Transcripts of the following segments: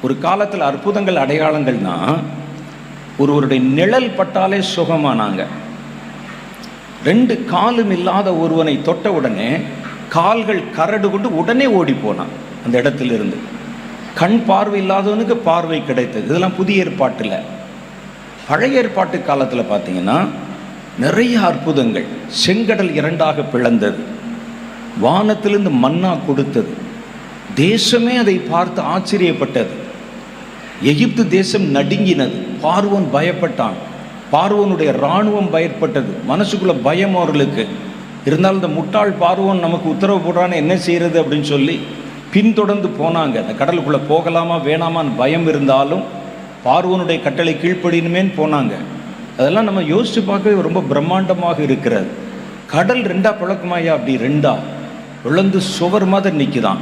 ஒரு காலத்தில் அற்புதங்கள் அடையாளங்கள்னா ஒருவருடைய நிழல் பட்டாலே சுகமானாங்க. 2 காலும் இல்லாத ஒருவனை தொட்ட உடனே கால்கள் கரடு கொண்டு உடனே ஓடி போனான் அந்த இடத்திலிருந்து. கண் பார்வை இல்லாதவனுக்கு பார்வை கிடைத்தது. இதெல்லாம் புதிய ஏற்பாட்டில். பழைய ஏற்பாட்டு காலத்தில் பார்த்தீங்கன்னா நிறைய அற்புதங்கள். செங்கடல் 2ஆக பிளந்தது, வானத்திலிருந்து மன்னா கொடுத்தது, தேசமே அதை பார்த்து ஆச்சரியப்பட்டது. எகிப்து தேசம் நடுங்கினது, பார்வோன் பயப்பட்டான், பார்வோனுடைய இராணுவம் பயப்பட்டது, மனசுக்குள்ள பயம் அவர்களுக்கு இருந்தாலும் இந்த முட்டாள் பார்வோன் நமக்கு உத்தரவு போடுறான்னு என்ன செய்யறது அப்படின்னு சொல்லி பின்தொடர்ந்து போனாங்க. அந்த கடலுக்குள்ள போகலாமா வேணாமான்னு பயம் இருந்தாலும் பார்வோனுடைய கட்டளை கீழ்ப்படினுமேன்னு போனாங்க. அதெல்லாம் நம்ம யோசிச்சு பார்க்க ரொம்ப பிரம்மாண்டமாக இருக்கிறது. கடல் 2ஆ பிளக்குமாயா? அப்படி 2ஆ விழுந்து சுவர் மாதிரி நிற்குதான்.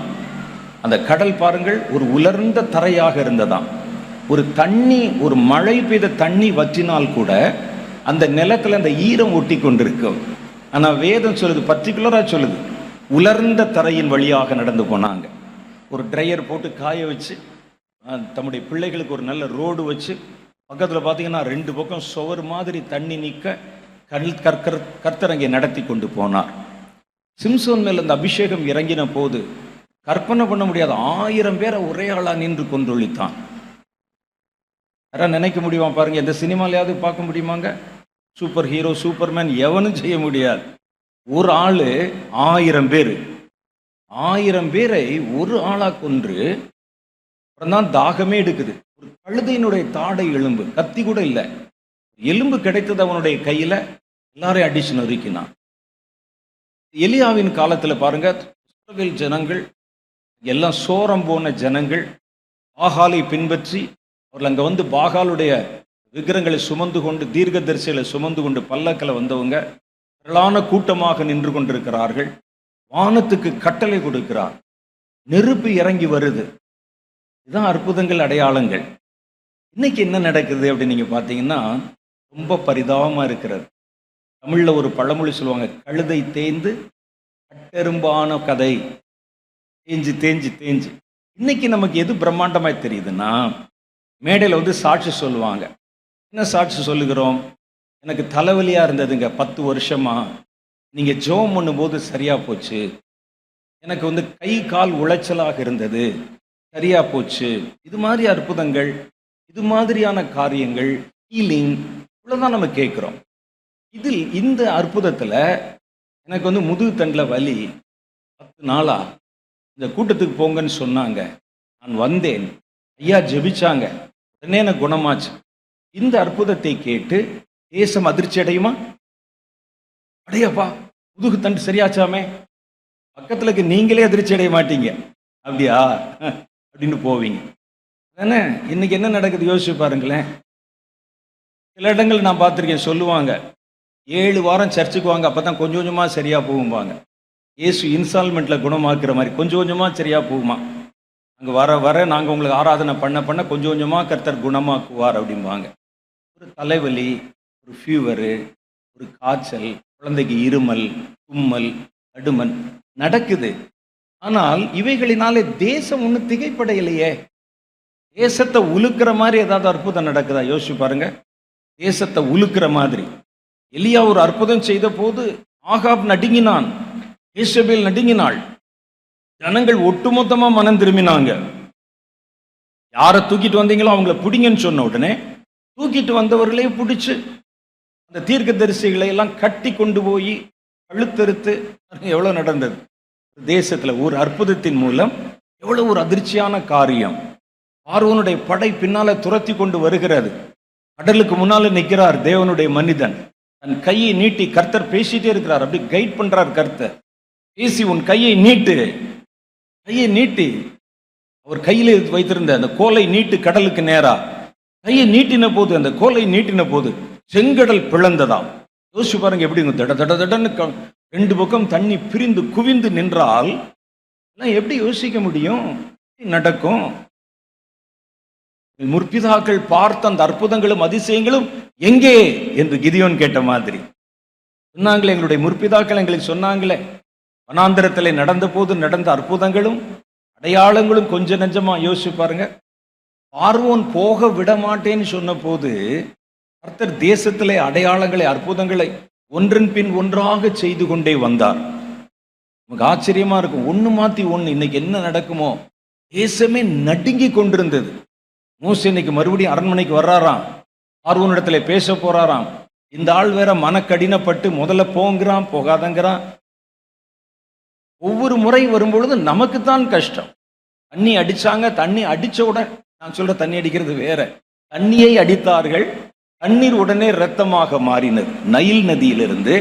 அந்த கடல் பாருங்கள், ஒரு உலர்ந்த தரையாக இருந்ததாம். ஒரு தண்ணி, ஒரு மழை பெய்த தண்ணி வற்றினால் கூட அந்த நிலத்தில் அந்த ஈரம் ஒட்டி கொண்டிருக்கும். ஆனால் வேதம் சொல்லுது, பர்டிகுலராக சொல்லுது, உலர்ந்த தரையின் வழியாக நடந்து போனாங்க. ஒரு ட்ரையர் போட்டு காய வச்சு, தம்முடைய பிள்ளைகளுக்கு ஒரு நல்ல ரோடு வச்சு, பக்கத்தில் பார்த்தீங்கன்னா 2 பக்கம் சுவர் மாதிரி தண்ணி நிற்க கர்த்தர் அங்கே நடத்தி கொண்டு போனார். சிம்சோன் மேல் அந்த அபிஷேகம் இறங்கின போது கற்பனை பண்ண முடியாத 1000 பேரை ஒரே ஆளா நின்று கொன்றொழித்தான். யாராவது நினைக்க முடியுமா? பாருங்க, எந்த சினிமாலையாவது பார்க்க முடியுமாங்க? சூப்பர் ஹீரோ, சூப்பர்மேன் எவனும் செய்ய முடியாது. ஒரு ஆளு 1000 பேர், 1000 பேரை ஒரு ஆளா கொன்று அப்புறம் தான் தாகமே எடுக்குது. ஒரு கழுதையினுடைய தாடை எலும்பு, கத்தி கூட இல்லை, எலும்பு கிடைத்தது அவனுடைய கையில, எல்லாரையும் அடிச்சு நொறுக்கினான். எலியாவின் காலத்துல பாருங்க, இஸ்ரவேல் ஜனங்கள் எல்லாம் சோரம் போன ஜனங்கள் பாகாலை பின்பற்றி அவர்கள் அங்கே வந்து பாகாலுடைய விக்கிரங்களை சுமந்து கொண்டு, தீர்க்கதரிசிகளை சுமந்து கொண்டு பல்லக்கில் வந்தவங்க திரளான கூட்டமாக நின்று கொண்டிருக்கிறார்கள். வானத்துக்கு கட்டளை கொடுக்கிறார், நெருப்பு இறங்கி வருது. இதுதான் அற்புதங்கள், அடையாளங்கள். இன்னைக்கு என்ன நடக்குது அப்படின்னு நீங்க பார்த்தீங்கன்னா ரொம்ப பரிதாபமா இருக்கிறது. தமிழ்ல ஒரு பழமொழி சொல்லுவாங்க, கழுதை தேய்ந்து கட்டெரும்பான கதை, தேஞ்சு தேஞ்சு தேஞ்சு. இன்னைக்கு நமக்கு எது பிரம்மாண்டமாய் தெரியுதுன்னா, மேடையில் வந்து சாட்சி சொல்லுவாங்க. என்ன சாட்சி சொல்லுகிறோம்? எனக்கு தலைவலியாக இருந்ததுங்க 10 வருஷமா, நீங்கள் ஜெபம் பண்ணும்போது சரியாக போச்சு. எனக்கு வந்து கை கால் உளைச்சலாக இருந்தது, சரியாக போச்சு. இது மாதிரி அற்புதங்கள், இது மாதிரியான காரியங்கள், ஹீலிங், இவ்வளோதான் நம்ம கேட்குறோம். இதில் இந்த அற்புதத்தில் எனக்கு வந்து முதுகு தண்டில் வலி, 10 நாளா இந்த கூட்டத்துக்கு போங்கன்னு சொன்னாங்க. நான் வந்தேன், ஐயா ஜெபிச்சாங்க, உடனே எனக்கு குணமாச்சு. இந்த அற்புதத்தை கேட்டு தேசம் அதிர்ச்சி அடையுமா? அடையப்பா, முதுகு தண்டு சரியாச்சாமே, பக்கத்துல நீங்களே அதிர்ச்சி அடைய மாட்டீங்க. அப்படியா அப்படின்னு போவீங்க தானே? இன்னைக்கு என்ன நடக்குது யோசிச்சு பாருங்களேன். சில இடங்கள் நான் பார்த்துருக்கேன், சொல்லுவாங்க 7 வாரம் சர்ச்சுக்கு வாங்க, அப்பதான் கொஞ்சம் கொஞ்சமா சரியா போகும்பாங்க. இயேசு இன்ஸ்டால்மெண்ட்ல குணமாக்குற மாதிரி கொஞ்சம் கொஞ்சமா சரியா போகுமா. அங்கே வர வர நாங்கள் உங்களுக்கு ஆராதனை பண்ண பண்ண கொஞ்சம் கொஞ்சமாக கர்த்தர் குணமாக்குவார் அப்படிம்பாங்க. ஒரு தலைவலி, ஒரு ஃபீவரு, ஒரு காய்ச்சல், குழந்தைக்கு இருமல், தும்மல், அடுமன் நடக்குது. ஆனால் இவைகளினாலே தேசம் ஒன்றும் திகைப்படையிலையே. தேசத்தை உலுக்கிற மாதிரி ஏதாவது அற்புதம் நடக்குதா? யோசிச்சு பாருங்க. தேசத்தை உலுக்கிற மாதிரி எலியா ஒரு அற்புதம் செய்த போது ஆகாப் நடுங்கினான், யேசபேல் நடுங்கினாள், ஜனங்கள் ஒட்டுமொத்தமா மனம் திரும்பினாங்க. யாரை தூக்கிட்டு வந்தீங்களோ அவங்கள பிடிங்கன்னு சொன்ன உடனே தூக்கிட்டு வந்தவர்களே பிடிச்சு அந்த தீர்க்க தரிசிகளை எல்லாம் கட்டி கொண்டு போய் கழுத்தறுத்து, எவ்வளவு நடந்தது தேசத்துல. ஒரு அற்புதத்தின் மூலம் எவ்வளவு ஒரு அதிர்ச்சியான காரியம். பார்வோனுடைய படை பின்னால துரத்தி கொண்டு வருகிறது. கடலுக்கு முன்னால நிற்கிறார் தேவனுடைய மனிதன், தன் கையை நீட்டி கர்த்தர் பேசிட்டே இருக்கிறார். அப்படி கைட் பண்றார் கர்த்தர். பேசி உன் கையை நீட்டு, கையை நீட்டி, அவர் கையில வைத்திருந்த அந்த கோலை நீட்டு கடலுக்கு நேரா. கையை நீட்டின போது, அந்த கோலை நீட்டின போது செங்கடல் பிளந்ததாம். யோசிச்சு பாருங்க, எப்படி தட தட தடன்னு 2 பக்கம் தண்ணி பிரிந்து குவிந்து நின்றால் எப்படி யோசிக்க முடியும்? நடக்கும். முற்பிதாக்கள் பார்த்த அந்த அற்புதங்களும் அதிசயங்களும் எங்கே என்று கிதியோன் கேட்ட மாதிரி சொன்னாங்களே. எங்களுடைய முற்பிதாக்கள் எங்களுக்கு சொன்னாங்களே, வனாந்திரத்தில் நடந்த போது நடந்த அற்புதங்களும் அடையாளங்களும் கொஞ்சம் நெஞ்சமா யோசிச்சு பாருங்க. பார்வோன் போக விட மாட்டேன்னு சொன்ன போது கர்த்தர் தேசத்திலே அடையாளங்களை, அற்புதங்களை ஒன்றன் பின் ஒன்றாக செய்து கொண்டே வந்தார். நமக்கு ஆச்சரியமா இருக்கும். ஒண்ணு மாத்தி ஒண்ணு. இன்னைக்கு என்ன நடக்குமோ, தேசமே நடுங்கி கொண்டிருந்தது. மூசே இன்னைக்கு மறுபடியும் அரண்மனைக்கு வர்றாராம், பார்வோனிடத்துல பேச போறாராம். இந்த ஆள் வேற மனக்கடினப்பட்டு முதல்ல போங்கிறான், போகாதங்கிறான். ஒவ்வொரு முறை வரும்பொழுது நமக்குத்தான் கஷ்டம். தண்ணி அடிச்சாங்க, தண்ணி அடிச்ச உடனே, நான் சொல்ற தண்ணி அடிக்கிறது வேற, தண்ணியை அடித்தார்கள், தண்ணீர் உடனே இரத்தமாக மாறினது. நைல் நதியிலிருந்து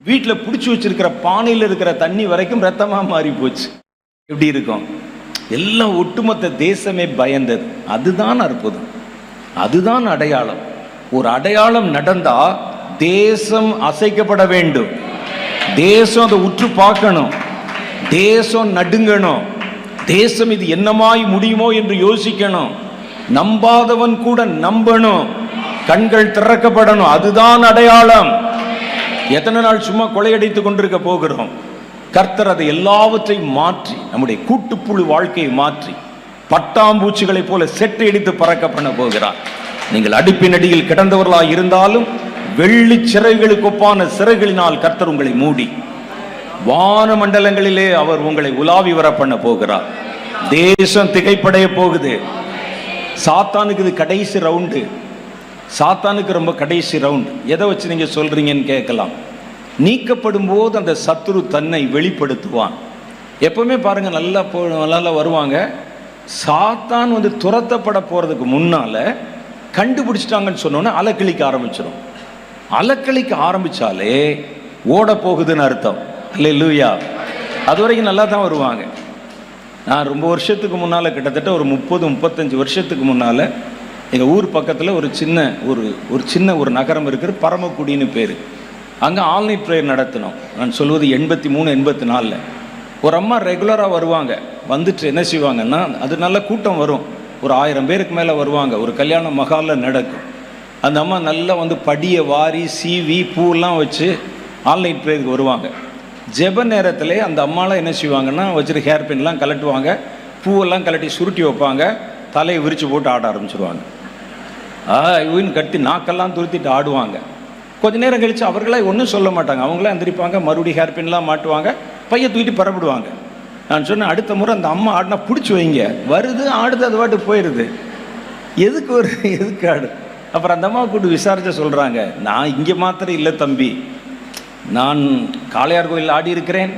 வீட்டில் பிடிச்சி வச்சிருக்கிற பானையில் இருக்கிற தண்ணி வரைக்கும் ரத்தமா மாறி போச்சு. எப்படி இருக்கும்? எல்லாம் ஒட்டுமொத்த தேசமே பயந்தது. அதுதான் அற்புதம், அதுதான் அடையாளம். ஒரு அடையாளம் நடந்தா தேசம் அசைக்கப்பட வேண்டும். தேசம் அதை உற்று பார்க்கணும், தேசம் நடுங்கணும், தேசம் இது என்னமாய் முடியுமோ என்று யோசிக்கணும். நம்பாதவன் கூட நம்பணும், கண்கள் திறக்கப்படணும். அதுதான் அடையாளம். எத்தனை நாள் சும்மா கொள்ளையடித்துக் கொண்டிருக்க போகிறோம்? கர்த்தர் அதை எல்லாவற்றையும் மாற்றி, நம்முடைய கூட்டுப்புழு வாழ்க்கையை மாற்றி பட்டாம்பூச்சிகளைப் போல செட்டை அடித்து பறக்க பண்ண போகிறார். நீங்கள் அடுப்பின் அடியில் கிடந்தவர்களாய் இருந்தாலும் வெள்ளி சிறைகளுக்கு ஒப்பான சிறைகளினால் கர்த்தர் உங்களை மூடி வான மண்டலங்களிலே அவர் உங்களை உலாவி வர பண்ண போகிறார். தேசம் திகைப்படைய போகுது. சாத்தானுக்கு இது கடைசி ரவுண்டு. சாத்தானுக்கு ரொம்ப கடைசி ரவுண்டு. எதை வச்சு நீங்க சொல்றீங்கன்னு கேட்கலாம். நீக்கப்படும் போது அந்த சத்துரு தன்னை வெளிப்படுத்துவான். எப்பவுமே பாருங்க, நல்லா வருவாங்க. சாத்தான் துரத்தப்பட போறதுக்கு முன்னால கண்டுபிடிச்சிட்டாங்கன்னு சொன்னோன்னே அலக்களிக்க ஆரம்பிச்சிடும். அலக்களிக்க ஆரம்பிச்சாலே ஓட போகுதுன்னு அர்த்தம். அல்லேலூயா. அது வரைக்கும் நல்லா தான் வருவாங்க. நான் ரொம்ப வருஷத்துக்கு முன்னால, கிட்டத்தட்ட ஒரு 30-35 வருஷத்துக்கு முன்னால, எங்கள் ஊர் பக்கத்தில் ஒரு சின்ன நகரம் இருக்குது, பரமக்குடின்னு பேர். அங்கே ஆல்நைட் ப்ரேயர் நடத்தினோம். நான் சொல்வது 83-84. ஒரு அம்மா ரெகுலராக வருவாங்க. வந்துட்டு என்ன செய்வாங்கன்னா, அது நல்ல கூட்டம் வரும், ஒரு 1000 பேருக்கு மேலே வருவாங்க. ஒரு கல்யாண மகாலில் நடக்கும். அந்த அம்மா நல்லா படியை வாரி சீவி பூவெல்லாம் வச்சு ஆல்நைட் ப்ரேயருக்கு வருவாங்க. ஜெப நேரத்தில் அந்த அம்மாலாம் என்ன செய்வாங்கன்னா, வச்சுட்டு ஹேர் பின்லாம் கலட்டுவாங்க, பூவெல்லாம் கலட்டி சுருட்டி வைப்பாங்க, தலையை விரித்து போட்டு ஆட ஆரம்பிச்சிருவாங்க. இவன்னு கட்டி நாக்கெல்லாம் துருத்திட்டு ஆடுவாங்க. கொஞ்ச நேரம் கழித்து அவர்களே ஒன்றும் சொல்ல மாட்டாங்க. அவங்களாம் எந்திரிப்பாங்க, மறுபடியும் ஹேர் பின்லாம் மாட்டுவாங்க, பையை தூக்கிட்டு பரப்பிடுவாங்க. நான் சொன்னேன், அடுத்த முறை அந்த அம்மா ஆடினா பிடிச்சி வைங்க. வருது, ஆடுது, அது பாட்டு போயிடுது. எதுக்கு ஆடு? அப்புறம் அந்த அம்மாவை கூட்டு விசாரிச்ச சொல்கிறாங்க, நான் இங்கே மாத்திரம் இல்லை தம்பி, நான் காளையார் கோயிலில் ஆடி இருக்கிறேன்,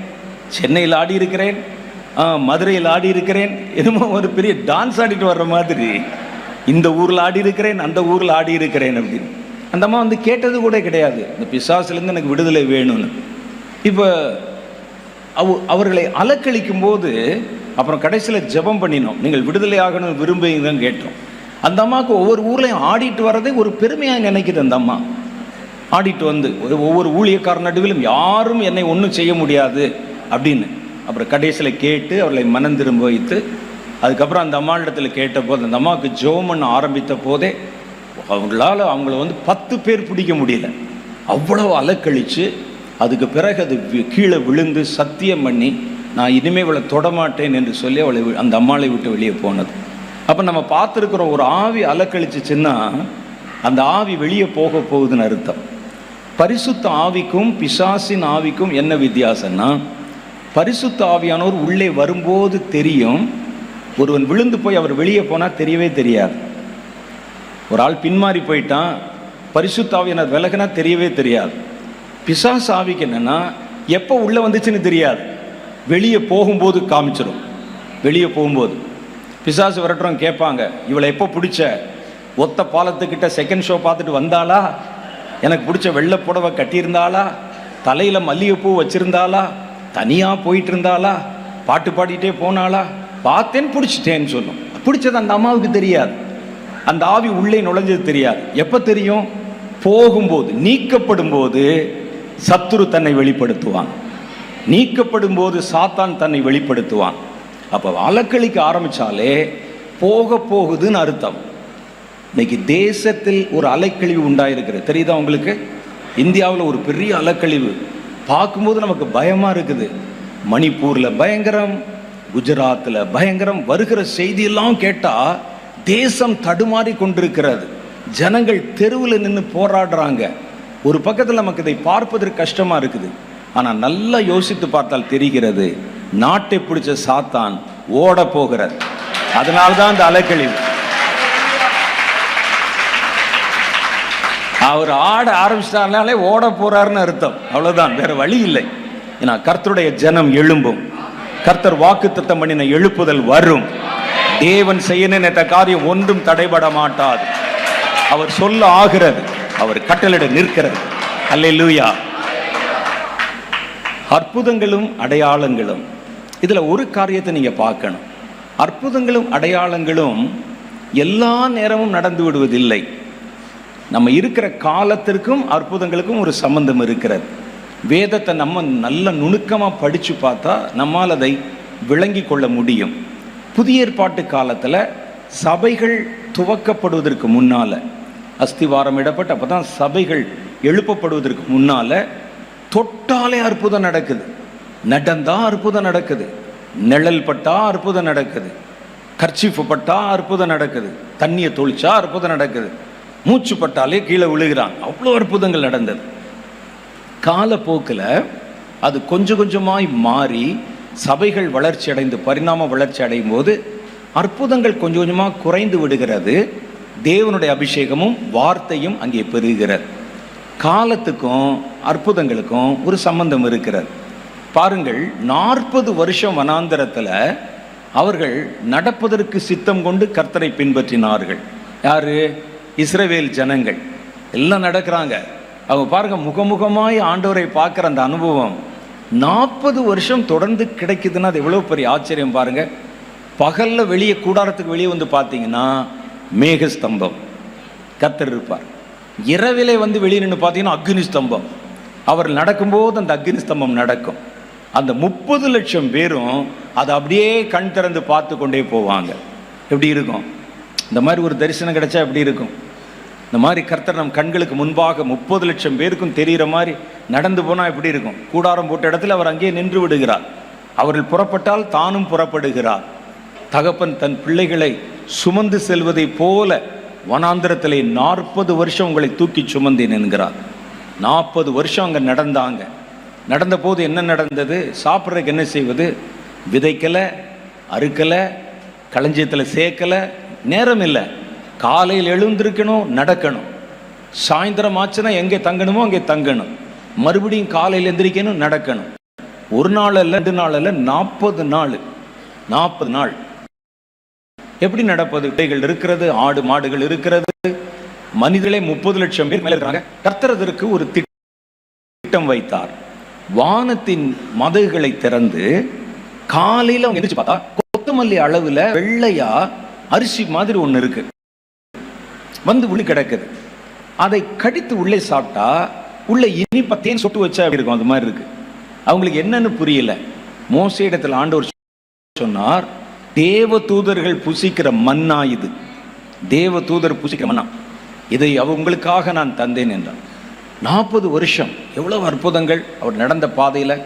சென்னையில் ஆடி இருக்கிறேன், மதுரையில் ஆடி இருக்கிறேன். என்னமோ ஒரு பெரிய டான்ஸ் ஆடிட்டு வர்ற மாதிரி, இந்த ஊரில் ஆடி இருக்கிறேன், அந்த ஊரில் ஆடி இருக்கிறேன் அப்படின்னு. அந்த அம்மா கேட்டது கூட கிடையாது, இந்த பிசாசுலேருந்து எனக்கு விடுதலை வேணும்னு. இப்போ அவர்களை அலக்களிக்கும் போது அப்புறம் கடைசியில் ஜெபம் பண்ணினோம், நீங்கள் விடுதலை ஆகணும்னு விரும்புவீங்கன்னு கேட்டோம். அந்த அம்மாவுக்கு ஒவ்வொரு ஊர்லையும் ஆடிட்டு வர்றதே ஒரு பெருமையாக நினைக்குது. அந்த அம்மா ஆடிட்டு ஒவ்வொரு ஊழியக்காரர் நடுவிலும் யாரும் என்னை ஒன்றும் செய்ய முடியாது அப்படின்னு. அப்புறம் கடைசியில் கேட்டு அவர்களை மனம் திரும்ப வைத்து, அதுக்கப்புறம் அந்த அம்மாளிடத்தில் கேட்ட போது, அந்த அம்மாவுக்கு ஜெபம் பண்ண ஆரம்பித்த போதே அவங்களால அவங்கள 10 பேர் பிடிக்க முடியல, அவ்வளோ அலக்கழித்து. அதுக்கு பிறகு அது கீழே விழுந்து சத்தியம் பண்ணி, நான் இனிமேல் இவளை தொடமாட்டேன் என்று சொல்லி அவளை அந்த அம்மாளை விட்டு வெளியே போனது. அப்போ நம்ம பார்த்துருக்குறோம், ஒரு ஆவி அலக்கழிச்சுன்னா அந்த ஆவி வெளியே போக போகுதுன்னு அர்த்தம். பரிசுத்த ஆவிக்கும் பிசாசின் ஆவிக்கும் என்ன வித்தியாசம்னா, பரிசுத்த ஆவியானவர் உள்ளே வரும்போது தெரியும். ஒருவன் விழுந்து போய் அவர் வெளியே போனால் தெரியவே தெரியாது. ஒரு ஆள் பின்மாறி போயிட்டான், பரிசுத்த ஆவியானவர் விலகினா தெரியவே தெரியாது. பிசாசு ஆவிக்கு என்னன்னா, எப்போ உள்ளே வந்துச்சுன்னு தெரியாது, வெளியே போகும்போது காமிச்சிடும். வெளியே போகும்போது பிசாசு விரட்டுறோம், கேட்பாங்க, இவளை எப்போ பிடிச்ச? ஒத்த பாலத்துக்கிட்ட செகண்ட் ஷோ பார்த்துட்டு வந்தாளா? எனக்கு பிடிச்ச வெள்ளை புடவை கட்டியிருந்தாளா? தலையில் மல்லிகைப்பூ வச்சுருந்தாளா? தனியாக போயிட்டு இருந்தாளா? பாட்டு பாடிட்டே போனாளா? பார்த்தேன்னு பிடிச்சிட்டேன்னு சொல்லும். பிடிச்சது அந்த அம்மாவுக்கு தெரியாது, அந்த ஆவி உள்ளே நுழைஞ்சது தெரியாது. எப்போ தெரியும்? போகும்போது. நீக்கப்படும் போது சத்துரு தன்னை வெளிப்படுத்துவான், நீக்கப்படும் போது சாத்தான் தன்னை வெளிப்படுத்துவான். அப்போ அலக்களிக்க ஆரம்பித்தாலே போக போகுதுன்னு அர்த்தம். இன்னைக்கு தேசத்தில் ஒரு அலைக்கழிவு உண்டாயிருக்கிறது, தெரியுதா உங்களுக்கு? இந்தியாவில் ஒரு பெரிய அலைக்கழிவு பார்க்கும்போது நமக்கு பயமாக இருக்குது. மணிப்பூரில் பயங்கரம், குஜராத்தில் பயங்கரம். வருகிற செய்தியெல்லாம் கேட்டால் தேசம் தடுமாறி கொண்டிருக்கிறது. ஜனங்கள் தெருவில் நின்று போராடுறாங்க. ஒரு பக்கத்தில் நமக்கு இதை பார்ப்பதற்கு கஷ்டமா இருக்குது. ஆனால் நல்லா யோசித்து பார்த்தால் தெரிகிறது, நாட்டை பிடிச்ச சாத்தான் ஓட போகிறது. அதனால்தான் அந்த அலைக்கழிவு. அவர் ஆட ஆரம்பிச்சிட்டாலே ஓட போறாருன்னு அர்த்தம். அவ்வளவுதான், வேற வழி இல்லை. ஏன்னா கர்த்தருடைய ஜனம் எழும்பும். கர்த்தர் வாக்குத்தத்தம் பண்ணின எழுப்புதல் வரும். தேவன் செய்ய நினைத்த காரியம் ஒன்றும் தடைபட மாட்டாது. அவர் சொல்ல ஆகிறது, அவர் கட்டளையிட நிற்கிறது. அல்லேலூயா. அற்புதங்களும் அடையாளங்களும், இதுல ஒரு காரியத்தை நீங்க பார்க்கணும். அற்புதங்களும் அடையாளங்களும் எல்லா நேரமும் நடந்து விடுவதில்லை. நம்ம இருக்கிற காலத்திற்கும் அற்புதங்களுக்கும் ஒரு சம்பந்தம் இருக்கிறது. வேதத்தை நம்ம நல்ல நுணுக்கமாக படித்து பார்த்தா நம்மால் அதை விளங்கி கொள்ள முடியும். புதிய ஏற்பாட்டு காலத்தில் சபைகள் துவக்கப்படுவதற்கு முன்னால், அஸ்திவாரம் இடப்பட்டு அப்போ தான் சபைகள் எழுப்பப்படுவதற்கு முன்னால் தொட்டாலே அற்புதம் நடக்குது, நடந்தா அற்புதம் நடக்குது, நிழல் பட்டா அற்புதம் நடக்குது, கர்ச்சீஃப் பட்டா அற்புதம் நடக்குது, தண்ணியை தொளிச்சா அற்புதம் நடக்குது, மூச்சு பட்டாலே கீழே விழுகிறான். அவ்வளோ அற்புதங்கள் நடந்தது. காலப்போக்கில் அது கொஞ்சம் கொஞ்சமாய் மாறி சபைகள் வளர்ச்சி அடைந்து பரிணாம வளர்ச்சி அடையும் போது அற்புதங்கள் கொஞ்சம் கொஞ்சமாக குறைந்து விடுகிறது. தேவனுடைய அபிஷேகமும் வார்த்தையும் அங்கே பெறுகிறது. காலத்துக்கும் அற்புதங்களுக்கும் ஒரு சம்பந்தம் இருக்கிறது. பாருங்கள், 40 வருஷம் வனாந்தரத்தில் அவர்கள் நடப்பதற்கு சித்தம் கொண்டு கர்த்தரை பின்பற்றினார்கள். யாரு? இஸ்ரவேல் ஜனங்கள் எல்லாம் நடக்கிறாங்க. அவங்க பாருங்க, முகமுகமாய் ஆண்டவரை பார்க்குற அந்த அனுபவம் 40 வருஷம் தொடர்ந்து கிடைக்குதுன்னா அது எவ்வளோ பெரிய ஆச்சரியம் பாருங்க. பகலில் வெளியே கூடாரத்துக்கு வெளியே வந்து பார்த்தீங்கன்னா மேகஸ்தம்பம் கர்த்தர் இருப்பார். இரவிலே வந்து வெளியே நின்று பார்த்தீங்கன்னா அக்னி ஸ்தம்பம். அவர் நடக்கும்போது அந்த அக்னி ஸ்தம்பம் நடக்கும். அந்த 30 லட்சம் பேரும் அதை அப்படியே கண் திறந்து பார்த்து கொண்டே போவாங்க. எப்படி இருக்கும்? இந்த மாதிரி ஒரு தரிசனம் கிடைச்சா எப்படி இருக்கும்? இந்த மாதிரி கர்த்தர் நம் கண்களுக்கு முன்பாக 30 லட்சம் பேருக்கும் தெரிகிற மாதிரி நடந்து போனால் எப்படி இருக்கும்? கூடாரம் போட்ட இடத்துல அவர் அங்கேயே நின்று விடுகிறார். அவர்கள் புறப்பட்டால் தானும் புறப்படுகிறார். தகப்பன் தன் பிள்ளைகளை சுமந்து செல்வதை போல வனாந்திரத்திலே 40 வருஷம் உங்களை தூக்கி சுமந்தேன் என்கிறார். 40 வருஷம் அங்கே நடந்தாங்க. நடந்த போது என்ன நடந்தது? சாப்பிட்றதுக்கு என்ன செய்வது? விதைக்கலை, அறுக்கலை, களஞ்சியத்தில் சேர்க்கலை, நேரம் இல்லை. காலையில் எழுந்திருக்கணும், நடக்கணும். சாயந்தரம் ஆச்சுன்னா எங்கே தங்கணுமோ அங்கே தங்கணும். மறுபடியும் காலையில் எந்திரிக்கணும், நடக்கணும். ஒரு நாள் அல்ல, 2 நாள் அல்ல, 40 நாள். 40 நாள் எப்படி நடப்பது? விதைகள் இருக்கிறது, ஆடு மாடுகள் இருக்கிறது, மனிதர்களே 30 லட்சம் பேர் மேலே இருக்கிறாங்க. கர்த்தரதற்கு ஒரு திட்டம் வைத்தார். வானத்தின் மதகுகளை திறந்து காலையில் அவங்க எந்திரிச்சு பார்த்தா கொத்தமல்லி அளவில் வெள்ளையா அரிசி மாதிரி ஒன்று இருக்கு, வந்து உள்ளே கிடக்குது. அதை கடித்து உள்ளே சாப்பிட்டா உள்ள இனிப்பா தேன் சொட்டு வச்சா அப்படி இருக்கும். அது மாதிரி இருக்கு. அவங்களுக்கு என்னன்னு புரியல. மோசே இடத்துல ஆண்டவர் சொன்னார், தேவ தூதர்கள் புசிக்கிற மன்னா இது, தேவ தூதர் புசிக்கிற மன்னா, இதை அவங்களுக்காக நான் தந்தேன் என்றார். 40 வருஷம் எவ்வளவு அற்புதங்கள். அவர் நடந்த பாதையில்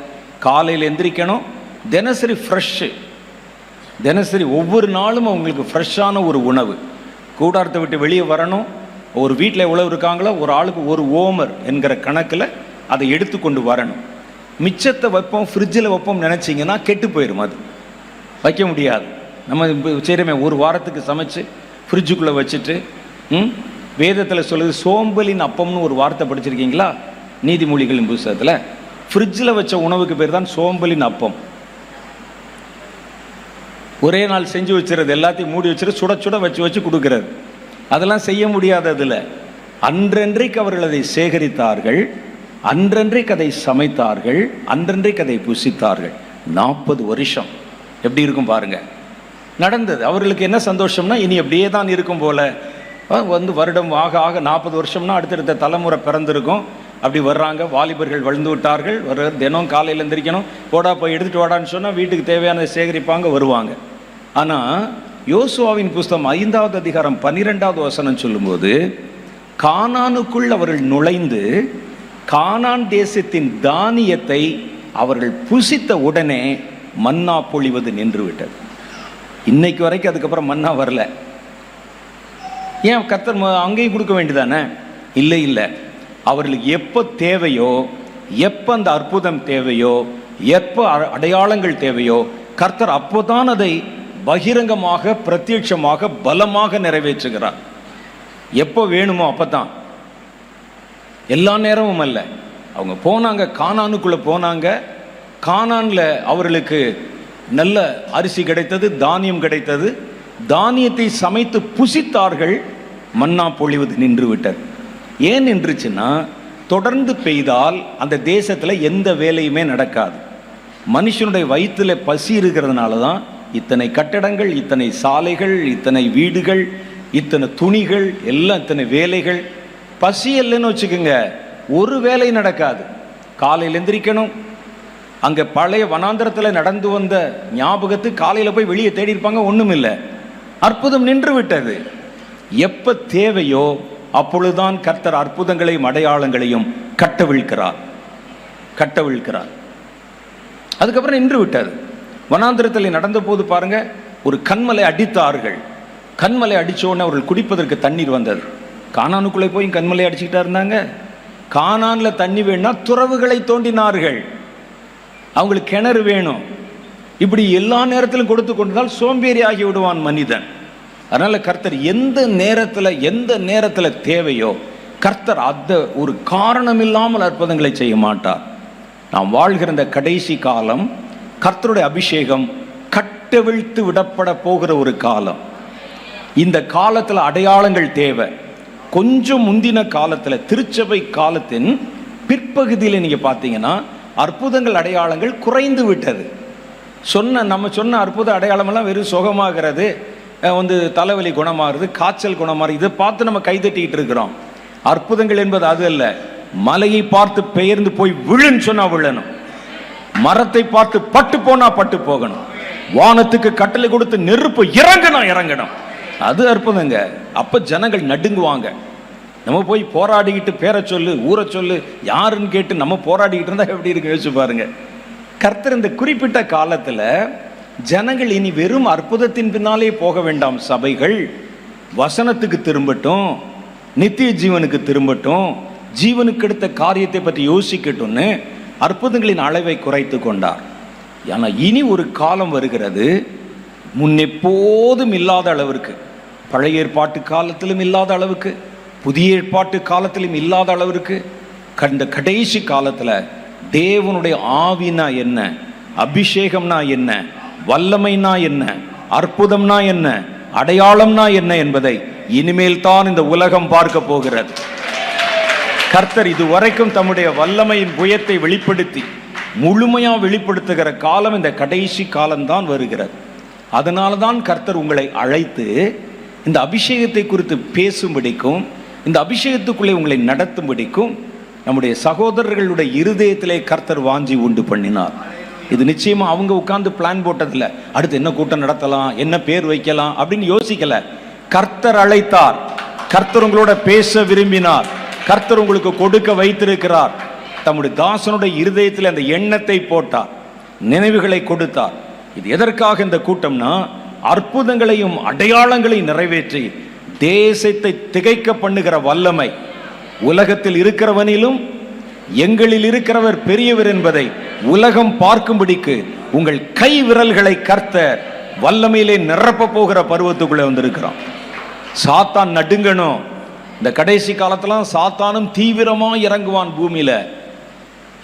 காலையில் எந்திரிக்கணும், தினசரி ஃப்ரெஷ்ஷு, தினசரி ஒவ்வொரு நாளும் அவங்களுக்கு ஃப்ரெஷ்ஷான ஒரு உணவு. கூடாரத்தை விட்டு வெளியே வரணும். ஒரு வீட்டில் எவ்வளவு இருக்காங்களோ ஒரு ஆளுக்கு 1 ஓமர் என்கிற கணக்கில் அதை எடுத்து கொண்டு வரணும். மிச்சத்தை வைப்போம், ஃப்ரிட்ஜில் வைப்போம் நினச்சிங்கன்னா கெட்டு போயிடும். அது வைக்க முடியாது. நம்ம சரிமே ஒரு வாரத்துக்கு சமைச்சு ஃப்ரிட்ஜுக்குள்ளே வச்சுட்டு, வேதத்தில் சொல்லுது சோம்பலின் அப்பம்னு ஒரு வார்த்தை படிச்சிருக்கீங்களா? நீதிமொழிகளின் புத்தகத்தில். ஃப்ரிட்ஜில் வச்ச உணவுக்கு பேர் தான் சோம்பலின் அப்பம். ஒரே நாள் செஞ்சு வச்சுறது, எல்லாத்தையும் மூடி வச்சுட்டு சுட சுட வச்சு வச்சு கொடுக்கறது, அதெல்லாம் செய்ய முடியாததில் அன்றன்றைக்கு அவர்கள் அதை சேகரித்தார்கள், அன்றன்றைக்கு அதை சமைத்தார்கள், அன்றன்றைக்கு அதை புசித்தார்கள். 40 வருஷம் எப்படி இருக்கும் பாருங்க நடந்தது. அவர்களுக்கு என்ன சந்தோஷம்னா, இனி அப்படியே தான் இருக்கும் போல. வந்து வருடம் ஆக ஆக 40 வருஷம்னா அடுத்தடுத்த தலைமுறை பிறந்திருக்கும். அப்படி வர்றாங்க. வாலிபர்கள் வளர்ந்து விட்டார்கள். தினம் காலையில் எந்திரிக்கணும், போடா போய் எடுத்துகிட்டு வாடான்னு சொன்னால் வீட்டுக்கு தேவையானதை சேகரிப்பாங்க, வருவாங்க. ஆனால் யோசுவாவின் புஸ்தகம் 5வது அதிகாரம் 12வது வசனம் சொல்லும்போது, கானானுக்குள் அவர்கள் நுழைந்து கானான் தேசத்தின் தானியத்தை அவர்கள் புசித்த உடனே மன்னா பொழிவது நின்று விட்டது. இன்னைக்கு வரைக்கும் அதுக்கப்புறம் மன்னா வரல. ஏன் கர்த்தர் அங்கேயும் கொடுக்க வேண்டியதானே? இல்லை இல்லை, அவர்களுக்கு எப்போ தேவையோ, எப்போ அந்த அற்புதம் தேவையோ, எப்போ அடையாளங்கள் தேவையோ, கர்த்தர் அப்போதான் அதை பகிரங்கமாக பிரத்யட்சமாக பலமாக நிறைவேற்றுகிறார். எப்போ வேணுமோ அப்போ தான், எல்லா நேரமும் அல்ல. அவங்க போனாங்க, கானானுக்குள்ளே போனாங்க. கானானில் அவர்களுக்கு நல்ல அரிசி கிடைத்தது, தானியம் கிடைத்தது. தானியத்தை சமைத்து புசித்தார்கள். மன்னா பொழிவது நின்று விட்டது. ஏன் நின்றுச்சுன்னா, தொடர்ந்து பெய்தால் அந்த தேசத்தில் எந்த வேலையுமே நடக்காது. மனுஷனுடைய வயிற்றில் பசி இருக்கிறதுனால தான் இத்தனை கட்டடங்கள், இத்தனை சாலைகள், இத்தனை வீடுகள், இத்தனை துணிகள், எல்லாம் இத்தனை வேலைகள். பசி இல்லைன்னு வச்சுக்கோங்க, ஒரு வேலை நடக்காது. காலையில் எந்திரிக்கணும். அங்கே பழைய வனாந்திரத்தில் நடந்து வந்த ஞாபகத்து காலையில் போய் வெளியே தேடி இருப்பாங்க, ஒன்றும் இல்லை. அற்புதம் நின்று விட்டது. எப்போ தேவையோ அப்பொழுதுதான் கர்த்தர் அற்புதங்களையும் அடையாளங்களையும் கட்டவிழ்க்கிறார். அதுக்கப்புறம் நின்று விட்டது. வனாந்திரத்தில் நடந்த போது பாருங்க, ஒரு கண்மலை அடித்தார்கள். கண்மலை அடித்தோடனே அவர்கள் குடிப்பதற்கு தண்ணீர் வந்தது. கானானுக்குள்ளே போய் கண்மலை அடிச்சுக்கிட்டா இருந்தாங்க. கானானில் தண்ணி வேணும்னா துறவுகளை தோண்டினார்கள். அவங்களுக்கு கிணறு வேணும். இப்படி எல்லா நேரத்திலும் கொடுத்து கொண்டதால் சோம்பேறி ஆகி விடுவான் மனிதன். அதனால கர்த்தர் எந்த நேரத்தில் தேவையோ கர்த்தர் அந்த ஒரு காரணம் இல்லாமல் அற்புதங்களை செய்ய மாட்டார். நாம் வாழ்கிற இந்த கடைசி காலம் கர்த்தருடைய அபிஷேகம் கட்டவிழ்த்து விடப்பட போகிற ஒரு காலம். இந்த காலத்தில் அடையாளங்கள் தேவை. கொஞ்சம் முந்தின காலத்தில், திருச்சபை காலத்தின் பிற்பகுதியில் நீங்கள் பார்த்தீங்கன்னா அற்புதங்கள் அடையாளங்கள் குறைந்து விட்டது. நம்ம சொன்ன அற்புத அடையாளமெல்லாம் வெறும் சுகமாகிறது, தலைவலி குணமாகிறது, காய்ச்சல் குணமாகிறது, இதை பார்த்து நம்ம கைதட்டிக்கிட்டு இருக்கிறோம். அற்புதங்கள் என்பது அது அல்ல. மலையை பார்த்து பெயர்ந்து போய் விழுன்னு சொன்னா விழணும், மரத்தை பார்த்து பட்டு போனா பட்டு போகணும், வானத்துக்கு கட்டளை கொடுத்து நெருப்பு இறங்கணும், அது அற்புதங்க. அப்ப ஜனங்கள் நடுங்குவாங்க. நம்ம போய் போராடிக்கிட்டு பேரை சொல்லு, ஊரை சொல்லு, யாருன்னு கேட்டு நம்ம போராடிக்கிட்டு இருந்தா எப்படி இருக்கு யோசிச்சு பாருங்க. கர்த்தர் இந்த குறிப்பிட்ட காலத்துல ஜனங்கள் இனி வெறும் அற்புதத்தின் பின்னாலே போக வேண்டாம். சபைகள் வசனத்துக்கு திரும்பட்டும், நித்திய ஜீவனுக்கு திரும்பட்டும், ஜீவனுக்கு எடுத்த காரியத்தை பற்றி யோசிக்கட்டும்னு அற்புதங்களின் அளவை குறைத்து கொண்டார். ஆனால் இனி ஒரு காலம் வருகிறது, முன்னெப்போதும் இல்லாத அளவிற்கு, பழைய ஏற்பாட்டு காலத்திலும் இல்லாத அளவுக்கு, புதிய ஏற்பாட்டு காலத்திலும் இல்லாத அளவிற்கு, கண்ட கடைசி காலத்தில் தேவனுடைய ஆவினா என்ன, அபிஷேகம்னா என்ன, வல்லமைனா என்ன, அற்புதம்னா என்ன, அடையாளம்னா என்ன என்பதை இனிமேல் தான் இந்த உலகம் பார்க்க போகிறது. கர்த்தர் இதுவரைக்கும் தம்முடைய வல்லமையின் புயத்தை வெளிப்படுத்தி முழுமையா வெளிப்படுத்துகிற காலம் இந்த கடைசி காலம்தான் வருகிறது. அதனால தான் கர்த்தர் உங்களை அழைத்து இந்த அபிஷேகத்தை குறித்து பேசும்படிக்கும், இந்த அபிஷேகத்துக்குள்ளே உங்களை நடத்தும்படிக்கும் நம்முடைய சகோதரர்களுடைய இருதயத்திலே கர்த்தர் வாஞ்சி உண்டு பண்ணினார். இது நிச்சயமா அவங்க உட்கார்ந்து பிளான் போட்டதில்ல, அடுத்து என்ன கூட்டம் நடத்தலாம், என்ன பேர் வைக்கலாம் அப்படின்னு யோசிக்கல. கர்த்தர் அழைத்தார், கர்த்தர் உங்களோட பேச விரும்பினார், கர்த்தர் உங்களுக்கு கொடுக்க வைத்திருக்கிறார். தம்முடைய தாசனுடைய இருதயத்தில் அந்த எண்ணத்தை போட்டார், நினைவுகளை கொடுத்தார். இது எதற்காக இந்த கூட்டம்னா, அற்புதங்களையும் அடையாளங்களையும் நிறைவேற்றி தேசத்தை திகைக்க பண்ணுகிற வல்லமை உலகத்தில் இருக்கிறவனிலும் எங்களில் இருக்கிறவர் பெரியவர் என்பதை உலகம் பார்க்கும்படிக்கு உங்கள் கை விரல்களை கர்த்தர் வல்லமையிலே நிரப்ப போகிற பருவத்துக்குள்ளே வந்திருக்கிறோம். சாத்தான் நடுங்கணும். இந்த கடைசி காலத்துல சாத்தானும் தீவிரமா இறங்குவான் பூமியில.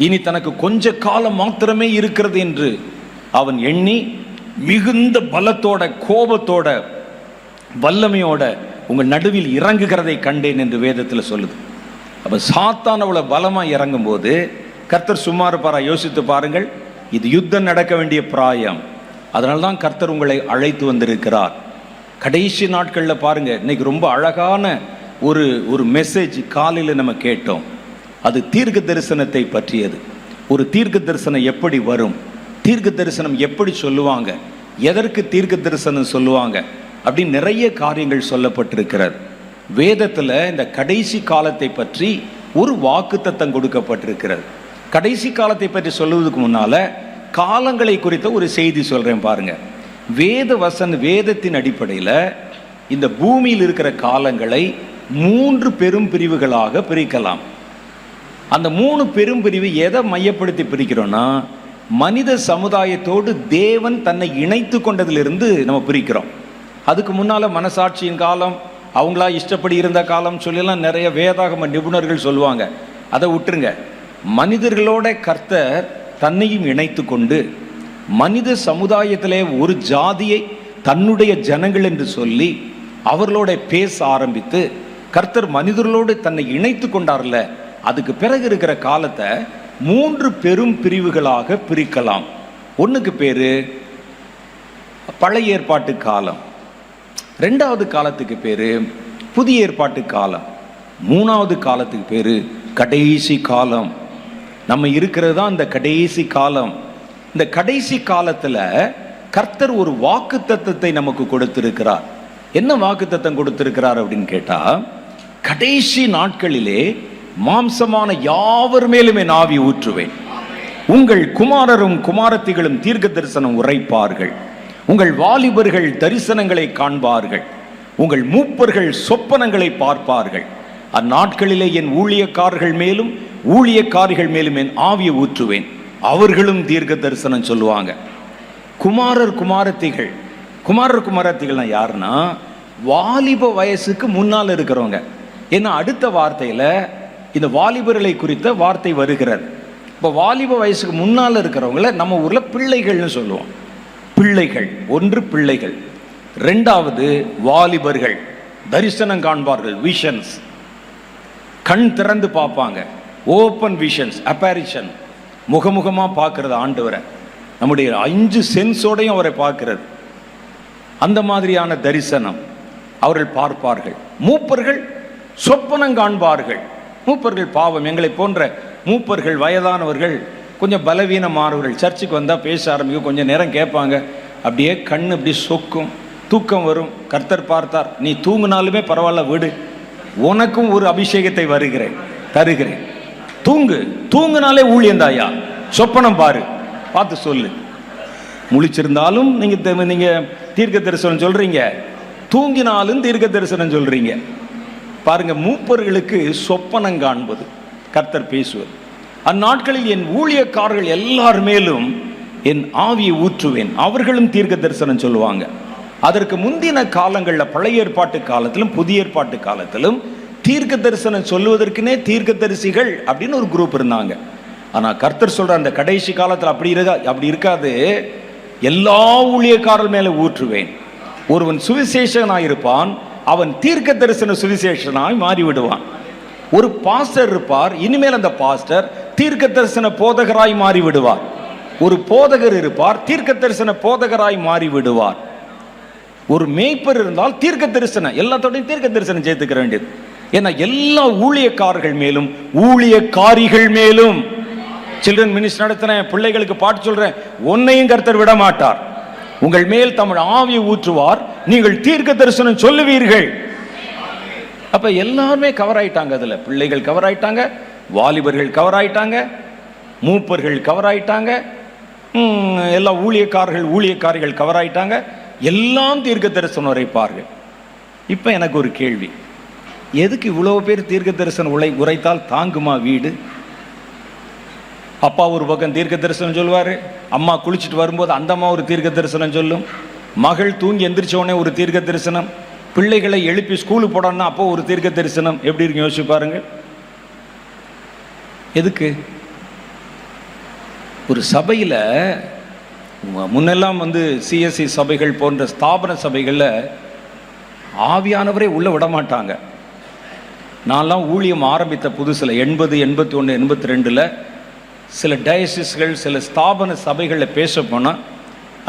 இனி தனக்கு கொஞ்ச காலம் மாத்திரமே இருக்கிறது என்று அவன் எண்ணி மிகுந்த பலத்தோட, கோபத்தோட, வல்லமையோட உங்கள் நடுவில் இறங்குகிறதை கண்டேன் என்று வேதத்தில் சொல்லுது. அப்ப சாத்தான் அவ்வளவு பலமா இறங்கும் போது கர்த்தர் சும்மா இருப்பாரா? யோசித்து பாருங்கள். இது யுத்தம் நடக்க வேண்டிய பிராயம். அதனால்தான் கர்த்தர் உங்களை அழைத்து வந்திருக்கிறார். கடைசி நாட்களில் பாருங்க, இன்னைக்கு ரொம்ப அழகான ஒரு மெசேஜ் காலையில் நம்ம கேட்டோம். அது தீர்க்க தரிசனத்தை பற்றியது. ஒரு தீர்க்க தரிசனம் எப்படி வரும், தீர்க்க தரிசனம் எப்படி சொல்லுவாங்க, எதற்கு தீர்க்க தரிசனம் சொல்லுவாங்க அப்படின்னு நிறைய காரியங்கள் சொல்லப்பட்டிருக்கிறது. வேதத்தில் இந்த கடைசி காலத்தை பற்றி ஒரு வாக்குத்தத்தம் கொடுக்கப்பட்டிருக்கிறது. கடைசி காலத்தை பற்றி சொல்லுவதற்கு முன்னால காலங்களை குறித்த ஒரு செய்தி சொல்றேன் பாருங்க. வேதத்தின் அடிப்படையில் இந்த பூமியில் இருக்கிற காலங்களை 3 பெரும் பிரிவுகளாக பிரிக்கலாம். அந்த 3 பெரும் பிரிவு எதை மையப்படுத்தி பிரிக்கிறோம்னா, மனித சமுதாயத்தோடு தேவன் தன்னை இணைத்து கொண்டதிலிருந்து நம்ம பிரிக்கிறோம். அதுக்கு முன்னால் மனசாட்சியின் காலம், அவங்களா இஷ்டப்படி இருந்த காலம் சொல்லலாம் நிறைய வேதாகம நிபுணர்கள் சொல்லுவாங்க. அதை விட்டுருங்க. மனிதர்களோட கர்த்தர் தன்னையும் இணைத்து கொண்டு மனித சமுதாயத்திலே ஒரு ஜாதியை தன்னுடைய ஜனங்கள் என்று சொல்லி அவர்களோட பேச ஆரம்பித்து கர்த்தர் மனிதர்களோடு தன்னை இணைத்து கொண்டார்ல, அதுக்கு பிறகு இருக்கிற காலத்தை 3 பெரும் பிரிவுகளாக பிரிக்கலாம். ஒன்றுக்கு பேரு பழைய ஏற்பாட்டு காலம், 2வது காலத்துக்கு பேரு புதிய ஏற்பாட்டு காலம், 3வது காலத்துக்கு பேரு கடைசி காலம். நம்ம இருக்கிறது தான் இந்த கடைசி காலம். இந்த கடைசி காலத்துல கர்த்தர் ஒரு வாக்குத்தத்தத்தை நமக்கு கொடுத்திருக்கிறார். என்ன வாக்குத்தத்தம் கொடுத்திருக்கிறார் அப்படின்னு கேட்டா, கடைசி நாட்களிலே மாம்சமான யாவர் மேலும் என் ஆவி ஊற்றுவேன், உங்கள் குமாரரும் குமாரத்திகளும் தீர்க்க தரிசனம் உரைப்பார்கள், உங்கள் வாலிபர்கள் தரிசனங்களை காண்பார்கள், உங்கள் மூப்பர்கள் சொப்பனங்களை பார்ப்பார்கள். அந்நாட்களிலே என் ஊழியக்காரர்கள் மேலும் ஊழியக்காரிகள் மேலும் என் ஆவியை ஊற்றுவேன், அவர்களும் தீர்க்க தரிசனம் சொல்லுவாங்க. குமாரர் குமாரத்திகள்னா யாருன்னா, வாலிப வயசுக்கு முன்னால் இருக்கிறவங்க. ஏன்னா அடுத்த வார்த்தையில இந்த வாலிபர்களை குறித்த வார்த்தை வருகிறது. இப்போ வாலிப வயசுக்கு முன்னால் இருக்கிறவங்கள நம்ம ஊர்ல பிள்ளைகள்னு சொல்லுவோம். பிள்ளைகள், ஒன்று பிள்ளைகள், 2வது வாலிபர்கள், தரிசனம் காண்பார்கள், விஷன்ஸ், கண் திறந்து பார்ப்பாங்க, ஓப்பன் விஷன்ஸ், அப்பேரிஷன், முகமுகமா பார்க்கறது ஆண்டவரை, நம்முடைய 5 சென்ஸோடையும் அவரை பார்க்கிறது, அந்த மாதிரியான தரிசனம் அவர்கள் பார்ப்பார்கள். மூப்பர்கள் சொப்பனம் காண்பார்கள். மூப்பர்கள் பாவம், எங்களை போன்ற மூப்பர்கள், வயதானவர்கள், கொஞ்சம் பலவீனமானவர்கள் சர்ச்சுக்கு வந்தால் பேச ஆரம்பிக்கும், கொஞ்சம் நேரம் கேட்பாங்க, அப்படியே கண் அப்படி சொக்கும், தூக்கம் வரும். கர்த்தர் பார்த்தார், நீ தூங்குனாலுமே பரவாயில்ல விடு, உனக்கும் ஒரு அபிஷேகத்தை தருகிறேன், தூங்குனாலே ஊழியந்தாயா, சொப்பனம் பாரு, பார்த்து சொல்லு. முழிச்சிருந்தாலும் நீங்க தீர்க்க தரிசனம் சொல்றீங்க, தூங்கினாலும் தீர்க்க தரிசனம் சொல்றீங்க. பாருங்க, மூப்பர்களுக்கு சொப்பனம் காண்பது, கர்த்தர் பேசுவது. அந்நாட்களில் என் ஊழியக்காரர்கள் எல்லார் மேலும் என் ஆவியை ஊற்றுவேன், அவர்களும் தீர்க்க தரிசனம் சொல்லுவாங்க. அதற்கு முந்தின காலங்களில் பழைய ஏற்பாட்டு காலத்திலும் புதிய ஏற்பாட்டு காலத்திலும் தீர்க்க தரிசனம் சொல்லுவதற்குனே தீர்க்க தரிசிகள் அப்படின்னு ஒரு குரூப் இருந்தாங்க. ஆனா கர்த்தர் சொல்ற அந்த கடைசி காலத்தில் அப்படி இருக்காது. எல்லா ஊழியக்காரர் மேல ஊற்றுவேன். ஒருவன் சுவிசேஷனாயிருப்பான், அவன் தீர்க்க தரிசன சுவிசேஷனாய் மாறிவிடுவான். ஒரு பாஸ்டர் இருப்பார், இனிமேல் அந்த பாஸ்டர் தீர்க்க தரிசன போதகராய் மாறிவிடுவார். ஒரு போதகர் இருப்பார், தீர்க்க தரிசன போதகராய் மாறிவிடுவார். ஒரு மேய்ப்பர் இருந்தால் தீர்க்க தரிசனம், எல்லாத்தோடையும் தீர்க்க தரிசனம் சேர்த்துக்க வேண்டியது. ஏன்னா எல்லா ஊழியக்காரர்கள் மேலும் ஊழியக்காரிகள் மேலும், சில்ட்ரன் மினிஸ்டர் நடத்தின பிள்ளைகளுக்கு பாட்டு சொல்றேன், ஒன்னையும் கர்த்தர் விட மாட்டார், உங்கள் மேல் தமிழ் ஆவியை ஊற்றுவார், நீங்கள் தீர்க்க தரிசனம் சொல்லுவீர்கள். அப்ப எல்லாருமே கவர் ஆயிட்டாங்க. அதுல பிள்ளைகள் கவர் ஆயிட்டாங்க, வாலிபர்கள் கவர் ஆயிட்டாங்க, மூப்பர்கள் கவர் ஆயிட்டாங்க, எல்லா ஊழியக்காரிகள் கவர் ஆயிட்டாங்க, எல்லாம் தீர்க்க தரிசனம் உரைப்பார்கள். இப்ப எனக்கு ஒரு கேள்வி, எதுக்கு இவ்வளவு பேர் தீர்க்க தரிசனம் உரைத்தால் தாங்குமா வீடு? அப்பா ஒரு பக்கம் தீர்க்க தரிசனம் சொல்லுவாரு, அம்மா குளிச்சுட்டு வரும்போது அந்த அம்மா ஒரு தீர்க்க தரிசனம் சொல்லும், மகள் தூங்கி எந்திரிச்ச உடனே ஒரு தீர்க்க தரிசனம், பிள்ளைகளை எழுப்பி ஸ்கூலுக்கு போடணும்னா அப்போ ஒரு தீர்க்க தரிசனம். எப்படி இருக்கு யோசிச்சு பாருங்க. எதுக்கு? ஒரு சபையில் முன்னெல்லாம் சிஎஸ்சி சபைகள் போன்ற ஸ்தாபன சபைகளில் ஆவியானவரே உள்ள விட மாட்டாங்க. நான்லாம் ஊழியம் ஆரம்பித்த புதுசில் 80, 81, 82 சில டயசிஸ்கள், சில ஸ்தாபன சபைகளில் பேச போனால்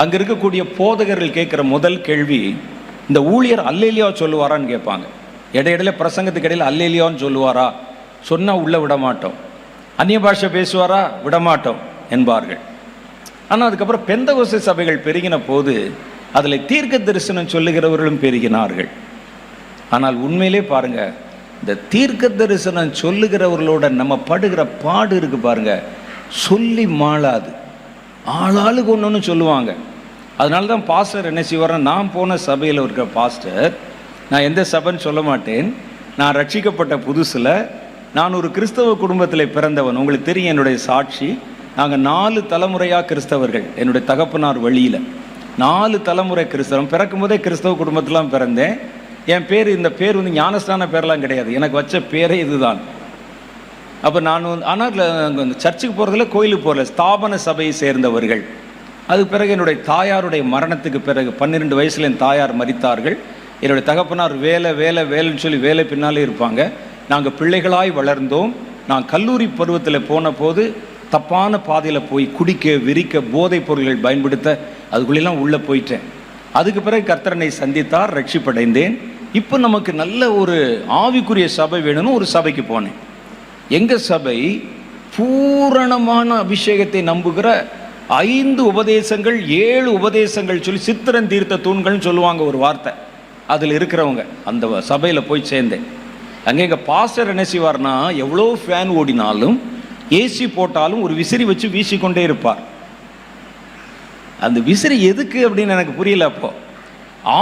அங்கே இருக்கக்கூடிய போதகர்கள் கேட்குற முதல் கேள்வி, இந்த ஊழியர் அல்லேலியா சொல்லுவாரான்னு கேட்பாங்க. இடையிடையில பிரசங்கத்துக்கு இடையில அல்லேலியான்னு சொல்லுவாரா, சொன்னால் உள்ள விட மாட்டோம். அந்நிய பாஷை பேசுவாரா, விட மாட்டோம் என்பார்கள். ஆனால் அதுக்கப்புறம் பெந்தகோஸ்து சபைகள் பெருகின போது அதில் தீர்க்க தரிசனம் சொல்லுகிறவர்களும் பெருகினார்கள். ஆனால் உண்மையிலே பாருங்க, இந்த தீர்க்க தரிசனம் சொல்லுகிறவர்களோட நம்ம படுகிற பாடு இருக்கு பாருங்க, சொல்லி மாளாது. ஆளாளுக்கு ஒன்று சொல்லுவாங்க. அதனால தான் பாஸ்டர் என்ன செய்வார், நான் போன சபையில் இருக்கிற பாஸ்டர் நான் எந்த சபைன்னு சொல்ல மாட்டேன். நான் ரட்சிக்கப்பட்ட புதுசில் நான் ஒரு கிறிஸ்தவ குடும்பத்தில் பிறந்தவன். உங்களுக்கு தெரியும் என்னுடைய சாட்சி. நாங்கள் 4 தலைமுறையாக கிறிஸ்தவர்கள். என்னுடைய தகப்பனார் வழியில் 4 தலைமுறை கிறிஸ்தவம். பிறக்கும் போதே கிறிஸ்தவ குடும்பத்திலாம் பிறந்தேன். என் பேர், இந்த பேர் வந்து ஞானஸ்தான பேரெலாம் கிடையாது, எனக்கு வச்ச பேரே இதுதான். அப்போ நான் ஆனால் சர்ச்சுக்கு போகிறதில்ல, கோயிலுக்கு போகிறதில்ல, ஸ்தாபன சபையை சேர்ந்தவர்கள். அதுக்கு பிறகு என்னுடைய தாயாருடைய மரணத்துக்கு பிறகு 12 வயசில் என் தாயார் மரித்தார்கள். என்னுடைய தகப்பனார் வேலை வேலை வேலைன்னு சொல்லி வேலை பின்னாலே இருப்பாங்க. நாங்கள் பிள்ளைகளாய் வளர்ந்தோம். நான் கல்லூரி பருவத்தில் போன போது தப்பான பாதையில் போய் குடிக்க விரிக்க போதைப் பொருள்கள் பயன்படுத்த அதுக்குள்ளெல்லாம் உள்ளே போயிட்டேன். அதுக்கு பிறகு கர்த்தரனை சந்தித்தார், ரட்சிப்படைந்தேன். இப்போ நமக்கு நல்ல ஒரு ஆவிக்குரிய சபை வேணும்னு ஒரு சபைக்கு போனேன். எங்கள் சபை பூரணமான அபிஷேகத்தை நம்புகிற 5 உபதேசங்கள் 7 உபதேசங்கள் சொல்லி சித்திரன் தீர்த்த தூண்கள்னு சொல்லுவாங்க ஒரு வார்த்தை. அதில் இருக்கிறவங்க அந்த சபையில் போய் சேர்ந்தேன். அங்கே எங்கள் பாஸ்டர் என்ன செய்வார்னா, எவ்வளோ ஃபேன் ஓடினாலும் ஏசி போட்டாலும் ஒரு விசிறி வச்சு வீசிக்கொண்டே இருப்பார். அந்த விசிறி எதுக்கு அப்படின்னு எனக்கு புரியல. அப்போ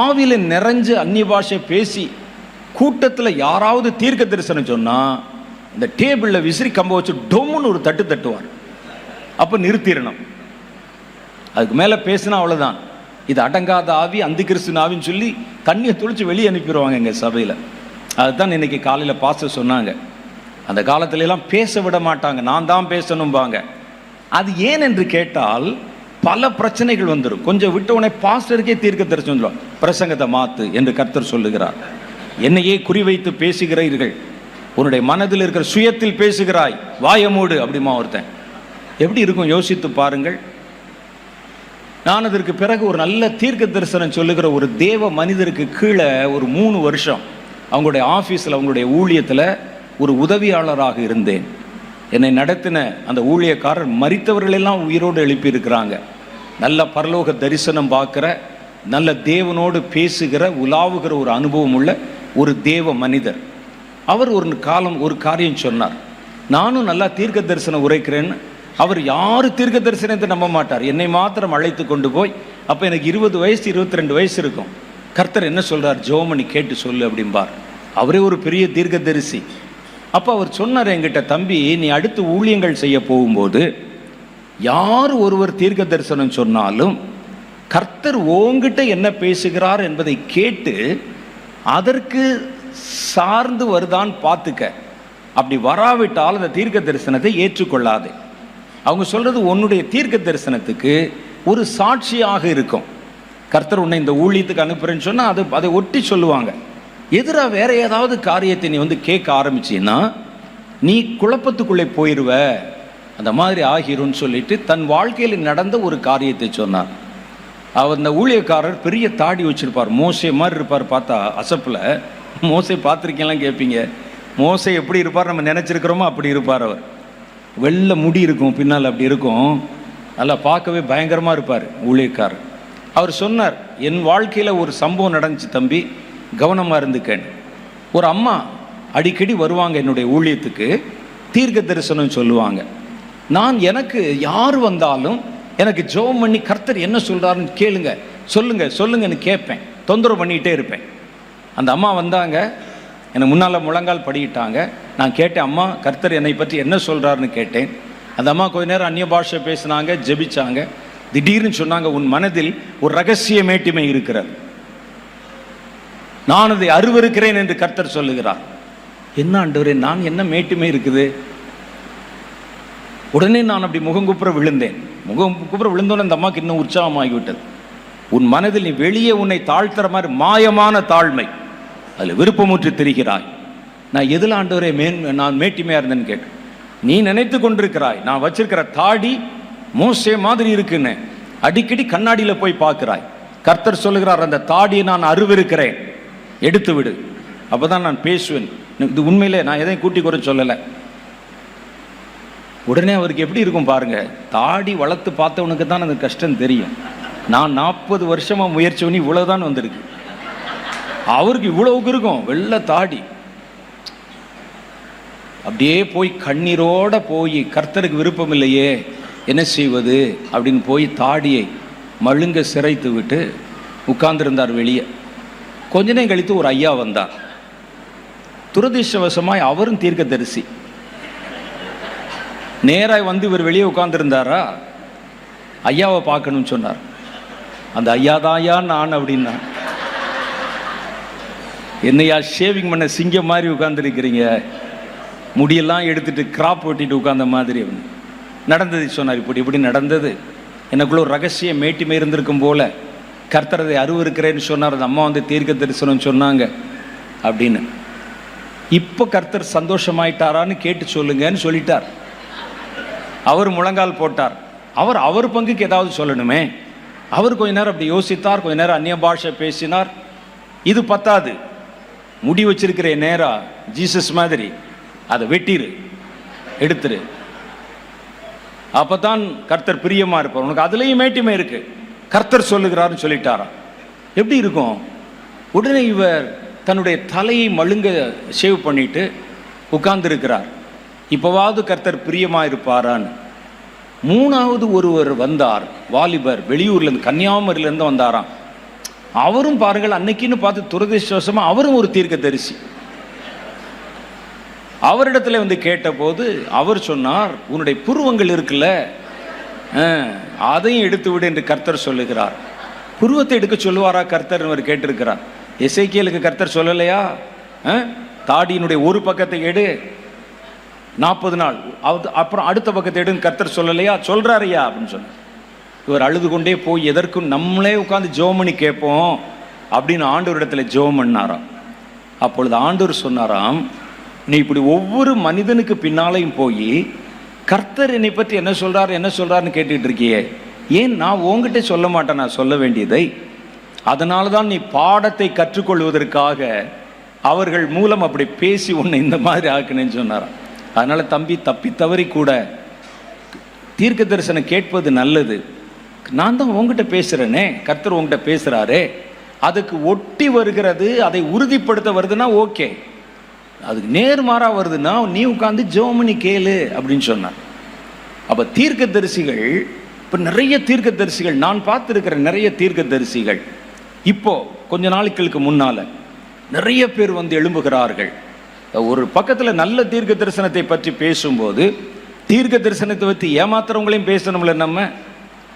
ஆவில நிறைஞ்சு அந்நிய பாஷை பேசி கூட்டத்தில் யாராவது தீர்க்க தரிசனம் சொன்னால் இந்த டேபிளில் விசிறி கம்ப வச்சு டொம்முன்னு ஒரு தட்டு தட்டுவார். அப்போ நிறுத்திடணும். அதுக்கு மேலே பேசினா அவ்வளோதான். இது அடங்காத ஆவி, அந்தி கிறிஸ்து ஆவின்னு சொல்லி தண்ணியை துளிச்சு வெளியே அனுப்பிடுவாங்க எங்கள் சபையில். அதுதான் இன்னைக்கு காலையில் பாஸ்டர் சொன்னாங்க. அந்த காலத்திலெல்லாம் பேச விட மாட்டாங்க, நான் தான் பேசணும்பாங்க. அது ஏன் என்று கேட்டால் பல பிரச்சனைகள் வந்துடும். கொஞ்சம் விட்டவுடனே பாஸ்டருக்கே தீர்க்க தரிசனம் வந்துடும், பிரசங்கத்தை மாற்று என்று கர்த்தர் சொல்லுகிறார். என்னையே குறிவைத்து பேசுகிறீர்கள், உன்னுடைய மனதில் இருக்கிற சுயத்தில் பேசுகிறாய், வாயமூடு அப்படிமா ஒருத்தன். எப்படி இருக்கும் யோசித்து பாருங்கள். நான் அதற்கு பிறகு ஒரு நல்ல தீர்க்க தரிசனம் சொல்லுகிற ஒரு தேவ மனிதருக்கு கீழே ஒரு 3 வருஷம் அவங்களுடைய ஆஃபீஸில், அவங்களுடைய ஊழியத்தில் ஒரு உதவியாளராக இருந்தேன். என்னை நடத்தின அந்த ஊழியக்காரர் மரித்தவர்களெல்லாம் உயிரோடு எழுப்பி இருக்கிறாங்க. நல்ல பரலோக தரிசனம் பார்க்குற, நல்ல தேவனோடு பேசுகிற, உலாவுகிற ஒரு அனுபவம் உள்ள ஒரு தேவ மனிதர். அவர் ஒரு காரியம் சொன்னார். நானும் நல்லா தீர்க்க தரிசனம் உரைக்கிறேன்னு. அவர் யார் தீர்க்க தரிசனத்தை நம்ப மாட்டார். என்னை மாத்திரம் அழைத்து கொண்டு போய், அப்போ எனக்கு 20 வயசு 22 வயசு இருக்கும். கர்த்தர் என்ன சொல்கிறார், ஜெபமணி கேட்டு சொல்லு அப்படிம்பார். அவரே ஒரு பெரிய தீர்க்க தரிசி. அப்போ அவர் சொன்னார் என்கிட்ட, தம்பி நீ அடுத்து ஊழியங்கள் செய்ய போகும்போது யார் ஒருவர் தீர்க்க தரிசனம் சொன்னாலும் கர்த்தர் உன்கிட்ட என்ன பேசுகிறார் என்பதை கேட்டு அதற்கு சார்ந்து வருதான் பார்த்துக்க. அப்படி வராவிட்டால் அந்த தீர்க்க தரிசனத்தை ஏற்றுக்கொள்ளாது. அவங்க சொல்கிறது உன்னுடைய தீர்க்க தரிசனத்துக்கு ஒரு சாட்சியாக இருக்கும். கர்த்தர் உன்னை இந்த ஊழியத்துக்கு அனுப்புறேன்னு சொன்னால் அதை ஒட்டி சொல்லுவாங்க. எதிராக வேற ஏதாவது காரியத்தை நீ வந்து கேட்க ஆரம்பிச்சின்னா நீ குழப்பத்துக்குள்ளே போயிடுவ, அந்த மாதிரி ஆகிரும்னு சொல்லிட்டு தன் வாழ்க்கையில் நடந்த ஒரு காரியத்தை சொன்னார். அவர் அந்த ஊழியக்காரர் பெரிய தாடி வச்சிருப்பார், மோசே மாதிரி இருப்பார். பார்த்தா அசப்பில் மோசே பார்த்துருக்கேன்லாம் கேட்பீங்க. மோசே எப்படி இருப்பார் நம்ம நினச்சிருக்கிறோமோ அப்படி இருப்பார். அவர் வெள்ளை முடி இருக்கும், பின்னால் அப்படி இருக்கும், நல்லா பார்க்கவே பயங்கரமாக இருப்பார் ஊழியக்காரர். அவர் சொன்னார், என் வாழ்க்கையில் ஒரு சம்பவம் நடந்துச்சு தம்பி, கவனமாக இருந்துக்கேன். ஒரு அம்மா அடிக்கடி வருவாங்க என்னுடைய ஊழியத்துக்கு, தீர்க்க தரிசனம் சொல்லுவாங்க. நான் எனக்கு யார் வந்தாலும் எனக்கு ஜெபம் பண்ணி கர்த்தர் என்ன சொல்கிறாருன்னு கேளுங்க, சொல்லுங்கன்னு கேட்பேன், தொந்தரவு பண்ணிக்கிட்டே இருப்பேன். அந்த அம்மா வந்தாங்க, எனக்கு முன்னால் முழங்கால் படிக்கிட்டாங்க. நான் கேட்டேன், அம்மா கர்த்தர் என்னை பற்றி என்ன சொல்கிறாருன்னு கேட்டேன். அந்த அம்மா கொஞ்ச நேரம் அந்நிய பாஷை பேசினாங்க, ஜெபிச்சாங்க. திடீர்னு சொன்னாங்க, உன் மனதில் ஒரு ரகசிய மேட்டிமை இருக்கிறது, நான் அதை அருவருக்கிறேன் என்று கர்த்தர் சொல்லுகிறார். என்ன ஆண்டவரே, நான் என்ன மேட்டுமே இருக்குது? உடனே நான் அப்படி முகங்குப்புற விழுந்தேன். முகங்குப்புற விழுந்தோன்னு அந்த அம்மாவுக்கு இன்னும் உற்சாகமாகிவிட்டது. உன் மனதில் நீ வெளியே உன்னை தாழ்த்துற மாதிரி மாயமான தாழ்மை, அதில் விருப்பமுற்று தெரிகிறாய். நான் எதில் ஆண்டவரே நான் மேட்டிமையாக இருந்தேன்னு கேட்டேன். நீ நினைத்து கொண்டிருக்கிறாய் நான் வச்சிருக்கிற தாடி மோசே மாதிரி இருக்குன்னு. அடிக்கடி கண்ணாடியில் போய் பார்க்கிறாய். கர்த்தர் சொல்லுகிறார், அந்த தாடியை நான் அருவருக்கிறேன், எடுத்து விடு, அப்போதான் நான் பேசுவேன். இது உண்மையிலே நான் எதையும் கூட்டி குறை சொல்லலை. உடனே அவருக்கு எப்படி இருக்கும் பாருங்க. தாடி வளர்த்து பார்த்தவனுக்கு தான் அந்த கஷ்டம் தெரியும். நான் 40 வருஷமாக முயற்சி பண்ணி இவ்வளோதான் வந்திருக்கு. அவருக்கு இவ்வளவுக்கு இருக்கும் வெள்ளை தாடி. அப்படியே போய் கண்ணீரோட போய், கர்த்தருக்கு விருப்பம் இல்லையே என்ன செய்வது அப்படின்னு போய் தாடியை மழுங்க சிரைத்து விட்டு உட்கார்ந்துருந்தார் வெளியே. கொஞ்ச நேரம் கழித்து ஒரு ஐயா வந்தார். துரதிர்ஷ்டவசமாய் அவரும் தீர்க்கதரிசி. நேராக வந்து இவர் வெளியே உட்கார்ந்துருந்தாரா, ஐயாவை பார்க்கணும்னு சொன்னார். அந்த ஐயா தான் ஐயா நான் அப்படின்னா, என்னையா ஷேவிங் பண்ண சிங்கம் மாதிரி உட்கார்ந்துருக்கிறீங்க, முடியெல்லாம் எடுத்துட்டு கிராப் வெட்டிட்டு உட்கார்ந்த மாதிரி நடந்தது சொன்னார். இப்படி நடந்தது, எனக்குள்ள ஒரு ரகசிய மேட்டிமை இருந்திருக்கும் போல கர்த்தரதை அருவருக்கிறேன்னு சொன்னார். அந்த அம்மா வந்து தீர்க்க தரிசனம் சொன்னாங்க அப்படின்னு. இப்போ கர்த்தர் சந்தோஷமாயிட்டாரான்னு கேட்டு சொல்லுங்கன்னு சொல்லிட்டார். அவர் முழங்கால் போட்டார். அவர் பங்குக்கு ஏதாவது சொல்லணுமே. அவர் கொஞ்ச நேரம் அப்படி யோசித்தார், கொஞ்ச நேரம் அந்நிய பாஷை பேசினார். இது பத்தாது, முடி வச்சிருக்கிற நேரா ஜீசஸ் மாதிரி அதை வெட்டிரு, எடுத்துரு, அப்பதான் கர்த்தர் பிரியமா இருப்பார். உனக்கு அதுலேயும் மேட்டிமை இருக்கு, கர்த்தர் சொல்லுகிறாருன்னு சொல்லிட்டாராம். எப்படி இருக்கும்? உடனே இவர் தன்னுடைய தலையை மழுங்க ஷேவ் பண்ணிட்டு உட்கார்ந்து இருக்கிறார். இப்போவாவது கர்த்தர் பிரியமா இருப்பாரான்னு. மூணாவது ஒருவர் வந்தார், வாலிபர், வெளியூர்லேருந்து கன்னியாகுமரியிலேருந்து வந்தாராம். அவரும் பாருங்கள், அன்னைக்குன்னு பார்த்து துரதிர்ஷ்டவசமா அவரும் ஒரு தீர்க்கதரிசி. அவரிடத்துல வந்து கேட்டபோது அவர் சொன்னார், உன்னுடைய புருவங்கள் இருக்குல்ல, அதையும் எடுத்து விடு என்று கர்த்தர் சொல்லுகிறார். புருவத்தை எடுக்க சொல்லுவாரா கர்த்தர்? அவர் கேட்டிருக்கிறார். எசேக்கியேலுக்கு கர்த்தர் சொல்லலையா, தாடியினுடைய ஒரு பக்கத்தை எடு 40 நாள், அப்புறம் அடுத்த பக்கத்தை எடுன்னு கர்த்தர் சொல்லலையா? சொல்றாருயா அப்படின்னு சொன்னார். இவர் அழுது கொண்டே போய், எதற்கும் நம்மளே உட்காந்து ஜெபம் பண்ணி கேட்போம் அப்படின்னு ஆண்டவரிடத்துல ஜெபம் பண்ணாராம். அப்பொழுது ஆண்டவர் சொன்னாராம், நீ இப்படி ஒவ்வொரு மனிதனுக்கு பின்னாலையும் போய் கர்த்தர் என்னை பற்றி என்ன சொல்றாருன்னு கேட்டுட்டு இருக்கியே, ஏன் நான் உங்ககிட்ட சொல்ல மாட்டேன்? நான் சொல்ல வேண்டியதை. அதனால தான் நீ பாடத்தை கற்றுக்கொள்வதற்காக அவர்கள் மூலம் அப்படி பேசி உன்னை இந்த மாதிரி ஆக்குனேன்னு சொன்னாராம். அதனால தம்பி, தப்பி தவறி கூட தீர்க்க தரிசனம் கேட்பது நல்லது. நான் தான் உங்ககிட்ட பேசுறேனே, கர்த்தர் உங்ககிட்ட பேசுறாரே, அதுக்கு ஒட்டி வருகிறது, அதை உறுதிப்படுத்த வருதுன்னா ஓகே. அதுக்கு நேர்மாறா வருதுன்னா நீ உட்காந்து ஜெபம் பண்ணி கேளு அப்படின்னு சொன்னார். அப்ப தீர்க்க தரிசிகள், இப்ப நிறைய தீர்க்க தரிசிகள் நான் பார்த்துருக்கிற நிறைய தீர்க்க தரிசிகள் இப்போ கொஞ்ச நாட்களுக்கு முன்னால நிறைய பேர் வந்து எழும்புகிறார்கள். ஒரு பக்கத்தில் நல்ல தீர்க்க தரிசனத்தை பற்றி பேசும்போது தீர்க்க தரிசனத்தை பற்றி ஏமாத்துறவங்களையும் பேசணும்ல,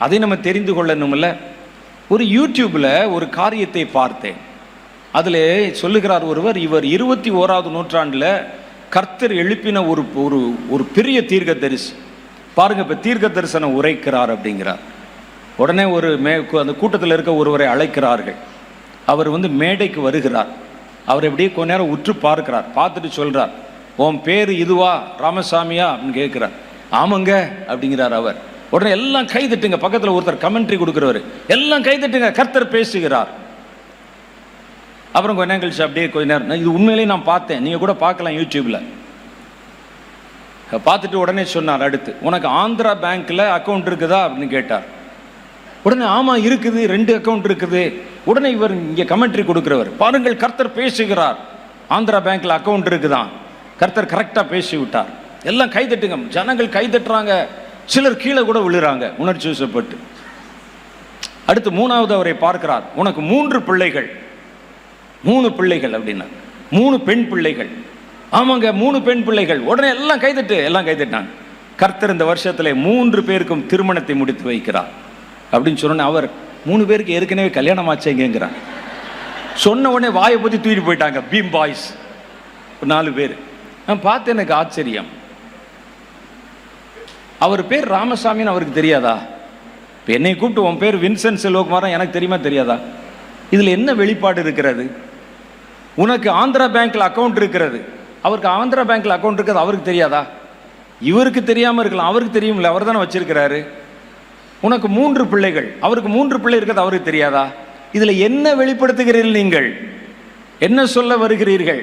அதை நம்ம தெரிந்து கொள்ளணும்ல. ஒரு யூடியூப்ல ஒரு காரியத்தை பார்த்தேன். அதில் சொல்லுகிறார் ஒருவர், இவர் 21ஆவது நூற்றாண்டில் கர்த்தர் எழுப்பின ஒரு பெரிய தீர்க்க தரிசி பாருங்க, இப்போ தீர்க்க தரிசனம் உரைக்கிறார் அப்படிங்கிறார். உடனே அந்த கூட்டத்தில் இருக்க ஒருவரை அழைக்கிறார்கள். அவர் வந்து மேடைக்கு வருகிறார். அவர் எப்படியே கொஞ்ச நேரம் உற்று பார்க்கிறார். பார்த்துட்டு சொல்றார், உன் பேர் இதுவா, ராமசாமியா அப்படின்னு கேட்கிறார். ஆமாங்க அப்படிங்கிறார் அவர். உடனே எல்லாம் கைதட்டுங்க. பக்கத்தில் ஒருத்தர் கமெண்ட்ரி கொடுக்கிறவர், எல்லாம் கைதட்டுங்க, கர்த்தர் பேசுகிறார். அப்புறம் கொஞ்ச நேரம் கழிச்சு அப்படியே கொஞ்ச நேரம், இது உண்மையிலேயே நான் பார்த்தேன், நீங்க கூட பார்க்கலாம் யூடியூப்ல. பார்த்துட்டு உடனே சொன்னார், அடுத்து உனக்கு ஆந்திரா பேங்க்ல அக்கௌண்ட் இருக்குதா அப்படின்னு கேட்டார். உடனே ஆமா இருக்குது, 2 அக்கௌண்ட் இருக்குது. உடனே இவர் இங்கே கமெண்ட்ரி கொடுக்கிறவர், பாருங்கள் கர்த்தர் பேசுகிறார், ஆந்திரா பேங்க்ல அக்கௌண்ட் இருக்குதான், கர்த்தர் கரெக்டா பேசி விட்டார். எல்லாம் கைதட்டுங்க, ஜனங்கள் கைதட்டுறாங்க, சிலர் கீழே கூட விழுறாங்க உணர்ச்சி வசப்பட்டு. அடுத்து 3வது அவரை பார்க்கிறார், உனக்கு 3 பிள்ளைகள், 3 பிள்ளைகள் அப்படின்னா 3 பெண் பிள்ளைகள். ஆமாங்க 3 பெண் பிள்ளைகள். உடனே எல்லாம் கைதட்டாங்க. கர்த்தர் இந்த வருஷத்துல 3 பேருக்கும் திருமணத்தை முடித்து வைக்கிறார் அப்படின்னு சொன்ன அவர் 3 பேருக்கு ஏற்கனவே கல்யாணம் ஆச்சேங்கிறார். சொன்ன உடனே வாயை பற்றி தூக்கிட்டு போயிட்டாங்க. பீம் பாய்ஸ் 4 பேர். நான் பார்த்து எனக்கு ஆச்சரியம். அவர் பேர் ராமசாமின்னு அவருக்கு தெரியாதா? இப்போ என்னை கூப்பிட்டு உன் பேர் வின்சென்ட் செல்வகுமாரன் எனக்கு தெரியுமா தெரியாதா? இதில் என்ன வெளிப்பாடு இருக்கிறது? உனக்கு ஆந்திரா பேங்க்ல அக்கௌண்ட் இருக்கிறது, அவருக்கு ஆந்திரா பேங்க்ல அக்கௌண்ட் இருக்கிறது அவருக்கு தெரியாதா? இவருக்கு தெரியாமல் இருக்கலாம், அவருக்கு தெரியும்ல, அவர் தானே வச்சிருக்கிறாரு. உனக்கு 3 பிள்ளைகள், அவருக்கு 3 பிள்ளை இருக்கிறது அவருக்கு தெரியாதா? இதில் என்ன வெளிப்படுத்துகிறீர்கள்? நீங்கள் என்ன சொல்ல வருகிறீர்கள்?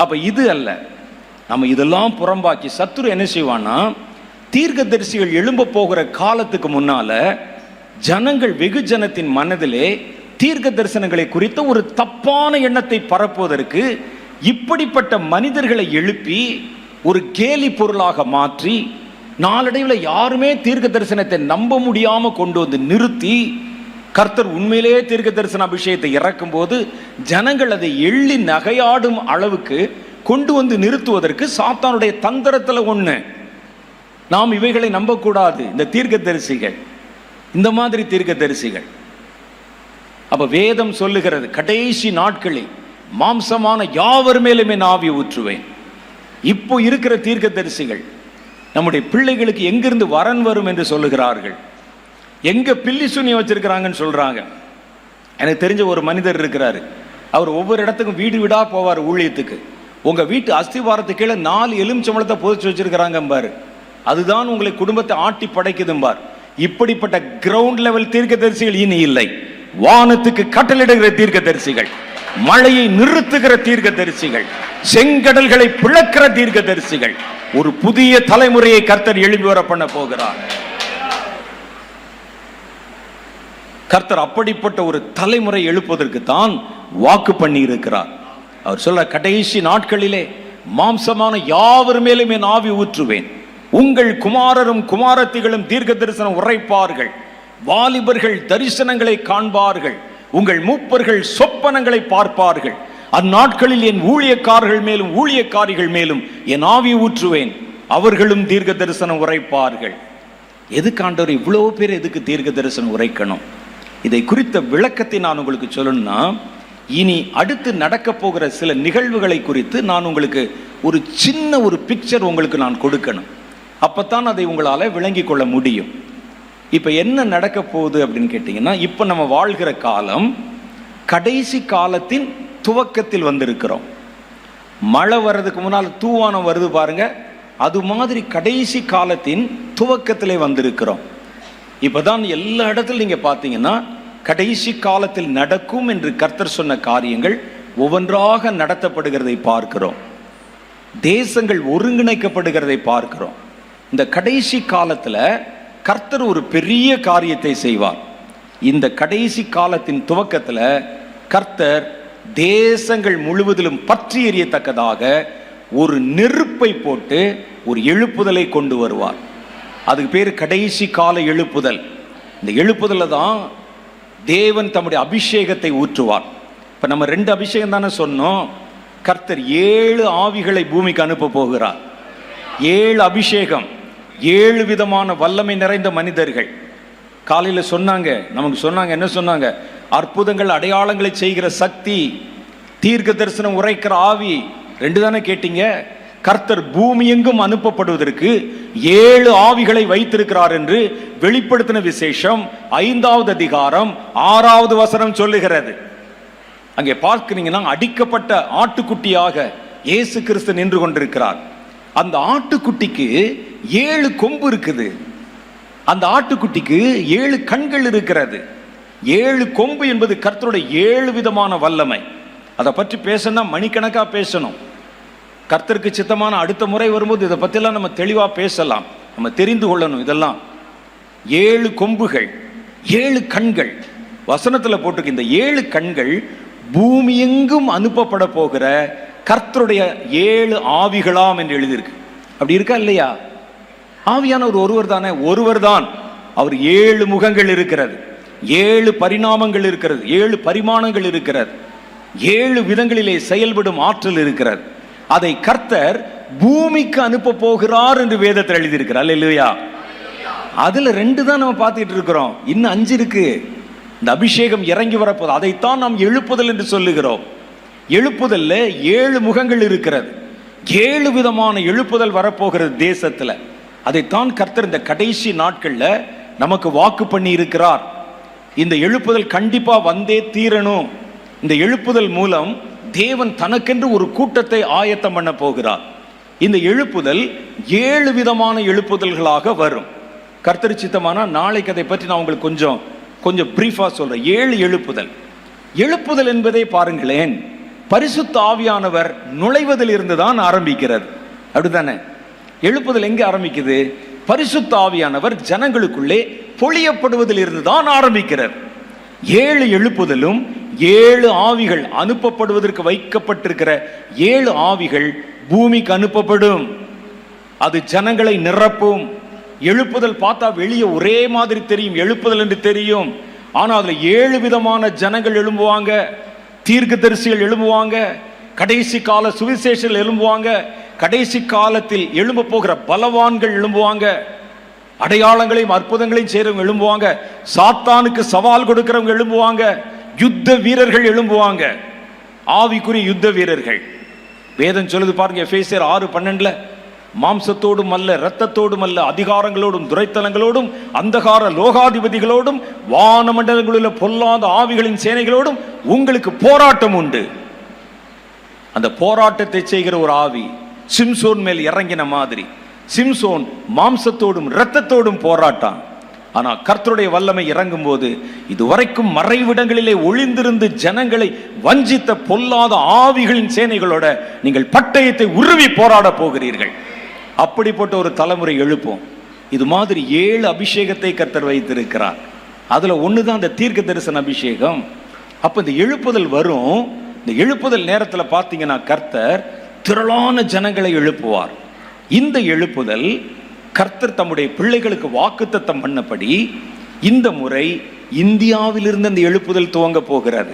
அப்போ இது அல்ல. நம்ம இதெல்லாம் புறம்பாக்கி சத்துரு என்ன செய்வான்னா, தீர்க்கதரிசிகள் எழும்ப போகிற காலத்துக்கு முன்னால ஜனங்கள், வெகுஜனத்தின் மனதிலே தீர்க்க தரிசனங்களை குறித்த ஒரு தப்பான எண்ணத்தை பரப்புவதற்கு இப்படிப்பட்ட மனிதர்களை எழுப்பி ஒரு கேலி பொருளாக மாற்றி நாளடைவில் யாருமே தீர்க்க தரிசனத்தை நம்ப முடியாம கொண்டு வந்து நிறுத்தி கர்த்தர் உண்மையிலேயே தீர்க்க தரிசன அபிஷேகத்தை இறக்கும் போது ஜனங்கள் அதை எள்ளி நகையாடும் அளவுக்கு கொண்டு வந்து நிறுத்துவதற்கு சாத்தானுடைய தந்திரத்தில் ஒண்ணு. நாம் இவைகளை நம்பக்கூடாது. இந்த தீர்க்க தரிசிகள், இந்த மாதிரி தீர்க்க தரிசிகள். அப்ப வேதம் சொல்லுகிறது, கடைசி நாட்களில் மாம்சமான யாவர் மேலுமே ஆவி ஊற்றுவேன். இப்போ இருக்கிற தீர்க்க தரிசிகள் நம்முடைய பிள்ளைகளுக்கு எங்கிருந்து வரன் வரும் என்று சொல்லுகிறார்கள். எங்க பில்லி சூனியம் வச்சிருக்கிறாங்கன்னு சொல்றாங்க. எனக்கு தெரிஞ்ச ஒரு மனிதர் இருக்கிறாரு. அவர் ஒவ்வொரு இடத்துக்கும் வீடு வீடா போவார் ஊழியத்துக்கு. உங்க வீட்டு அஸ்திவாரத்துக்கு கீழே 4 எலுமிச்சம்பழத்தை புதைச்சு வச்சிருக்கிறாங்க பாரு, அதுதான் உங்களை குடும்பத்தை ஆட்டி படைக்குதும்பார். இப்படிப்பட்ட கிரவுண்ட் லெவல் தீர்க்க தரிசிகள் இனி இல்லை. வானத்துக்கு கட்டளிடுகிற தீர்க்க தரிசிகள், மழையை நிறுத்துகிற தீர்க்க தரிசிகள், செங்கடல்களை பிளக்கிற தீர்க்க தரிசிகள், ஒரு புதிய தலைமுறையை கர்த்தர் எழுப்பி வர பண்ண போகிறார். கர்த்தர் அப்படிப்பட்ட ஒரு தலைமுறை எழுப்புவதற்கு தான் வாக்கு பண்ணி இருக்கிறார். அவர் சொல்ல, கடைசி நாட்களிலே மாம்சமான யாவர் மேலும் என் ஆவி ஊற்றுவேன். உங்கள் குமாரரும் குமாரத்திகளும் தீர்க்க தரிசனம் உரைப்பார்கள். வாலிபர்கள் தரிசனங்களை காண்பார்கள். உங்கள் மூப்பர்கள் சொப்பனங்களை பார்ப்பார்கள். அந்நாட்களில் என் ஊழியக்காரர்கள் மேலும் ஊழியக்காரிகள் மேலும் என் ஆவி ஊற்றுவேன். அவர்களும் தீர்க்க தரிசனம் உரைப்பார்கள். எதுக்கு ஆண்டவர் இவ்வளோ பேர் எதுக்கு தீர்க்க தரிசனம் உரைக்கணும்? இதை குறித்த விளக்கத்தை நான் உங்களுக்கு சொல்லணும்னா, இனி அடுத்து நடக்க போகிற சில நிகழ்வுகளை குறித்து நான் உங்களுக்கு ஒரு சின்ன ஒரு பிக்சர் உங்களுக்கு நான் கொடுக்கணும். அப்பத்தான் அதை உங்களால் விளங்கி கொள்ள முடியும். இப்போ என்ன நடக்க போகுது அப்படின்னு கேட்டிங்கன்னா, இப்போ நம்ம வாழ்கிற காலம் கடைசி காலத்தின் துவக்கத்தில் வந்திருக்கிறோம். மழை வர்றதுக்கு முன்னால் தூவானம் வருது பாருங்க, அது மாதிரி கடைசி காலத்தின் துவக்கத்திலே வந்திருக்கிறோம். இப்போதான் எல்லா இடத்துலையும் நீங்கள் பார்த்தீங்கன்னா கடைசி காலத்தில் நடக்கும் என்று கர்த்தர் சொன்ன காரியங்கள் ஒவ்வொன்றாக நடத்தப்படுகிறதை பார்க்கிறோம். தேசங்கள் ஒருங்கிணைக்கப்படுகிறதை பார்க்கிறோம். இந்த கடைசி காலத்தில் கர்த்தர் ஒரு பெரிய காரியத்தை செய்வார். இந்த கடைசி காலத்தின் துவக்கத்தில் கர்த்தர் தேசங்கள் முழுவதிலும் பற்றி எறியத்தக்கதாக ஒரு நெருப்பை போட்டு ஒரு எழுப்புதலை கொண்டு வருவார். அதுக்கு பேர் கடைசி கால எழுப்புதல். இந்த எழுப்புதல தான் தேவன் தம்முடைய அபிஷேகத்தை ஊற்றுவார். இப்போ நம்ம 2 அபிஷேகம் தானே சொன்னோம். கர்த்தர் 7 ஆவிகளை பூமிக்கு அனுப்ப போகிறார். 7 அபிஷேகம், 7 விதமான வல்லமை நிறைந்த மனிதர்கள். காலையில் சொன்னாங்க, நமக்கு சொன்னாங்க, என்ன சொன்னாங்க? அற்புதங்கள் அடையாளங்களை செய்கிற சக்தி, தீர்க்க தரிசனம் உரைக்கிற ஆவி. 2 தானே கேட்டீங்க. கர்த்தர் பூமி எங்கும் அனுப்பப்படுவதற்கு 7 ஆவிகளை வைத்திருக்கிறார் என்று வெளிப்படுத்தின விசேஷம் 5வது அதிகாரம் 6வது வசனம் சொல்லுகிறது. அங்கே பார்க்கிறீங்கன்னா, அடிக்கப்பட்ட ஆட்டுக்குட்டியாக இயேசு கிறிஸ்து நின்று கொண்டிருக்கிறார். அந்த ஆட்டுக்குட்டிக்கு 7 கொம்பு இருக்குது. அந்த ஆட்டுக்குட்டிக்கு 7 கண்கள் இருக்கிறது. 7 கொம்பு என்பது கர்த்தருடைய 7 விதமான வல்லமை. அதை பற்றி பேசணும்னா மணிக்கணக்கா பேசணும். கர்த்தருக்கு சித்தமான அடுத்த முறை வரும்போது இதை பற்றிலாம் நம்ம தெளிவாக பேசலாம். நம்ம தெரிந்து கொள்ளணும் இதெல்லாம். 7 கொம்புகள், 7 கண்கள். வசனத்தில் போட்டிருக்கு, இந்த 7 கண்கள் பூமி எங்கும் அனுப்பப்பட போகிற கர்த்தருடைய 7 ஆவிகளாம் என்று எழுதியிருக்கு. அப்படி இருக்கா இல்லையா? ஆவியானவர் ஒருவர் தானே, ஒருவர் தான். அவர் 7 முகங்கள் இருக்கிறது, 7 பரிணாமங்கள் இருக்கிறது, 7 பரிமாணங்கள் இருக்கிறது, 7 விதங்களிலே செயல்படும் ஆற்றல் இருக்கிறது. அதை கர்த்தர் பூமிக்கு அனுப்ப போகிறார் என்று வேதத்தில் எழுதியிருக்கிறார். அல்லேலூயா. அதுல 2 தான் நம்ம பார்த்துட்டு இருக்கிறோம். இன்னும் 5 இருக்கு. இந்த அபிஷேகம் இறங்கி வரப்போது, அதைத்தான் நாம் எழுப்புதல் என்று சொல்லுகிறோம். எழுப்புதல்ல 7 முகங்கள் இருக்கிறது. 7 விதமான எழுப்புதல் வரப்போகிறது தேசத்துல. அதைத்தான் கர்த்தர் இந்த கடைசி நாட்கள்ல நமக்கு வாக்கு பண்ணி இருக்கிறார். இந்த எழுப்புதல் கண்டிப்பா வந்தே தீரணும். இந்த எழுப்புதல் மூலம் தேவன் தனக்கென்று ஒரு கூட்டத்தை ஆயத்தம் பண்ண போகிறார். இந்த எழுப்புதல் 7 விதமான எழுப்புதல்களாக வரும். கர்த்தர் சித்தமானா நாளைக்கு அதை பற்றி நான் உங்களுக்கு கொஞ்சம் பிரீஃபா சொல்றேன். 7 எழுப்புதல். எழுப்புதல் என்பதை பாருங்களேன், பரிசுத்த ஆவியானவர் நுழைவதில் இருந்து தான் ஆரம்பிக்கிறது. அப்படித்தானே? எழுப்புதல் எங்கே ஆரம்பிக்குது? பரிசுத்த ஆவியானவர் ஜனங்களுக்குள்ளே பொழியப்படுவதில் இருந்து தான் ஆரம்பிக்கிறது. 7 எழுப்புதலும் 7 ஆவிகள் அனுப்பப்படுவதற்கு வைக்கப்பட்டிருக்கிற 7 ஆவிகள் பூமிக்கு அனுப்பப்படும். அது ஜனங்களை நிரப்பும். எழுப்புதல் பார்த்தா வெளியே ஒரே மாதிரி தெரியும், எழுப்புதல் என்று தெரியும். ஆனா அதுல 7 விதமான ஜனங்கள் எழும்புவாங்க, தீர்க்கதரிசிகள் எழும்புவாங்க, கடைசி கால சுவிசேஷர்கள் எழும்புவாங்க, கடைசி காலத்தில் எழும்ப போகிற பலவான்கள் எழும்புவாங்க, அடையாளங்களையும் அற்புதங்களையும் செய்றவங்க எழும்புவாங்க, சாத்தானுக்கு சவால் கொடுக்கிறவங்க எழும்புவாங்க, யுத்த வீரர்கள் எழும்புவாங்க, ஆவிக்குரிய யுத்த வீரர்கள். வேதம் சொல்லுது பாருங்க, எபேசியர் 6:12, மாம்சத்தோடும் அல்ல இரத்தத்தோடும் அல்ல, அதிகாரங்களோடும் துரைத்தலங்களோடும் அந்தகார லோகாதிபதிகளோடும் வானமண்டலங்களில் பொல்லாத ஆவிகளின் சேனைகளோடும் உங்களுக்கு போராட்டம் உண்டு. அந்த போராட்டத்தை செய்கிற ஒரு ஆவி சிம்சோன் மேல் இறங்கின மாதிரி, சிம்சோன் மாம்சத்தோடும் இரத்தத்தோடும் போராட்டம். ஆனா கர்த்தருடைய வல்லமை இறங்கும் போது இதுவரைக்கும் மறைவிடங்களிலே ஒளிந்திருந்து ஜனங்களை வஞ்சித்த பொல்லாத ஆவிகளின் சேனைகளோட நீங்கள் பட்டயத்தை உருவி போராட போகிறீர்கள். அப்படிப்பட்ட ஒரு தலைமுறை எழுப்போம். இது மாதிரி 7 அபிஷேகத்தை கர்த்தர் வைத்திருக்கிறார். அதுல ஒண்ணுதான் இந்த தீர்க்க தரிசன அபிஷேகம். அப்ப இந்த எழுப்புதல் வரும். இந்த எழுப்புதல் நேரத்தில் பார்த்தீங்கன்னா கர்த்தர் திரளான ஜனங்களை எழுப்புவார். இந்த எழுப்புதல் கர்த்தர் தம்முடைய பிள்ளைகளுக்கு வாக்குத்தத்தம் பண்ணபடி இந்த முறை இந்தியாவிலிருந்து அந்த எழுப்புதல் துவங்க போகிறது.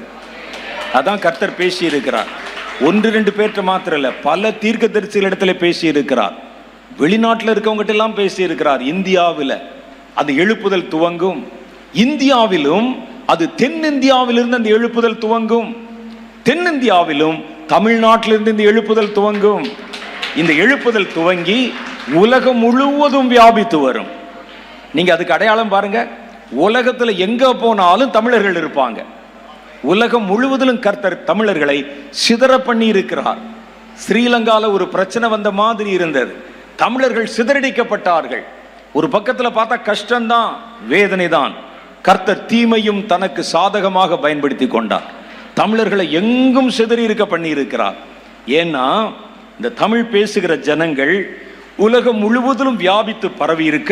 அதான் கர்த்தர் பேசி இருக்கிறார். 1-2 பேர்கிட்ட மாத்திரம் இல்ல, பல தீர்க்கதரிசிகள் இடத்துல பேசி இருக்கிறார். வெளிநாட்டில் இருக்கவங்ககிட்ட எல்லாம் பேசி இருக்கிறார். இந்தியாவில் அந்த எழுப்புதல் துவங்கும். இந்தியாவிலும் அது தென்னிந்தியாவிலிருந்து அந்த எழுப்புதல் துவங்கும். தென்னிந்தியாவிலும் தமிழ்நாட்டிலிருந்து இந்த எழுப்புதல் துவங்கும். இந்த எழுப்புதல் துவங்கி உலகம் முழுவதும் வியாபித்து வரும். நீங்க அதுக்கு அடையாளம் பாருங்க. உலகத்துல எங்க போனாலும் தமிழர்கள் இருப்பாங்க. உலகம் முழுவதிலும் கர்த்தர் தமிழர்களை சிதற பண்ணி இருக்கிறார். ஸ்ரீலங்கால ஒரு பிரச்சனை வந்த மாதிரி இருந்தது. தமிழர்கள் சிதறடிக்கப்பட்டார்கள். ஒரு பக்கத்துல பார்த்தா கஷ்டம்தான், வேதனை தான். கர்த்தர் தீமையும் தனக்கு சாதகமாக பயன்படுத்தி கொண்டார். தமிழர்களை எங்கும் சிதறி இருக்க பண்ணி இருக்கிறார். ஏன்னா இந்த தமிழ் பேசுகிற ஜனங்கள் உலகம் முழுவதிலும் வியாபித்து பரவி இருக்க,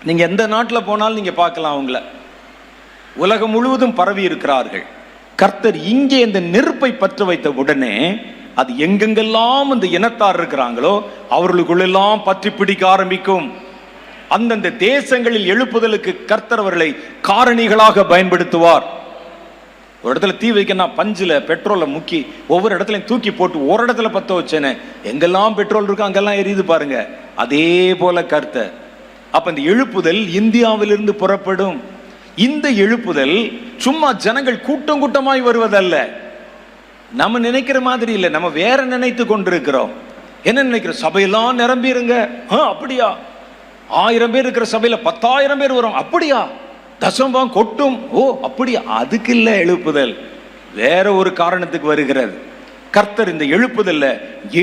நீங்க எந்த நாட்டில் போனாலும் நீங்க பார்க்கலாம், அவங்கள உலகம் முழுவதும் பரவி இருக்கிறார்கள். கர்த்தர் இங்கே இந்த நெருப்பை பற்ற வைத்த உடனே அது எங்கெங்கெல்லாம் இந்த இனத்தார் இருக்கிறாங்களோ அவர்களுக்குள்ளெல்லாம் பற்றி பிடிக்க ஆரம்பிக்கும். அந்தந்த தேசங்களில் எழுப்புதலுக்கு கர்த்தர் அவர்களை காரணிகளாக பயன்படுத்துவார். ஒரு இடத்துல தீ வைக்கணும், பஞ்சில் பெட்ரோலை முக்கி ஒவ்வொரு இடத்துலையும் தூக்கி போட்டு ஒரு இடத்துல பற்ற வச்சேன்னு எங்கெல்லாம் பெட்ரோல் இருக்கோ அங்கெல்லாம் எரியுது பாருங்க. அதே போல கர்த்தர். அப்ப இந்த எழுப்புதல் இந்தியாவிலிருந்து புறப்படும். இந்த எழுப்புதல் சும்மா ஜனங்கள் கூட்டம் கூட்டமாய் வருவதல்ல. நம்ம நினைக்கிற மாதிரி இல்லை. நம்ம வேற நினைத்து கொண்டிருக்கிறோம். என்ன நினைக்கிறோம்? சபையெல்லாம் நிரம்பிருங்க. அப்படியா? 1000 பேர் இருக்கிற சபையில 10,000 பேர் வரும். அப்படியா? தசம்பம் கொட்டும். ஓ அப்படியா? அதுக்கு இல்ல எழுப்புதல், வேற ஒரு காரணத்துக்கு வருகிறது. கர்த்தர் இந்த எழுப்புதல்ல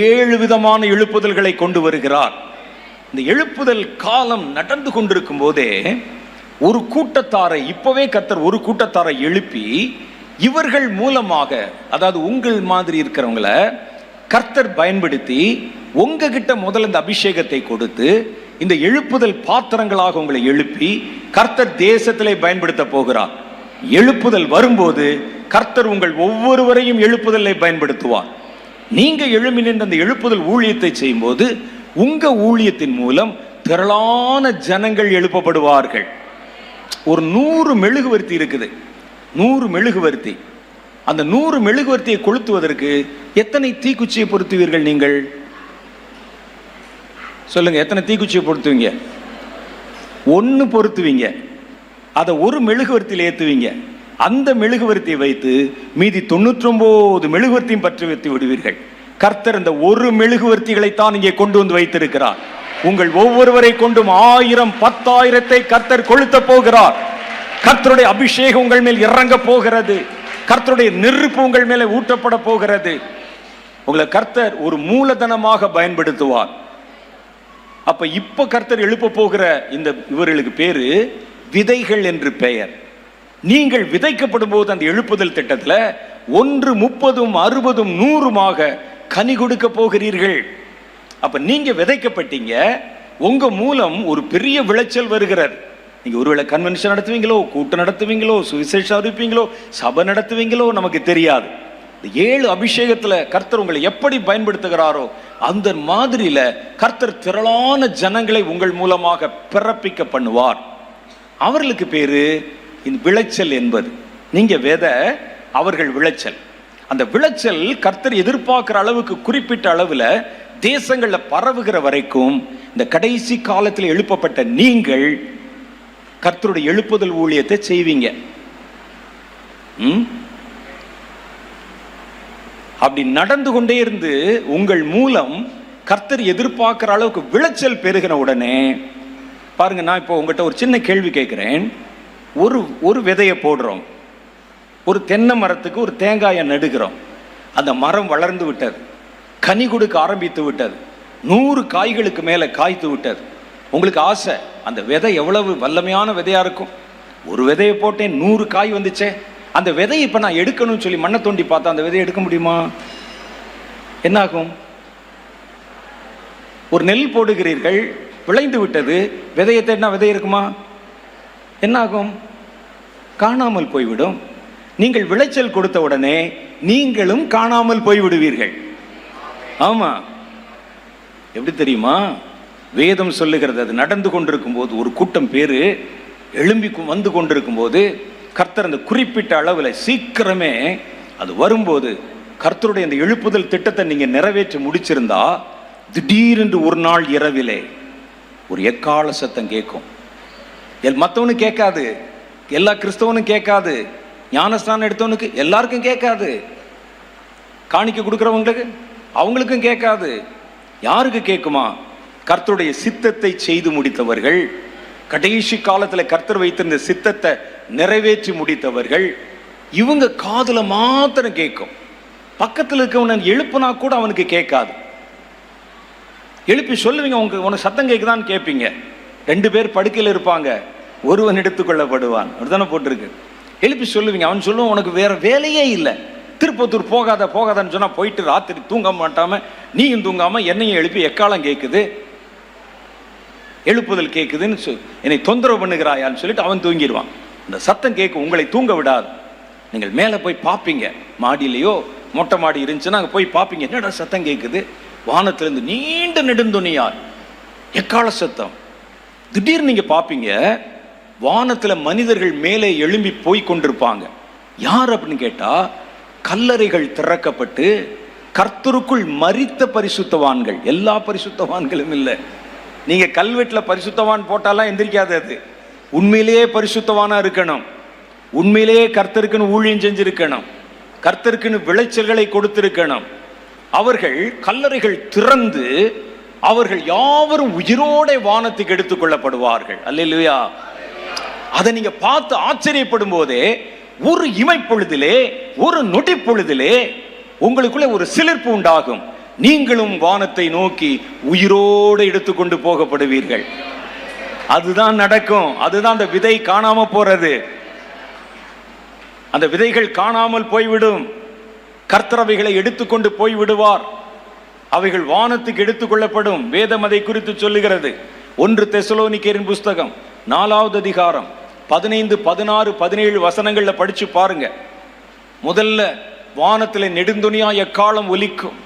7 விதமான எழுப்புதல்களை கொண்டு வருகிறார். இந்த எழுப்புதல் காலம் நடந்து கொண்டிருக்கும் போதே ஒரு கூட்டத்தாரை இப்பவே கர்த்தர் ஒரு கூட்டத்தாரை எழுப்பி இவர்கள் மூலமாக, அதாவது உங்கள் மாதிரி இருக்கிறவங்கள கர்த்தர் பயன்படுத்தி உங்ககிட்ட முதல்ல இந்த அபிஷேகத்தை கொடுத்து இந்த எழுப்புதல் பாத்திரங்களாக உங்களை எழுப்பி கர்த்தர் தேசத்திலே பயன்படுத்த போகிறார். எழுப்புதல் வரும்போது கர்த்தர் உங்கள் ஒவ்வொருவரையும் எழுப்புதலை பயன்படுத்துவார். நீங்க எழும்பி நின்று அந்த எழுப்புதல் ஊழியத்தை செய்யும் போது உங்க ஊழியத்தின் மூலம் திரளான ஜனங்கள் எழுப்பப்படுவார்கள். ஒரு 100 மெழுகுவர்த்தி இருக்குது. 100 மெழுகுவர்த்தி. அந்த 100 மெழுகுவர்த்தியை கொளுத்துவதற்கு எத்தனை தீக்குச்சியை பொருத்துவீர்கள்? நீங்கள் சொல்லுங்க, எத்தனை தீக்குச்சியை பொருத்துவீங்க? 1 பொருத்துவீங்க. அதை ஒரு மெழுகுவர்த்தியில் ஏற்றுவீங்க. அந்த மெழுகுவர்த்தியை வைத்து மீதி 99 மெழுகுவர்த்தியும் பற்றி வைத்து விடுவீர்கள். கர்த்தர் இந்த ஒரு மெழுகுவர்த்திகளைத்தான் இங்கே கொண்டு வந்து வைத்திருக்கிறார். உங்கள் ஒவ்வொருவரை கொண்டும் 1000 10,000 கர்த்தர் கொளுத்த போகிறார். கர்த்தருடைய அபிஷேகம் உங்கள் மேல் இறங்க போகிறது. கர்த்தருடைய நெருப்பு உங்கள் மேலே ஊட்டப்பட போகிறது. உங்களை கர்த்தர் ஒரு மூலதனமாக பயன்படுத்துவார். அப்ப இப்ப கர்த்தர் எழுப்ப போகிற இந்த இவர்களுக்கு பேரு விதைகள் என்று பெயர். நீங்கள் விதைக்கப்படும் போது அந்த எழுப்புதல் திட்டத்துல 1 30 60 100 கனி கொடுக்க போகிறீர்கள். அப்ப நீங்க விதைக்கப்பட்டீங்க. உங்க மூலம் ஒரு பெரிய விளைச்சல் வருகிறது. நீங்க ஒருவேளை கன்வென்ஷன் நடத்துவீங்களோ, கூட்டம் நடத்துவீங்களோ, சுவிசேஷம் அறிவிப்பீங்களோ, சபை நடத்துவீங்களோ நமக்கு தெரியாது. 7 அபிஷேகத்துல கர்த்தர் உங்களை எப்படி பயன்படுத்துகிறாரோ அந்த மாதிரியில கர்த்தர் திரளான ஜனங்களை உங்கள் மூலமாக பிறப்பிக்க பண்ணுவார். அவர்களுக்கு பேரு இந்த விளைச்சல் என்பது. நீங்க விதை, அவர்கள் விளைச்சல். அந்த விளைச்சல் கர்த்தர் எதிர்பார்க்கிற அளவுக்கு குறிப்பிட்ட அளவில் தேசங்களில் பரவுகிற வரைக்கும் இந்த கடைசி காலத்தில் எழுப்பப்பட்ட நீங்கள் கர்த்தருடைய எழுப்புதல் ஊழியத்தை செய்வீங்க. அப்படி நடந்து கொண்டே இருந்து உங்கள் மூலம் கர்த்தர் எதிர்பார்க்கிற அளவுக்கு விளைச்சல் பெருகின உடனே பாருங்க, நான் இப்போ உங்கள்கிட்ட ஒரு சின்ன கேள்வி கேட்கிறேன். ஒரு விதையை போடுறோம், ஒரு தென்னை மரத்துக்கு ஒரு தேங்காயை நடுகிறோம். அந்த மரம் வளர்ந்து விட்டது, கனி கொடுக்க ஆரம்பித்து விட்டது, 100 காய்களுக்கு மேலே காய்த்து விட்டது. உங்களுக்கு ஆசை, அந்த விதை எவ்வளவு வல்லமையான விதையா இருக்கும். ஒரு விதையை போட்டேன், 100 காய் வந்துச்சே, அந்த விதையை இப்போ நான் எடுக்கணும்னு சொல்லி மண்ணை தோண்டி பார்த்தா அந்த விதையை எடுக்க முடியுமா? என்னாகும்? ஒரு நெல் போடுகிறீர்கள், விளைந்து விட்டது, விதையை தேடினா விதை இருக்குமா? என்னாகும்? காணாமல் போய்விடும். நீங்கள் விளைச்சல் கொடுத்த உடனே நீங்களும் காணாமல் போய்விடுவீர்கள். ஆமா, எப்படி தெரியுமா? வேதம் சொல்லுகிறது, அது நடந்து கொண்டிருக்கும் போது ஒரு கூட்டம் பேரு எழும்பி வந்து கொண்டிருக்கும் போது கர்த்தர் அந்த குறிப்பிட்ட அளவில் சீக்கிரமே அது வரும்போது கர்த்தருடைய அந்த எழுப்புதல் திட்டத்தை நீங்க நிறைவேற்றி முடிச்சிருந்தா திடீரென்று ஒரு நாள் இரவிலே ஒரு எக்கால சத்தம் கேட்கும். மற்றவனும் கேட்காது, எல்லா கிறிஸ்தவனும் கேட்காது, ஞானஸ்தானம் எடுத்தவனுக்கு எல்லாருக்கும் கேட்காது, காணிக்கை கொடுக்குறவங்களுக்கு அவங்களுக்கும் கேட்காது. யாருக்கு கேட்குமா? கர்த்தருடைய சித்தத்தை செய்து முடித்தவர்கள், கடைசி காலத்தில் கர்த்தர் வைத்திருந்த சித்தத்தை நிறைவேற்றி முடித்தவர்கள், இவங்க காதுல மாத்திரம் கேட்கும். பக்கத்தில் இருக்கவன் எழுப்புனா கூட அவனுக்கு கேட்காது. எழுப்பி சொல்லுவீங்க, உனக்கு சத்தம் கேட்குதான்னு கேட்பீங்க. 2 பேர் படுக்கையில் இருப்பாங்க, ஒருவன் எடுத்துக்கொள்ளப்படுவான், அப்படித்தானே போட்டிருக்கு. எழுப்பி சொல்லுவீங்க, அவன் சொல்லுவான் உனக்கு வேற வேலையே இல்லை, திருப்பத்தூர் போகாதான்னு சொன்னா போயிட்டு ராத்திரி தூங்க மாட்டாம நீயும் தூங்காம என்னையும் எழுப்பி எக்காலம் கேட்குது, எழுப்புதல் கேட்குதுன்னு என்னை தொந்தரவு பண்ணுகிறாயான்னு சொல்லிட்டு அவன் தூங்கிடுவான். இந்த சத்தம் கேட்கும், உங்களை தூங்க விடாது. நீங்கள் மேலே போய் பார்ப்பீங்க, மாடியிலையோ மொட்டை மாடி இருந்துச்சுன்னா அங்கே போய் பார்ப்பீங்க, என்னடா சத்தம் கேட்குது? வானத்திலிருந்து நீண்ட நெடுந்தொனியார் எக்கால சத்தம். திடீர்னு நீங்க பார்ப்பீங்க, வானத்துல மனிதர்கள் மேலே எழும்பி போய் கொண்டிருப்பாங்க. யார் அப்படின்னு கேட்டா, கல்லறைகள் திறக்கப்பட்டு கர்த்தருக்குள் மரித்த பரிசுத்தவான்கள். எல்லா பரிசுத்தவான்களும் இல்லை. நீங்க கல்வெட்டில் பரிசுத்தவான் போட்டாலாம் எந்திரிக்காது. அது உண்மையிலேயே பரிசுத்தவானா இருக்கணும், உண்மையிலேயே கர்த்தருக்குன்னு ஊழியம் செஞ்சிருக்கணும், கர்த்தருக்குன்னு விளைச்சல்களை கொடுத்திருக்கணும். அவர்கள் கல்லறைகள் திறந்து அவர்கள் யாவரும் உயிரோட வானத்துக்கு எடுத்துக் கொள்ளப்படுவார்கள். அல்லேலூயா. அதை நீங்க பார்த்து ஆச்சரியப்படும் போதே ஒரு இமைப்பொழுதிலே, ஒரு நொடி பொழுதிலே உங்களுக்குள்ள ஒரு சிலிர்ப்பு உண்டாகும். நீங்களும் வானத்தை நோக்கி உயிரோடு எடுத்துக்கொண்டு போகப்படுவீர்கள். அதுதான் நடக்கும். அதுதான் அந்த விதை காணாம போறது. அந்த விதைகள் காணாமல் போய்விடும். கர்த்தர் அவைகளை எடுத்துக்கொண்டு போய் விடுவார். அவைகள் வானத்துக்கு எடுத்துக்கொள்ளப்படும். வேதம் அதை குறித்து சொல்லுகிறது. 1 தெசலோனிக்கேயரின் புஸ்தகம் 4வது அதிகாரம் 15, 16, 17 வசனங்கள்ல படிச்சு பாருங்க. முதல்ல வானத்தில் நெடுந்தொனியா எக்காலம் ஒலிக்கும்.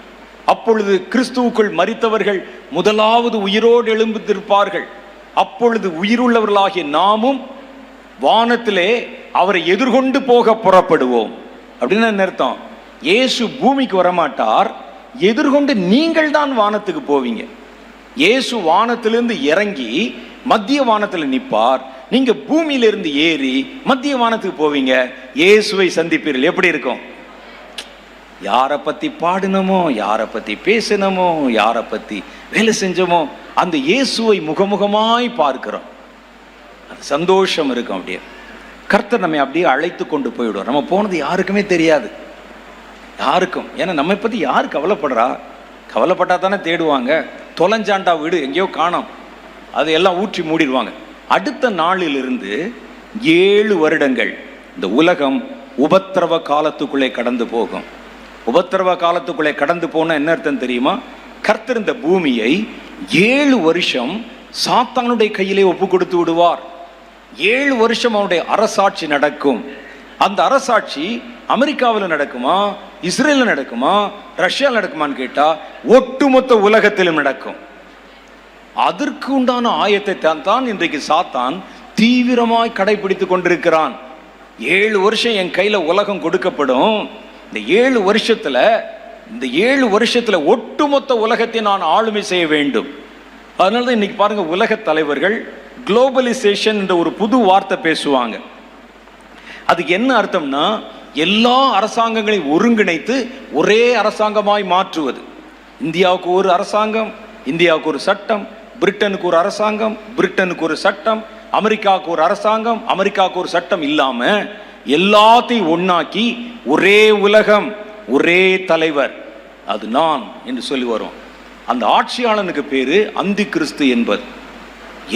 அப்பொழுது கிறிஸ்துவுக்குள் மரித்தவர்கள் முதலாவது உயிரோடு எழும்பிருப்பார்கள். அப்பொழுது உயிருள்ளவர்களாகிய நாமும் வானத்திலே அவரை எதிர்கொண்டு போக புறப்படுவோம். அப்படின்னு என்ன அர்த்தம்? இயேசு பூமிக்கு வரமாட்டார், எதிர்கொண்டு நீங்கள் தான் வானத்துக்கு போவீங்க. இயேசு வானத்திலிருந்து இறங்கி மத்திய வானத்தில் நிற்பார், நீங்க பூமியிலிருந்து ஏறி மத்திய வானத்துக்கு போவீங்க, இயேசுவை சந்திப்பீர்கள். எப்படி இருக்கும்? யாரை பத்தி பாடினமோ, யாரை பத்தி பேசினமோ, யாரை பத்தி வேலை செஞ்சோமோ, அந்த இயேசுவை முகமுகமாய் பார்க்கிறோம். அது சந்தோஷம் இருக்கும். அப்படியே கர்த்தர் நம்மை அப்படியே அழைத்து கொண்டு போய்விடுவார். நம்ம போனது யாருக்குமே தெரியாது, யாருக்கும். ஏன்னா நம்ம பத்தி யாரு கவலைப்படுறா? கவலைப்பட்டா தானே தேடுவாங்க. தொலைஞ்சாண்டா வீடு எங்கேயோ காணோம், அது எல்லாம் ஊற்றி மூடிடுவாங்க. அடுத்த நாளிலிருந்து 7 வருடங்கள் இந்த உலகம் உபத்திரவ காலத்துக்குள்ளே கடந்து போகும். உபத்திரவ காலத்துக்குள்ளே கடந்து போன என்ன அர்த்தம் தெரியுமா? கர்த்தர் இந்த பூமியை 7 வருஷம் சாத்தானுடைய கையிலே ஒப்பு கொடுத்து விடுவார். 7 வருஷம் அவனுடைய அரசாட்சி நடக்கும். அந்த அரசாட்சி அமெரிக்காவில் நடக்குமா, இஸ்ரேலில் நடக்குமா, ரஷ்யாவில் நடக்குமான்னு கேட்டா ஒட்டுமொத்த உலகத்திலும் நடக்கும். அதற்கு உண்டான ஆயத்தை தான் இன்றைக்கு சாத்தான் தீவிரமாய் கடைபிடித்துக் கொண்டிருக்கிறான். 7 வருஷம் என் கையில உலகம் கொடுக்கப்படும். இந்த 7 வருஷத்துல ஒட்டுமொத்த உலகத்தை நான் ஆளுமை செய்ய வேண்டும். அதனாலதான் இன்னைக்கு பாருங்க, உலக தலைவர்கள் குளோபலைசேஷன் என்ற ஒரு புது வார்த்தை பேசுவாங்க. அதுக்கு என்ன அர்த்தம்னா, எல்லா அரசாங்கங்களையும் ஒருங்கிணைத்து ஒரே அரசாங்கமாய் மாற்றுவது. இந்தியாவுக்கு ஒரு அரசாங்கம், இந்தியாவுக்கு ஒரு சட்டம், பிரிட்டனுக்கு ஒரு அரசாங்கம், பிரிட்டனுக்கு ஒரு சட்டம், அமெரிக்காவுக்கு ஒரு அரசாங்கம், அமெரிக்காவுக்கு ஒரு சட்டம் இல்லாம எல்லாத்தையும் ஒன்னாக்கி ஒரே உலகம், ஒரே தலைவர், அது நான் என்று சொல்லி வரும். அந்த ஆட்சியாளனுக்கு பேரு அந்தி கிறிஸ்து என்பது.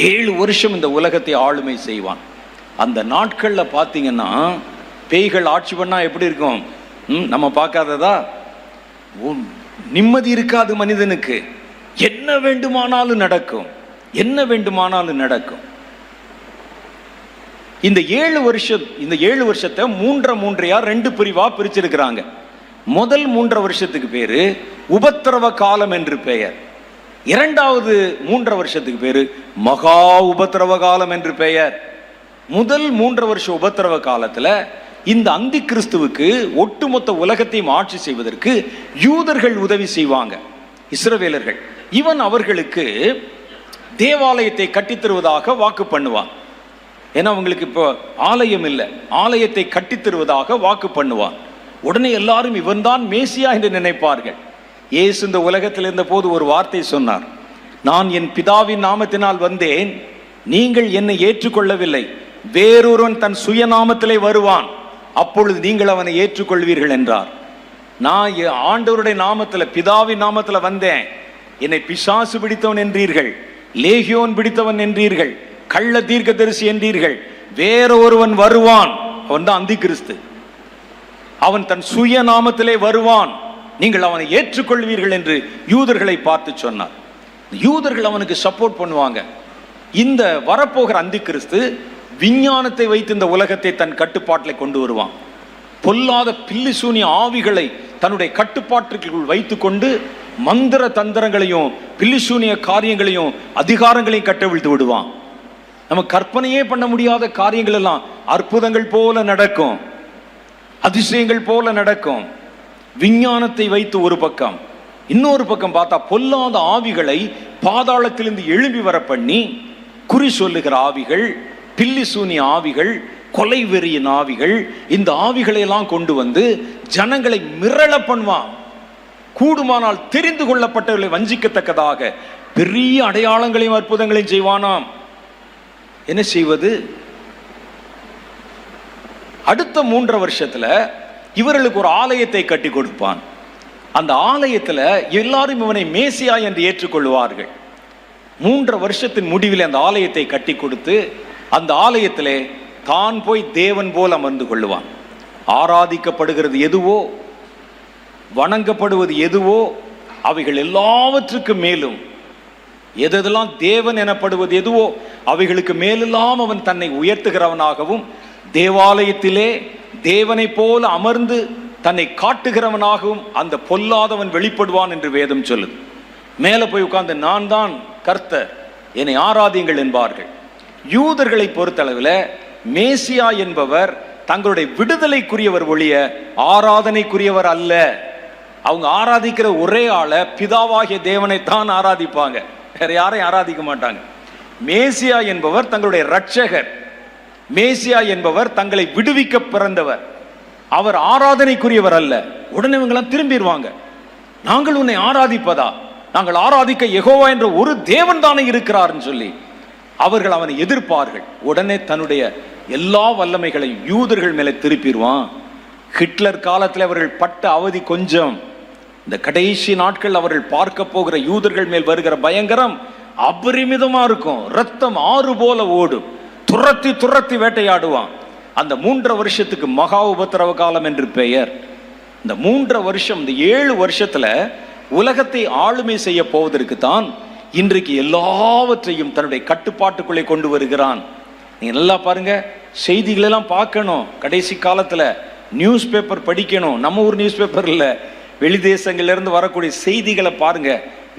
7 வருஷம் இந்த உலகத்தை ஆளுமை செய்வான். அந்த நாட்கள்ல பாத்தீங்கன்னா பேய்கள் ஆட்சி பண்ணா எப்படி இருக்கும்? நம்ம பார்க்காததா? நிம்மதி இருக்காது மனிதனுக்கு. என்ன வேண்டுமானாலும் நடக்கும், என்ன வேண்டுமானாலும் நடக்கும். இந்த 7 வருஷத்தை 2 பிரிவா பிரிச்சிருக்கிறாங்க. முதல் 3 வருஷத்துக்கு பேரு உபத்திரவ காலம் என்று பெயர். இரண்டாவது 3 வருஷத்துக்கு பேரு மகா உபத்திரவ காலம் என்று பெயர். முதல் 3 வருஷ உபத்திரவ காலத்துல இந்த அந்தி கிறிஸ்துவுக்கு ஒட்டுமொத்த உலகத்தையும் ஆட்சி செய்வதற்கு யூதர்கள் உதவி செய்வாங்க, இஸ்ரவேலர்கள். இவன் அவர்களுக்கு தேவாலயத்தை கட்டித்தருவதாக வாக்கு பண்ணுவான். ஏன்னா அவங்களுக்கு இப்போ ஆலயம் இல்லை, ஆலயத்தை கட்டித்தருவதாக வாக்கு பண்ணுவான். உடனே எல்லாரும் இவன் தான் மேசியா என்று நினைப்பார்கள். இயேசு இந்த உலகத்தில் இருந்த போது ஒரு வார்த்தை சொன்னார், நான் என் பிதாவின் நாமத்தினால் வந்தேன், நீங்கள் என்னை ஏற்றுக்கொள்ளவில்லை, வேறொருவன் தன் சுயநாமத்திலே வருவான், அப்பொழுது நீங்கள் அவனை ஏற்றுக்கொள்வீர்கள் என்றார். நான் ஆண்டவருடைய நாமத்தில், பிதாவின் நாமத்தில் வந்தேன், என்னை பிசாசு பிடித்தவன் என்றீர்கள், லேகியோன் பிடித்தவன் என்றீர்கள், கள்ள தீர்க்கதரிசி என்றீர்கள், வேற ஒருவன் வருவான், அவன் தான் அந்தி கிறிஸ்து, அவன் தன் சுய நாமத்திலே வருவான், நீங்கள் அவனை ஏற்றுக்கொள்வீர்கள் என்று யூதர்களை பார்த்து சொன்னார். யூதர்கள் அவனுக்கு சப்போர்ட் பண்ணுவாங்க. இந்த வரப்போகிற அந்தி கிறிஸ்து விஞ்ஞானத்தை வைத்து இந்த உலகத்தை தன் கட்டுப்பாட்டில் கொண்டு வருவான். பொல்லாத பில்லி சூனிய ஆவிகளை தன்னுடைய கட்டுப்பாட்டுக்குள் வைத்துக் கொண்டு மந்திர தந்திரங்களையும் பில்லி சூனிய காரியங்களையும் அதிகாரங்களையும் கட்டவிழ்த்து விடுவான். நம்ம கற்பனையே பண்ண முடியாத காரியங்கள் எல்லாம் அற்புதங்கள் போல நடக்கும், அதிசயங்கள் போல நடக்கும். விஞ்ஞானத்தை வைத்து ஒரு பக்கம், இன்னொரு பக்கம் பார்த்தா பொல்லாத ஆவிகளை பாதாளத்திலிருந்து எழும்பி வர பண்ணி, குறி சொல்லுகிற ஆவிகள், பில்லி சூனிய ஆவிகள், கொலை வெறியின் ஆவிகள், இந்த ஆவிகளை எல்லாம் கொண்டு வந்து ஜனங்களை மிரள பண்ணுவான். கூடுமானால் தெரிந்து கொள்ளப்பட்டவர்களை வஞ்சிக்கத்தக்கதாக பெரிய அடையாளங்களையும் அற்புதங்களையும் செய்வானாம். என்ன செய்வது? அடுத்த 3 வருஷத்துல இவர்களுக்கு ஒரு ஆலயத்தை கட்டி கொடுப்பான். அந்த ஆலயத்துல எல்லாரும் இவனை மேசியா என்று ஏற்றுக்கொள்வார்கள். 3 வருஷத்தின் முடிவில் அந்த ஆலயத்தை கட்டி கொடுத்து அந்த ஆலயத்திலே தான் போய் தேவன் போல் அமர்ந்து கொள்ளுவான். ஆராதிக்கப்படுகிறது எதுவோ, வணங்கப்படுவது எதுவோ, அவைகள் எல்லாவற்றுக்கும் மேலும் எதெல்லாம் தேவன் எனப்படுவது எதுவோ அவைகளுக்கு மேலெல்லாம் அவன் தன்னை உயர்த்துகிறவனாகவும் தேவாலயத்திலே தேவனை போல அமர்ந்து தன்னை காட்டுகிறவனாகவும் அந்த பொல்லாதவன் வெளிப்படுவான் என்று வேதம் சொல்லுது. மேலே போய் உட்கார்ந்து நான் தான் கர்த்தர், என்னை ஆராதிங்கள் என்பார்கள். யூதர்களை பொறுத்தளவில் மேசியா என்பவர் தங்களுடைய விடுதலைக்குரியவர் ஒழிய ஆராதனைக்குரியவர் அல்ல. அவங்க ஆராதிக்கிற ஒரே ஆளை பிதாவாகிய தேவனைத்தான் ஆராதிப்பாங்க, வேற யாரையும் ஆராதிக்க மாட்டாங்க. மேசியா என்பவர் தங்களுடைய இரட்சகர், மேசியா என்பவர் தங்களை விடுவிக்க பிறந்தவர், அவர் ஆராதனைக்குரியவர் அல்ல. உடனே இவங்கெல்லாம் திரும்பிடுவாங்க. நாங்கள் உன்னை ஆராதிப்பதா? நாங்கள் ஆராதிக்க யெகோவா என்ற ஒரு தேவன் தானே இருக்கிறார்னு சொல்லி அவர்கள் அவனை எதிர்ப்பார்கள். உடனே தன்னுடைய எல்லா வல்லமைகளையும் யூதர்கள் மேலே திருப்பிடுவான். ஹிட்லர் காலத்தில் அவர்கள் பட்ட அவதி கொஞ்சம், இந்த கடைசி நாட்கள் அவர்கள் பார்க்க போகிற யூதர்கள் மேல் வருகிற பயங்கரம் அபரிமிதமா இருக்கும். ரத்தம் ஆறு போல ஓடும், துரத்தி துரத்தி வேட்டையாடுவான். அந்த 3 வருஷத்துக்கு மகா உபத்திரவ காலம் என்று பெயர். இந்த 3 வருஷம், இந்த 7 வருஷத்துல உலகத்தை ஆளுமை செய்ய போவதற்கு தான் இன்றைக்கு எல்லாவற்றையும் தன்னுடைய கட்டுப்பாட்டுக்குள்ளே கொண்டு வருகிறான். நீங்க நல்லா பாருங்க, செய்திகளெல்லாம் பார்க்கணும். கடைசி காலத்துல நியூஸ் பேப்பர் படிக்கணும். நம்ம ஊர் நியூஸ் பேப்பர் இல்லை, வெளி தேசங்கள்லேருந்து வரக்கூடிய செய்திகளை பாருங்க.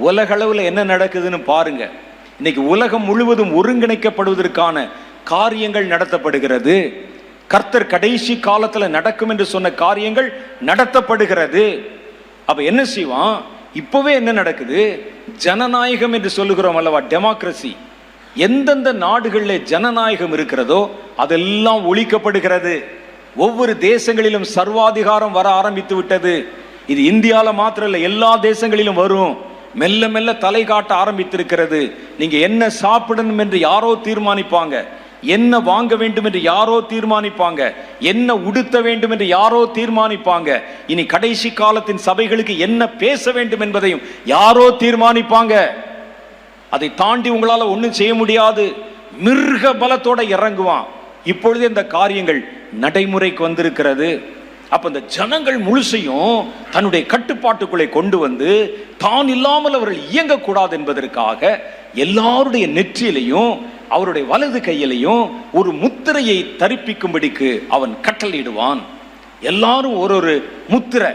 உலக அளவில் என்ன நடக்குதுன்னு பாருங்க. இன்னைக்கு உலகம் முழுவதும் ஒருங்கிணைக்கப்படுவதற்கான காரியங்கள் நடத்தப்படுகிறது. கர்த்தர் கடைசி காலத்துல நடக்கும் என்று சொன்ன காரியங்கள் நடத்தப்படுகிறது. அப்ப என்ன செய்வான்? இப்பவே என்ன நடக்குது? ஜனநாயகம் என்று சொல்லுகிறோம் அல்லவா, டெமோக்ரசி. எந்தெந்த நாடுகளில் ஜனநாயகம் இருக்கிறதோ அதெல்லாம் ஒழிக்கப்படுகிறது. ஒவ்வொரு தேசங்களிலும் சர்வாதிகாரம் வர ஆரம்பித்து விட்டது. இது இந்தியாவில் மாத்திரம் இல்லை, எல்லா தேசங்களிலும் வரும். மெல்ல மெல்ல தலை காட்ட ஆரம்பித்திருக்கிறது. நீங்க என்ன சாப்பிடணும் என்று யாரோ தீர்மானிப்பாங்க, என்ன வாங்க வேண்டும் என்று யாரோ தீர்மானிப்பாங்க, என்ன உடுத்த வேண்டும் என்று யாரோ தீர்மானிப்பாங்க. இனி கடைசி காலத்தின் சபைகளுக்கு என்ன பேச வேண்டும் என்பதையும் யாரோ தீர்மானிப்பாங்க. அதை தாண்டி உங்களால ஒன்றும் செய்ய முடியாது. மிருக பலத்தோட இறங்குவான். இப்பொழுதே இந்த காரியங்கள் நடைமுறைக்கு வந்திருக்கிறது. அப்ப இந்த ஜனங்கள் முழுசையும் தன்னுடைய கட்டுப்பாட்டுக்குள்ளே கொண்டு வந்து தான் இல்லாமல் அவர்கள் இயங்கக்கூடாது என்பதற்காக எல்லாருடைய நெற்றியிலையும் அவருடைய வலது கையிலையும் ஒரு முத்திரையை தரிப்பிக்கும்படிக்கு அவன் கட்டளையிடுவான். எல்லாரும் ஒரு முத்திரை.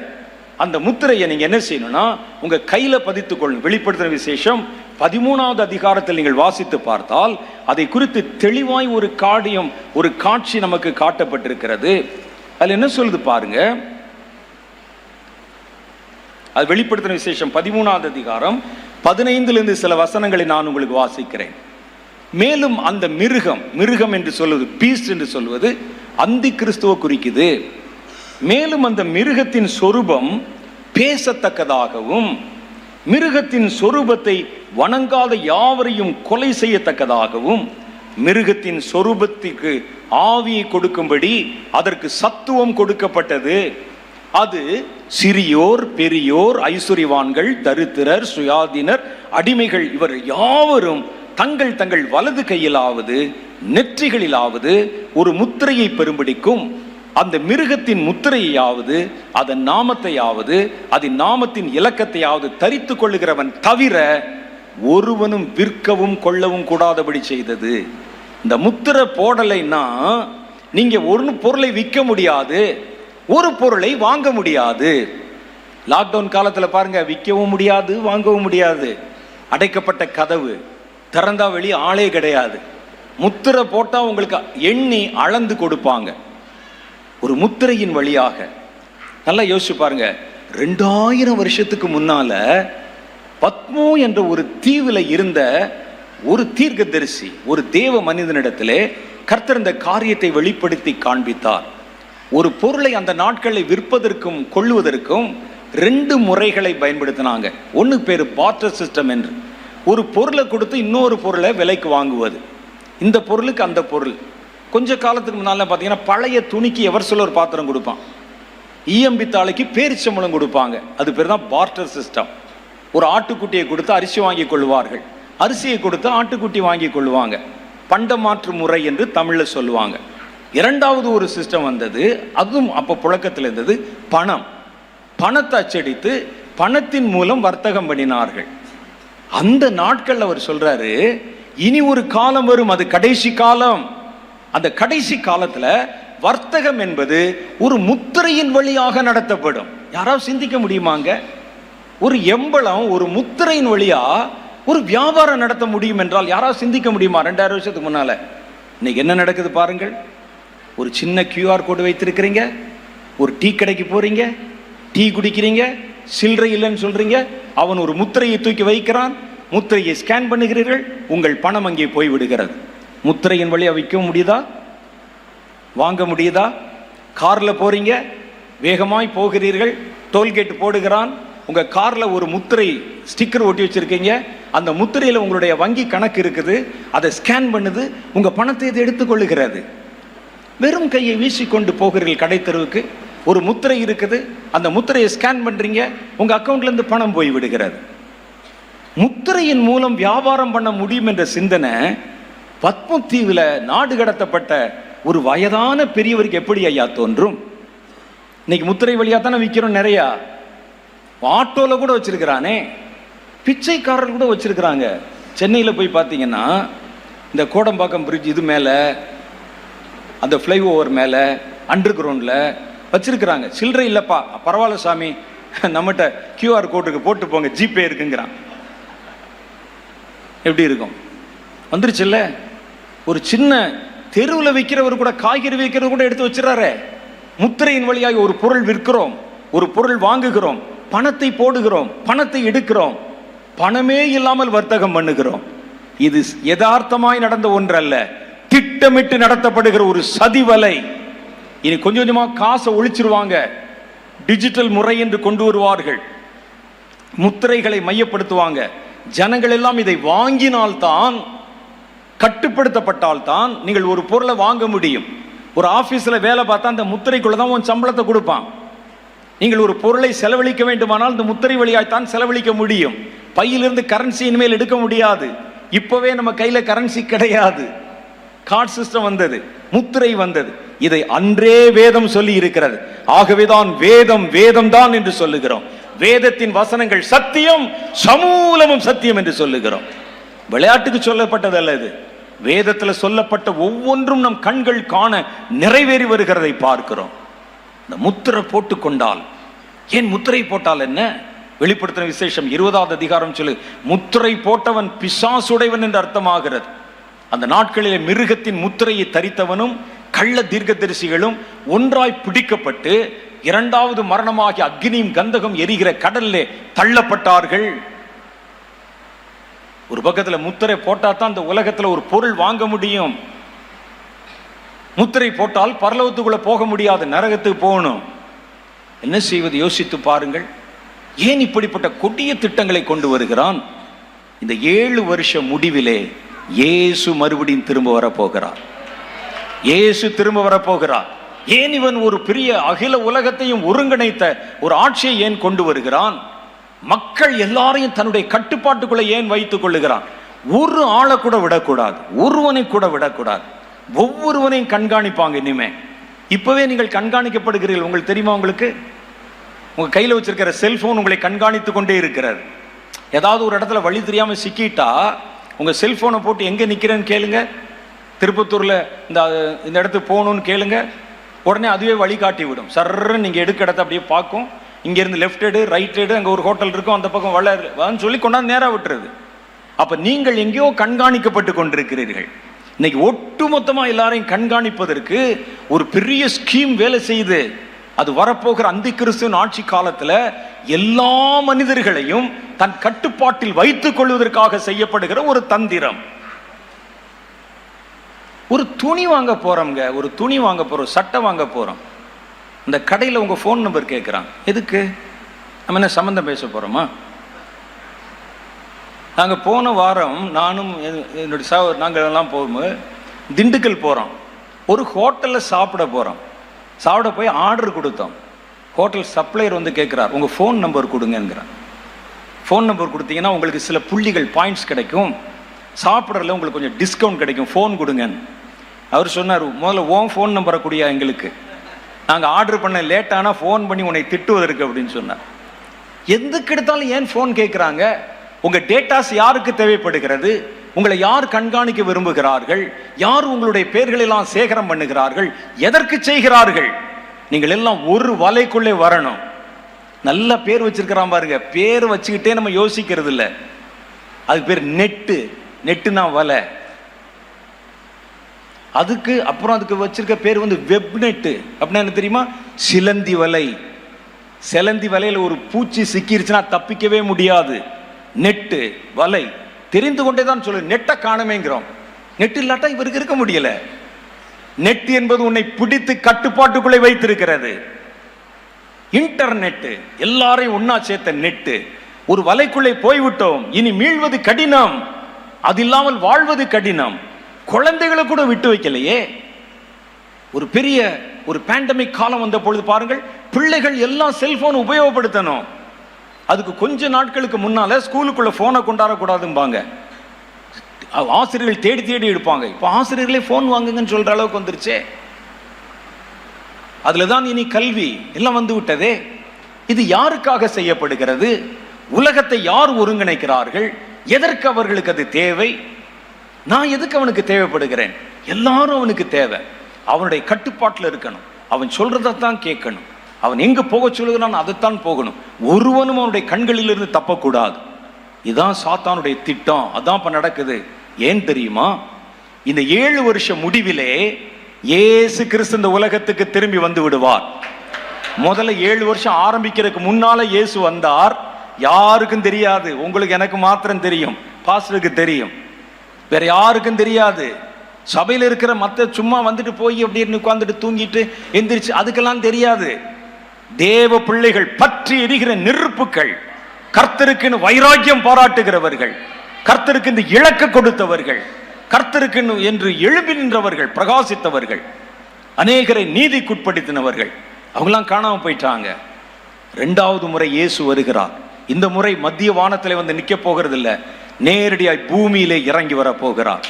அந்த முத்திரையை நீங்க என்ன செய்யணும்னா உங்க கையில பதித்துக் கொள்ளும். வெளிப்படுத்தின விசேஷம் 13வது அதிகாரத்தில் நீங்கள் வாசித்து பார்த்தால் அதை குறித்து தெளிவாய் ஒரு காட்சி நமக்கு காட்டப்பட்டிருக்கிறது. அதுல என்ன சொல்லுது பாருங்க. அது வெளிப்படுத்தின விசேஷம் 13வது அதிகாரம் 15 சில வசனங்களை நான் உங்களுக்கு வாசிக்கிறேன். மேலும் அந்த மிருகம் என்று சொல்வது, பீஸ்ட் என்று சொல்வது அந்தி கிறிஸ்துவ குறிக்குது. மேலும் அந்த மிருகத்தின் சொரூபம் பேசத்தக்கதாகவும் மிருகத்தின் சொரூபத்தை வணங்காத யாவரையும் கொலை செய்யத்தக்கதாகவும் மிருகத்தின் சொரூபத்திற்கு ஆவியை கொடுக்கும்படி அதற்கு சத்துவம் கொடுக்கப்பட்டது. அது சிறியோர் பெரியோர் ஐஸ்வர்யவான்கள் தரித்திரர் சுயாதீனர் அடிமைகள் இவர் யாவரும் தங்கள் தங்கள் வலது கையிலாவது நெற்றிகளிலாவது ஒரு முத்திரையை பெறும்படிக்கும் அந்த மிருகத்தின் முத்திரையாவது அதன் நாமத்தையாவது அதன் நாமத்தின் இலக்கத்தையாவது தரித்து கொள்ளுகிறவன் தவிர ஒருவனும் விற்கவும் கொள்ளவும் கூடாதபடி செய்தது. இந்த முத்திரை போடலைன்னா நீங்க ஒரு பொருளை விற்க முடியாது, ஒரு பொருளை வாங்க முடியாது. லாக்டவுன் காலத்துல பாருங்க, விற்கவும் முடியாது வாங்கவும் முடியாது. அடைக்கப்பட்ட கதவு, திறந்தா வெளியே ஆளே கிடையாது. முத்திரை போட்டா உங்களுக்கு எண்ணி அளந்து கொடுப்பாங்க. ஒரு முத்திரையின் வழியாக நல்லா யோசிச்சு பாருங்க. 2000 வருஷத்துக்கு முன்னால பத்மோ என்ற ஒரு தீவுல இருந்த ஒரு தீர்க்கதரிசி, ஒரு தேவ மனிதனிடத்திலே கர்த்தர் இந்த காரியத்தை வெளிப்படுத்தி காண்பித்தார். ஒரு பொருளை அந்த நாட்களை விற்பதற்கும் கொள்ளுவதற்கும் 2 முறைகளை பயன்படுத்தினாங்க. ஒன்று பேர் பார்ட்டர் சிஸ்டம் என்று. ஒரு பொருளை கொடுத்து இன்னொரு பொருளை விலைக்கு வாங்குவது. இந்த பொருளுக்கு அந்த பொருள். கொஞ்ச காலத்துக்கு முன்னால பார்த்தீங்கன்னா பழைய துணிக்கு எவர் சொல்ல ஒரு பாத்திரம் கொடுப்பான், ஈயம்பி தாளைக்கு பேரிச்சம்பளம் கொடுப்பாங்க. அது பேர் தான் பார்ட்டர் சிஸ்டம். ஒரு ஆட்டுக்குட்டியை கொடுத்து அரிசி வாங்கி கொள்வார்கள், அரிசியை கொடுத்து ஆட்டுக்குட்டி வாங்கி கொள்வாங்க. பண்டமாற்று முறை என்று தமிழில் சொல்லுவாங்க. இரண்டாவது ஒரு சிஸ்டம் வந்தது, அதுவும் அப்போ புழக்கத்தில் இருந்தது. பணத்தை அச்சடித்து பணத்தின் மூலம் வர்த்தகம் பண்ணினார்கள். அந்த நாட்கள் அவர் சொல்றாரு, இனி ஒரு காலம் வரும், அது கடைசி காலம். அந்த கடைசி காலத்துல வர்த்தகம் என்பது ஒரு முத்திரையின் வழியாக நடத்தப்படும். யாராவது சிந்திக்க முடியுமாங்க? ஒரு எம்பளம் ஒரு முத்திரையின் வழியா ஒரு வியாபாரம் நடத்த முடியும் என்றால் யாராவது சிந்திக்க முடியுமா? 2000 வருஷத்துக்கு முன்னால. இன்னைக்கு என்ன நடக்குது பாருங்கள். ஒரு சின்ன QR கோடு வைத்திருக்கிறீங்க, ஒரு டீ கடைக்கு போறீங்க, டீ குடிக்கிறீங்க, சில்லறை இல்லைன்னு சொல்றீங்க, அவன் ஒரு முத்திரையை தூக்கி வைக்கிறான், முத்திரையை ஸ்கேன் பண்ணுகிறீர்கள், உங்கள் பணம் அங்கே போய் விடுகிறது. முத்திரையின் வழியா விற்க முடியுதா? வாங்க முடியுதா? கார்ல போறீங்க, வேகமாய் போகிறீர்கள், டோல்கேட் போடுகிறான், உங்க கார்ல ஒரு முத்திரை ஸ்டிக்கர் ஒட்டி வச்சிருக்கீங்க, அந்த முத்திரையில உங்களுடைய வங்கி கணக்கு இருக்குது, அதை ஸ்கேன் பண்ணுது, உங்க பணத்தை இது எடுத்துக்கொள்ளுகிறது. வெறும் கையை வீசிக்கொண்டு போகிறீர்கள் கடை தெருவுக்கு, ஒரு முத்திரை இருக்குது, அந்த முத்திரையை ஸ்கேன் பண்றீங்க, உங்க அக்கௌண்ட்ல இருந்து பணம் போய் விடுகிறது. முத்திரையின் மூலம் வியாபாரம் பண்ண முடியும் என்ற சிந்தனை பத்ம தீவுல நாடு கடத்தப்பட்ட ஒரு வயதான பெரியவருக்கு எப்படி ஐயா தோன்றும்? இன்னைக்கு முத்திரை வழியா தானே விற்கிறோம். நிறையா ஆட்டோல கூட வச்சிருக்கிறானே, பிச்சைக்காரர்கள் கூட வச்சிருக்கிறாங்க. சென்னையில் போய் பார்த்தீங்கன்னா இந்த கோடம்பாக்கம் பிரிட்ஜ் இது மேலே, அந்த ஃப்ளைஓவர் மேலே, அண்டர் கிரவுண்டில் வச்சிருக்கிறாங்க. சில்லறை இல்லைப்பா, பரவாயில்ல சாமி, நம்மகிட்ட QR கோடுக்கு போட்டு போங்க, ஜிபே இருக்குங்கிறான். எப்படி இருக்கும்? வந்துருச்சுல்ல. ஒரு சின்ன தெருவில் விற்கிறவர் கூட, காய்கறி விற்கிறவர் கூட எடுத்து வச்சிடறாரு. முத்திரையின் வழியாக ஒரு பொருள் விற்கிறோம், ஒரு பொருள் வாங்குகிறோம், பணத்தை போடுகிறோம், பணத்தை எடுக்கிறோம், பணமே இல்லாமல் வர்த்தகம் பண்ணுகிறோம். இது யதார்த்தமாய் நடந்த ஒன்று அல்ல, திட்டமிட்டு நடத்தப்படுகிற ஒரு சதிவலை. இனி கொஞ்சம் கொஞ்சமா காசை ஒழிச்சிருவாங்க, டிஜிட்டல் முறை என்று கொண்டு வருவார்கள், முத்திரைகளை மையப்படுத்துவாங்க. ஜனங்கள் எல்லாம் இதை வாங்கினால்தான், கட்டுப்படுத்தப்பட்டால்தான் நீங்கள் ஒரு பொருளை வாங்க முடியும். ஒரு ஆபீஸ்ல வேலை பார்த்தா அந்த முத்திரைக்குள்ள தான் உன் சம்பளத்தை கொடுப்பான். நீங்கள் ஒரு பொருளை செலவழிக்க வேண்டுமானால் இந்த முத்திரை வழியாய்த்தான் செலவழிக்க முடியும். பையிலிருந்து கரன்சி இனிமேல் எடுக்க முடியாது. இப்பவே நம்ம கையில கரன்சி கிடையாது, கார்டு சிஸ்டம் வந்தது, முத்திரை வந்தது. இதை அன்றே வேதம் சொல்லி இருக்கிறது. ஆகவேதான் வேதம் வேதம் தான் என்று சொல்லுகிறோம். வேதத்தின் வசனங்கள் சத்தியம், சமூலமும் சத்தியம் என்று சொல்லுகிறோம். விளையாட்டுக்கு சொல்லப்பட்டதல்ல இது. வேதத்துல சொல்லப்பட்ட ஒவ்வொன்றும் நம் கண்கள் காண நிறைவேறி வருகிறதை பார்க்கிறோம். இந்த முத்திரை போட்டு கொண்டால், ஏன் முத்திரை போட்டால் என்ன? வெளிப்படுத்தின விசேஷம் 20வது அதிகாரம் சொல்லு, முத்திரை போட்டவன் பிசாசுடையவன் என்று அர்த்தமாகிறது. அந்த நாட்களிலே மிருகத்தின் முத்திரையை தரித்தவனும் கள்ள தீர்க்கதரிசிகளும் ஒன்றாய் பிடிக்கப்பட்டு இரண்டாவது மரணமாகி அக்னியும் கந்தகம் எரிகிற கடல்லே தள்ளப்பட்டார்கள். ஒரு பக்கத்துல முத்திரை போட்டா தான் இந்த உலகத்துல ஒரு பொருள் வாங்க முடியும். முத்திரை போட்டால் பரலோகத்துக்குள்ள போக முடியாது, நரகத்துக்கு போகணும். என்ன செய்வது யோசித்து பாருங்கள். ஏன் இப்படிப்பட்ட கொடிய திட்டங்களை கொண்டு வருகிறான்? இந்த 7 வருஷ முடிவிலே இயேசு மறுபடியும் திரும்ப வரப்போகிறார். இயேசு திரும்ப வரப்போகிறார். ஏன் இவன் ஒரு பெரிய அகில உலகத்தையும் ஒருங்கிணைத்த ஒரு ஆட்சியை ஏன் கொண்டு வருகிறான்? மக்கள் எல்லாரையும் தன்னுடைய கட்டுப்பாட்டுக்குள்ள ஏன் வைத்துக் கொள்ளுகிறான்? ஒரு ஆளை கூட விடக்கூடாது, ஒருவனை கூட விடக்கூடாது. ஒவ்வொருவனையும் கண்காணிப்பாங்க. இனிமே இப்பவே நீங்கள் கண்காணிக்கப்படுகிறீர்கள். உங்களுக்கு தெரியுமா? உங்களுக்கு உங்க கையில வச்சிருக்கிற செல்போன் உங்களை கண்காணித்து கொண்டே இருக்கிறது. ஏதாவது ஒரு இடத்துல வழி தெரியாம சிக்கிட்டா உங்க செல்போனை போட்டு எங்க நிக்கிறேன்னு கேளுங்க. திருப்பத்தூர்ல இந்த இடத்துக்கு போகணும்னு கேளுங்க, உடனே அதுவே வழி காட்டி விடும். சர்ன்னு நீங்க எடுக்க இடத்த அப்படியே பார்க்கும். இங்க இருந்து லெஃப்ட் எடு, ரைட் எடு, அங்க ஒரு ஹோட்டல் இருக்கும், அந்த பக்கம் வளன்னு சொல்லி கொண்டாந்து நேரா விட்டுறது. அப்ப நீங்கள் எங்கேயோ கண்காணிக்கப்பட்டு கொண்டிருக்கிறீர்கள். இன்னைக்கு ஒட்டுமொத்தமா எல்லாரையும் கண்காணிப்பதற்கு ஒரு பெரிய ஸ்கீம் வேலை செய்யுது. அது வரப்போகிற அந்தி கிறிஸ்துவின் ஆட்சி காலத்துல எல்லா மனிதர்களையும் தன் கட்டுப்பாட்டில் வைத்துக் கொள்வதற்காக செய்யப்படுகிற ஒரு தந்திரம். ஒரு துணி வாங்க போறோம்ங்க, ஒரு துணி வாங்க போறோம், சட்டை வாங்க போறோம். இந்த கடையில் உங்க ஃபோன் நம்பர் கேட்குறான். எதுக்கு? நம்ம என்ன சம்பந்தம் பேச போறோமா? நாங்கள் போன வாரம் நானும் என்னுடைய நாங்கள் எல்லாம் போகும்போது திண்டுக்கல் போகிறோம். ஒரு ஹோட்டலில் சாப்பிட போகிறோம். சாப்பிட போய் ஆர்டர் கொடுத்தோம். ஹோட்டல் சப்ளையர் வந்து கேட்குறார், உங்கள் ஃபோன் நம்பர் கொடுங்கிறார். ஃபோன் நம்பர் கொடுத்தீங்கன்னா உங்களுக்கு சில புள்ளிகள், பாயிண்ட்ஸ் கிடைக்கும், சாப்பிட்றதுல உங்களுக்கு கொஞ்சம் டிஸ்கவுண்ட் கிடைக்கும், ஃபோன் கொடுங்கன்னு. அவர் சொன்னார், முதல்ல ஓன் ஃபோன் நம்பரை கூடியா எங்களுக்கு, நாங்கள் ஆர்டர் பண்ண லேட்டானா ஃபோன் பண்ணி உன்னை திட்டுவதற்கு அப்படின்னு சொன்னார். எதுக்கு எடுத்தாலும் ஏன் ஃபோன் கேட்குறாங்க? உங்கள் டேட்டாஸ் யாருக்கு தேவைப்படுகிறது? உங்களை யார் கண்காணிக்க விரும்புகிறார்கள்? யார் உங்களுடைய பெயர்களெல்லாம் சேகரம் பண்ணுகிறார்கள்? எதற்கு செய்கிறார்கள்? நீங்கள் எல்லாம் ஒரு வலைக்குள்ளே வரணும். நல்ல பேர் வச்சிருக்கிறான் பாருங்க, பேர் வச்சுக்கிட்டே நம்ம யோசிக்கிறது இல்லை. அதுக்கு பேர் நெட்டு. நெட்டுனா வலை. அதுக்கு அப்புறம் அதுக்கு வச்சிருக்க பேர் வந்து வெப் நெட்டு. அப்படின்னா என்ன தெரியுமா? சிலந்தி வலை. சிலந்தி வலையில ஒரு பூச்சி சிக்கிருச்சுன்னா தப்பிக்கவே முடியாது. நெட்டு வலை தெரிந்து கொண்டே தான் சொல்லு. நெட்டை காணமேங்கிறோம். நெட் இல்லாட்டா இவருக்கு இருக்க முடியல. நெட் என்பது உன்னை பிடித்து கட்டுப்பாட்டுக்குள்ளே வைத்திருக்கிறது. இன்டர்நெட் எல்லாரையும் ஒன்னா சேர்த்த நெட்டு. ஒரு வலைக்குள்ளே போய்விட்டோம், இனி மீள்வது கடினம். அது இல்லாமல் வாழ்வது கடினம். குழந்தைகளை கூட விட்டு வைக்கலையே. ஒரு பெரிய ஒரு பேண்டமிக் காலம் வந்த பொழுது பாருங்கள், பிள்ளைகள் எல்லாம் செல்போன் உபயோகப்படுத்தணும். அதுக்கு கொஞ்ச நாட்களுக்கு முன்னால ஸ்கூலுக்குள்ள போனை கொண்டாடக்கூடாதும்பாங்க. ஆசிரியர்கள் தேடி தேடி எடுப்பாங்க. இப்போ ஆசிரியர்களே போன் வாங்குங்கன்னு சொல்ற அளவுக்கு வந்துருச்சே. அதுலதான் இனி கல்வி எல்லாம் வந்து விட்டதே. இது யாருக்காக செய்யப்படுகிறது? உலகத்தை யார் ஒருங்கிணைக்கிறார்கள்? எதற்கு அவர்களுக்கு அது தேவை? நான் எதுக்கு அவனுக்கு தேவைப்படுகிறேன்? எல்லாரும் அவனுக்கு தேவை. அவனுடைய கட்டுப்பாட்டில் இருக்கணும். அவன் சொல்றதான் கேட்கணும். அவன் எங்க போக சொல்லுகிறான் அதைத்தான் போகணும். ஒருவனும் அவனுடைய கண்களில் இருந்து தப்பக்கூடாது. இதுதான் சாத்தானுடைய திட்டம். அதான் இப்ப நடக்குது. ஏன் தெரியுமா? இந்த 7 வருஷ முடிவிலே இயேசு கிறிஸ்து இந்த உலகத்துக்கு திரும்பி வந்து விடுவார். முதல்ல 7 வருஷம் ஆரம்பிக்கிறதுக்கு முன்னால இயேசு வந்தார். யாருக்கும் தெரியாது. உங்களுக்கு எனக்கு மாத்திரம் தெரியும், பாஸ்டருக்கு தெரியும், வேற யாருக்கும் தெரியாது. சபையில் இருக்கிற மற்ற சும்மா வந்துட்டு போய் அப்படின்னு உட்காந்துட்டு தூங்கிட்டு எந்திரிச்சு அதுக்கெல்லாம் தெரியாது. தேவ பிள்ளைகள் பற்றி எரிகிற நெருப்புகள், கர்த்தருக்கு வைராக்கியம் பாராட்டுகிறவர்கள், கர்த்தருக்கு இந்த இலக்கு கொடுத்தவர்கள், கர்த்தருக்கு என்று எழுப்பி நின்றவர்கள், பிரகாசித்தவர்கள், அநேகரை நீதிக்குட்படுத்தினவர்கள், அவங்களாம் காணாம போயிட்டாங்க. 2வது முறை இயேசு வருகிறார். இந்த முறை மத்திய வானத்தில் வந்து நிற்க போகிறது இல்லை, நேரடியாய் பூமியிலே இறங்கி வர போகிறார்.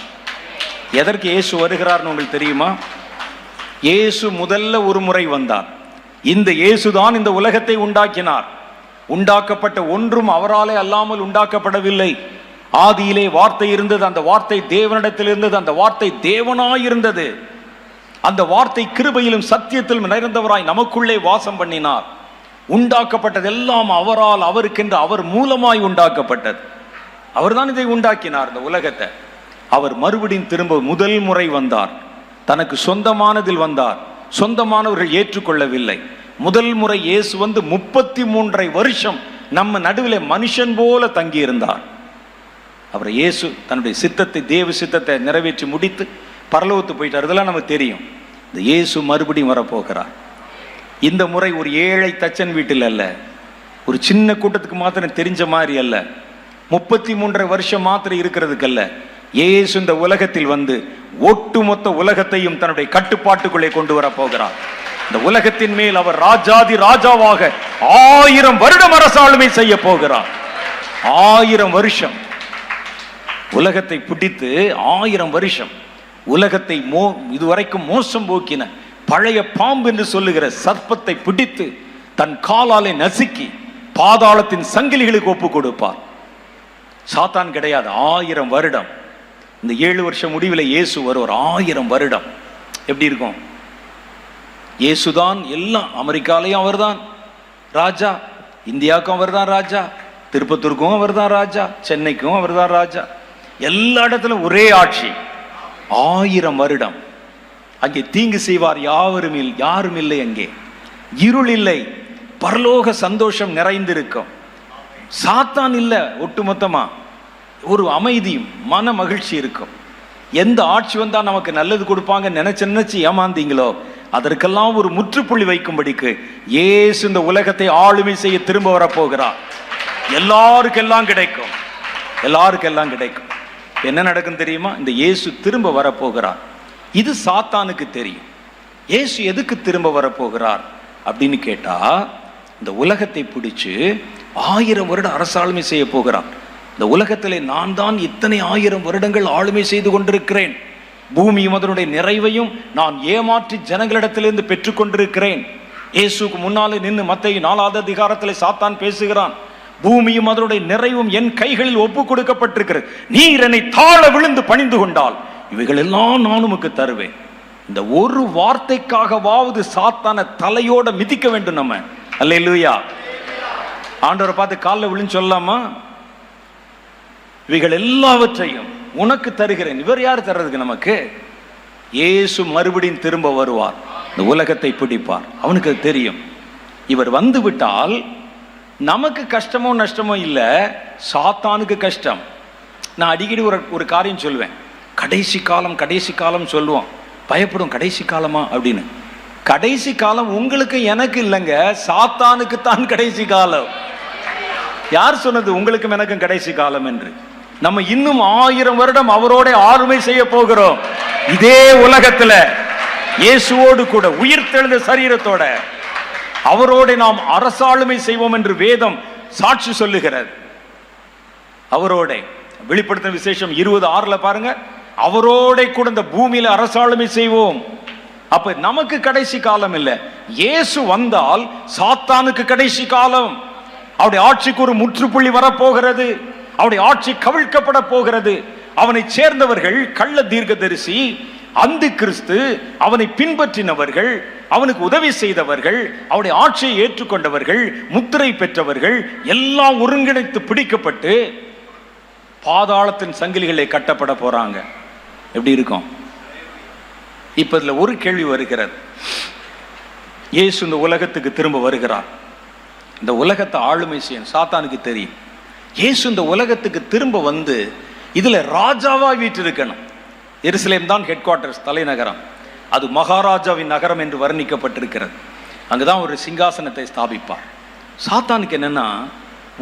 எதற்கு இயேசு வருகிறார்னு உங்களுக்கு தெரியுமா? இயேசு முதல்ல ஒரு முறை வந்தார். இந்த இயேசுதான் இந்த உலகத்தை உண்டாக்கினார். உண்டாக்கப்பட்ட ஒன்றும் அவராலே அல்லாமல் உண்டாக்கப்படவில்லை. ஆதியிலே வார்த்தை இருந்தது, அந்த வார்த்தை தேவனிடத்தில் இருந்தது, அந்த வார்த்தை தேவனாயிருந்தது. அந்த வார்த்தை கிருபையிலும் சத்தியத்திலும் நிறைந்தவராய் நமக்குள்ளே வாசம் பண்ணினார். உண்டாக்கப்பட்டதெல்லாம் அவரால், அவருக்கென்று, அவர் மூலமாய் உண்டாக்கப்பட்டது. அவர்தான் இதை உண்டாக்கினார் இந்த உலகத்தை. அவர் மறுபடியும் திரும்ப முதல் முறை வந்தார். தனக்கு சொந்தமானதில் வந்தார். சொந்தமானவர்கள் ஏற்றுக்கொள்ளவில்லை. முதல் முறை இயேசு வந்து 33 வருஷம் நம்ம நடுவில் மனுஷன் போல தங்கியிருந்தார். அவர் இயேசு தன்னுடைய சித்தத்தை, தேவ சித்தத்தை நிறைவேற்றி முடித்து பரலோகத்து போயிட்டார். இதெல்லாம் நமக்கு தெரியும். இந்த இயேசு மறுபடியும் வரப்போகிறார். இந்த முறை ஒரு ஏழை தச்சன் வீட்டில் அல்ல, ஒரு சின்ன கூட்டத்துக்கு மாத்திரம் தெரிஞ்ச மாதிரி அல்ல, 33 வருஷம் மாத்திரம் இருக்கிறதுக்கு அல்ல. இயேசு இந்த உலகத்தில் வந்து ஒட்டுமொத்த உலகத்தையும் தன்னுடைய கட்டுப்பாட்டுக்குள்ளே கொண்டு வர போகிறார். இந்த உலகத்தின் மேல் அவர் ராஜாதி ராஜாவாக 1000 வருடம் அரசாளுமை செய்ய போகிறார். 1000 வருஷம் உலகத்தை பிடித்து 1000 வருஷம் உலகத்தை இதுவரைக்கும் மோசம் போக்கின பழைய பாம்பு என்று சொல்லுகிற சர்ப்பத்தை பிடித்து தன் காலாலே நசுக்கி பாதாளத்தின் சங்கிலிகளுக்கு ஒப்பு கொடுப்பார். சாத்தான் கிடையாது. 1000 வருடம். இந்த 7 வருஷம் முடிவில் இயேசு வருவார். 1000 வருடம் எப்படி இருக்கும்? இயேசுதான் எல்லாம். அமெரிக்காலையும் அவர் தான் ராஜா, இந்தியாவுக்கும் அவர் தான் ராஜா, திருப்பத்தூருக்கும் அவர் தான் ராஜா, சென்னைக்கும் அவர் தான் ராஜா. எல்லா இடத்திலும் ஒரே ஆட்சி. 1000 வருடம். அங்கே தீங்கு செய்வார் யாரும் இல்லை. அங்கே இருள் இல்லை. பரலோக சந்தோஷம் நிறைந்திருக்கும். சாத்தான் இல்லை. ஒட்டுமொத்தமா ஒரு அமைதியும் மன மகிழ்ச்சி இருக்கும். எந்த ஆட்சி வந்தா நமக்கு நல்லது கொடுப்பாங்க நினைச்சு ஏமாந்தீங்களோ அதற்கெல்லாம் ஒரு முற்றுப்புள்ளி வைக்கும்படிக்கு இயேசு இந்த உலகத்தை ஆளுமை செய்ய திரும்ப வரப்போகிறார். எல்லாருக்கெல்லாம் கிடைக்கும். எல்லாருக்கெல்லாம் கிடைக்கும். என்ன நடக்கும் தெரியுமா? இந்த இயேசு திரும்ப வரப்போகிறார். இது சாத்தானுக்கு தெரியும். இயேசு எதுக்கு திரும்ப வரப்போகிறார் அப்படின்னு கேட்டா, இந்த உலகத்தை பிடிச்சு 1000 வருடம் அரசாளுமை செய்ய போகிறார். இந்த உலகத்திலே நான் தான் இத்தனை 1000 வருடங்கள் ஆளுமை செய்து கொண்டிருக்கிறேன். பூமியும் அதனுடைய நிறைவையும் நான் ஏமாற்றி ஜனங்களிடத்திலிருந்து பெற்றுக்கொண்டிருக்கிறேன். இயேசுக்கு முன்னாலே நின்று மத்தேயு 4வது அதிகாரத்தில் சாத்தான் பேசுகிறான். பூமியும் அதனுடைய நிறைவும் என் கைகளில் ஒப்பு கொடுக்கப்பட்டிருக்கிறது. நீர் என்னை தாழ விழுந்து பணிந்து கொண்டால் இவைகள் எல்லாம் நான் உமக்கு தருவேன். இந்த ஒரு வார்த்தைக்காகவாவது சாத்தான தலையோட மிதிக்க வேண்டும் நம்ம. அல்லேலூயா. ஆண்டவரை பார்த்து காலில் விழுந்து சொல்லலாமா? இவைகள் எல்லாவற்றையும் உனக்கு தருகிறேன். இவர் யார் தர்றதுக்கு நமக்கு? இயேசு மறுபடியும் திரும்ப வருவார். இந்த உலகத்தை பிடிப்பார். அவனுக்கு அது தெரியும். இவர் வந்து விட்டால் நமக்கு கஷ்டமோ நஷ்டமோ இல்லை, சாத்தானுக்கு கஷ்டம். நான் அடிக்கடி ஒரு காரியம் சொல்லுவேன். கடைசி காலம் சொல்லுவோம். பயப்படும். கடைசி காலமா அப்படின்னு. கடைசி காலம் உங்களுக்கு எனக்கு இல்லைங்க, சாத்தானுக்கு தான் கடைசி காலம். யார் சொன்னது உங்களுக்கும் எனக்கும் கடைசி காலம் என்று? நம்ம இன்னும் 1000 வருடம் அவரோட ஆளுமை செய்ய போகிறோம். இதே உலகத்துல இயேசுவோடு கூட உயிர் தெழுந்த சரீரத்தோட அவரோட நாம் அரசாளுமை செய்வோம் என்று வேதம் சாட்சி சொல்லுகிறது. அவரோட வெளிப்படுத்தின விசேஷம் 20:6 பாருங்க. அவரோட கூட இந்த பூமியில அரசாளுமை செய்வோம். அப்ப நமக்கு கடைசி காலம் இல்லை. இயேசு வந்தால் சாத்தானுக்கு கடைசி காலம். அவருடைய ஆட்சிக்கு ஒரு முற்றுப்புள்ளி வரப்போகிறது. அவருடைய ஆட்சி கவிழ்க்கப்பட போகிறது. அவனை சேர்ந்தவர்கள் கள்ள தீர்க்கதரிசி, அந்தி கிறிஸ்து, அவனை பின்பற்றினவர்கள், அவனுக்கு உதவி செய்தவர்கள், அவருடைய ஆட்சியை ஏற்றுக்கொண்டவர்கள், முத்திரை பெற்றவர்கள் எல்லாம் ஒருங்கிணைத்து பிடிக்கப்பட்டு பாதாளத்தின் சங்கிலிகளை கட்டப்பட போறாங்க. எப்படி இருக்கும்? இப்ப இதுல ஒரு கேள்வி வருகிறது. இயேசு இந்த உலகத்துக்கு திரும்ப வருகிறார். இந்த உலகத்தை ஆளுமை செய்யும் சாத்தானுக்கு தெரியும். இயேசு இந்த உலகத்துக்கு திரும்ப வந்து இதுல ராஜாவா வீற்றிருக்கணும். எருசலேம் தான் ஹெட் குவார்ட்டர்ஸ், தலைநகரம். அது மகாராஜாவின் நகரம் என்று வர்ணிக்கப்பட்டிருக்கிறது. அங்குதான் ஒரு சிங்காசனத்தை ஸ்தாபிப்பார். சாத்தானுக்கு என்னன்னா,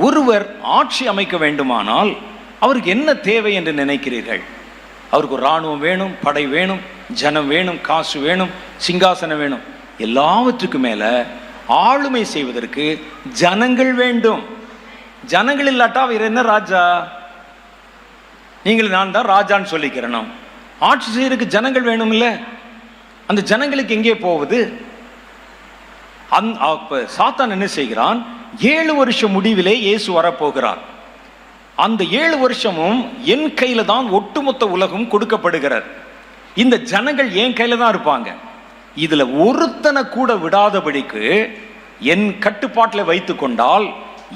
ஒருவர் ஆட்சி அமைக்க வேண்டுமானால் அவருக்கு என்ன தேவை என்று நினைக்கிறீர்கள்? அவருக்கு ஒரு இராணுவம் வேணும், படை வேணும், ஜனம் வேணும், காசு வேணும், சிங்காசனம் வேணும். எல்லாவற்றுக்கும் மேல ஆளுமை செய்வதற்கு ஜனங்கள் வேண்டும். ஜனங்கள் இல்லாட்டா அவர் என்ன ராஜா? நீங்கள் நான் தான் ராஜான்னு சொல்லிக்கிறேன். ஆட்சி செய்யறதுக்கு ஜனங்கள் வேணும் இல்ல? அந்த ஜனங்களுக்கு எங்கே போவது? சாத்தான் என்ன செய்கிறான்? 7 வருஷம் முடிவிலே இயேசு வரப்போகிறார். அந்த 7 வருஷமும் என் கையில தான் ஒட்டுமொத்த உலகம் கொடுக்கப்படுகிறது. இந்த ஜனங்கள் என் கையில தான் இருப்பாங்க. இதுல ஒருத்தனை கூட விடாதபடிக்கு என் கட்டுப்பாட்டில் வைத்து கொண்டால்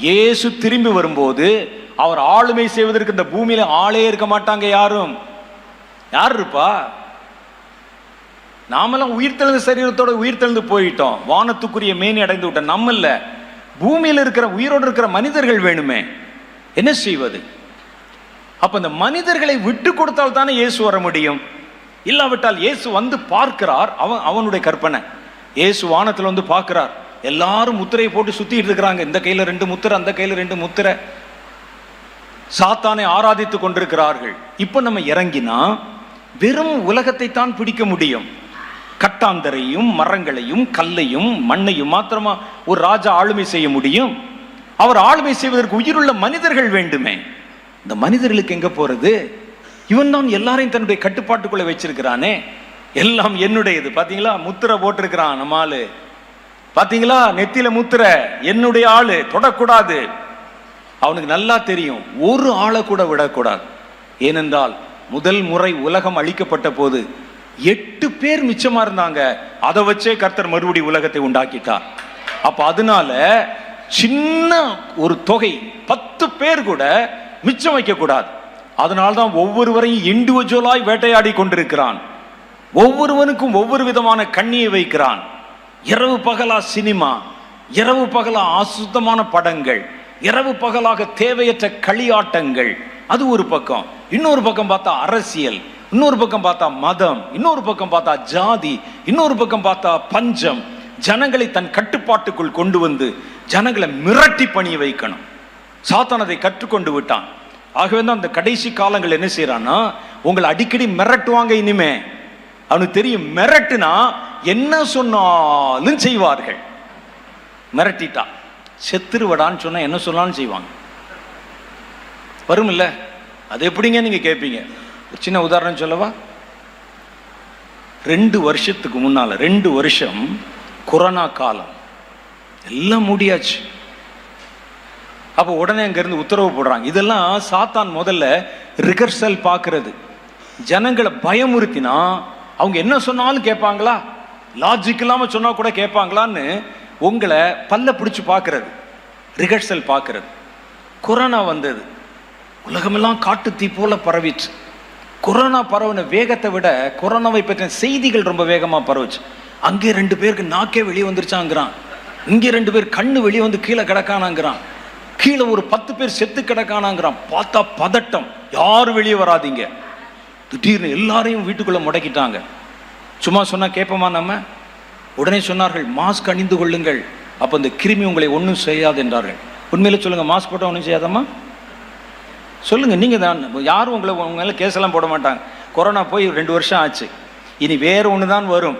இயேசு திரும்பி வரும்போது அவர் ஆளுமை செய்வதற்கு இந்த பூமியில ஆளே இருக்க மாட்டாங்க. யார் இருப்பா? நாமெல்லாம் உயிர்த்தெழுந்த சரீரத்தோட உயிர்த்தெழுந்து போயிட்டோம், வானத்துக்குரிய மேனி அடைந்து விட்டோம். நம்ம இல்ல, பூமியில் இருக்கிற உயிரோடு இருக்கிற மனிதர்கள் வேணுமே. என்ன செய்வது? அப்ப இந்த மனிதர்களை விட்டு கொடுத்தால் தானே இயேசு வர முடியும். இல்லாவிட்டால் இயேசு வந்து பார்க்கிறார். அவனுடைய கற்பனை. இயேசு வானத்தில் வந்து பார்க்கிறார். எல்லாரும் முத்திரையை போட்டு சுத்திட்டு இருக்கிறாங்க. இந்த கையில 2 முத்திரை, அந்த கையில 2 முத்திரை. சாத்தானை ஆராதித்து கொண்டிருக்கிறார்கள். இப்ப நம்ம இறங்கினா வெறும் உலகத்தை தான் பிடிக்க முடியும். கட்டாந்தரையும் மரங்களையும் கல்லையும் மண்ணையும் மாத்திரமா ஒரு ராஜா ஆளுமை செய்ய முடியும்? அவர் ஆளுமை செய்வதற்கு உயிருள்ள மனிதர்கள் வேண்டுமே. இந்த மனிதர்களுக்கு எங்க போறது? இவன் தான் எல்லாரையும் தன்னுடைய கட்டுப்பாட்டுக்குள்ள வச்சிருக்கிறானே. எல்லாம் என்னுடையது. பாத்தீங்களா, முத்திரை போட்டிருக்கிறான் நம்ம ஆளு. பாத்தீங்களா, நெத்தியில முத்திரை, என்னுடைய ஆளு, தொடக்கூடாது. அவனுக்கு நல்லா தெரியும், ஒரு ஆளை கூட விடக்கூடாது. ஏனென்றால் முதல் முறை உலகம் அழிக்கப்பட்ட போது 8 பேர் மிச்சமா இருந்தாங்க. அதை வச்சே கர்த்தர் மறுபடி உலகத்தை உண்டாக்கிட்டார். அப்ப அதனால சின்ன ஒரு தொகை 10 பேர் கூட மிச்சம் வைக்க கூடாது. அதனால்தான் ஒவ்வொருவரையும் இண்டிவிஜுவலாய் வேட்டையாடி கொண்டிருக்கிறான். ஒவ்வொருவனுக்கும் ஒவ்வொரு விதமான கண்ணியை வைக்கிறான். இரவு பகலா சினிமா, இரவு பகலா அசுத்தமான படங்கள், இரவு பகலாக தேவையற்ற களியாட்டங்கள். அது ஒரு பக்கம். இன்னொரு பக்கம் பார்த்தா அரசியல், இன்னொரு பக்கம் பார்த்தா மதம், இன்னொரு பக்கம் பார்த்தா ஜாதி, இன்னொரு பக்கம் பார்த்தா பஞ்சம். ஜனங்களை தன் கட்டுப்பாட்டுக்குள் கொண்டு வந்து ஜனங்களை மிரட்டி பணிய வைக்கணும். சாத்தான் அதை கற்றுக்கொண்டு விட்டான். ஆகவே தான் அந்த கடைசி காலங்கள் என்ன செய்யறான்னா, உங்களை அடிக்கடி மிரட்டுவாங்க. இனிமே அவனுக்கு தெரியும், மிரட்டுனா என்ன சொன்னாலும் செய்வார்கள். மிரட்டிட்டா செத்துருவடான்னு சொன்னா என்ன சொன்னாலும் செய்வாங்க. வரும் இல்ல? அது எப்படிங்க நீங்க கேட்பீங்க? ஒரு சின்ன உதாரணம் சொல்லவா? 2 வருஷத்துக்கு முன்னால, 2 வருஷம் கொரோனா காலம், எல்லாம் மூடியாச்சு. அப்போ உடனே அங்கிருந்து உத்தரவு போடுறாங்க. இதெல்லாம் சாத்தான் முதல்ல ரிகர்சல் பார்க்கறது. ஜனங்களை பயமுறுத்தினா அவங்க என்ன சொன்னாலும் கேட்பாங்களா, லாஜிக் இல்லாம சொன்னா கூட கேட்பாங்களான்னு உங்களை பல்ல பிடிச்சு பார்க்கறது, ரிகர்சல் பார்க்கறது. கொரோனா வந்தது, உலகமெல்லாம் காட்டு தீ போல பரவிச்சு. கொரோனா பரவின வேகத்தை விட கொரோனாவை பற்றின செய்திகள் ரொம்ப வேகமா பரவுச்சு. அங்கே 2 பேருக்கு நாக்கே வெளியே வந்துருச்சாங்கிறான், இங்கே 2 பேர் கண்ணு வெளியே வந்து கீழே கிடக்கானாங்கிறான், கீழே ஒரு 10 பேர் செத்து கிடக்கானாங்கிறான். பார்த்தா பதட்டம், யாரும் வெளியே வராதிங்க. திடீர்னு எல்லாரையும் வீட்டுக்குள்ள முடக்கிட்டாங்க. சும்மா சொன்னா கேட்போமா நம்ம? உடனே சொன்னார்கள், மாஸ்க் அணிந்து கொள்ளுங்கள், அப்ப இந்த கிருமி உங்களை ஒன்றும் செய்யாது என்றார்கள். உண்மையில சொல்லுங்க, மாஸ்க் போட்டால் ஒன்றும் செய்யாதம்மா? சொல்லுங்க நீங்க தான். யாரும் உங்க மேல கேஸ் எல்லாம் போட மாட்டாங்க. கொரோனா போய் 2 வருஷம் ஆச்சு, இனி வேற ஒன்று தான் வரும்.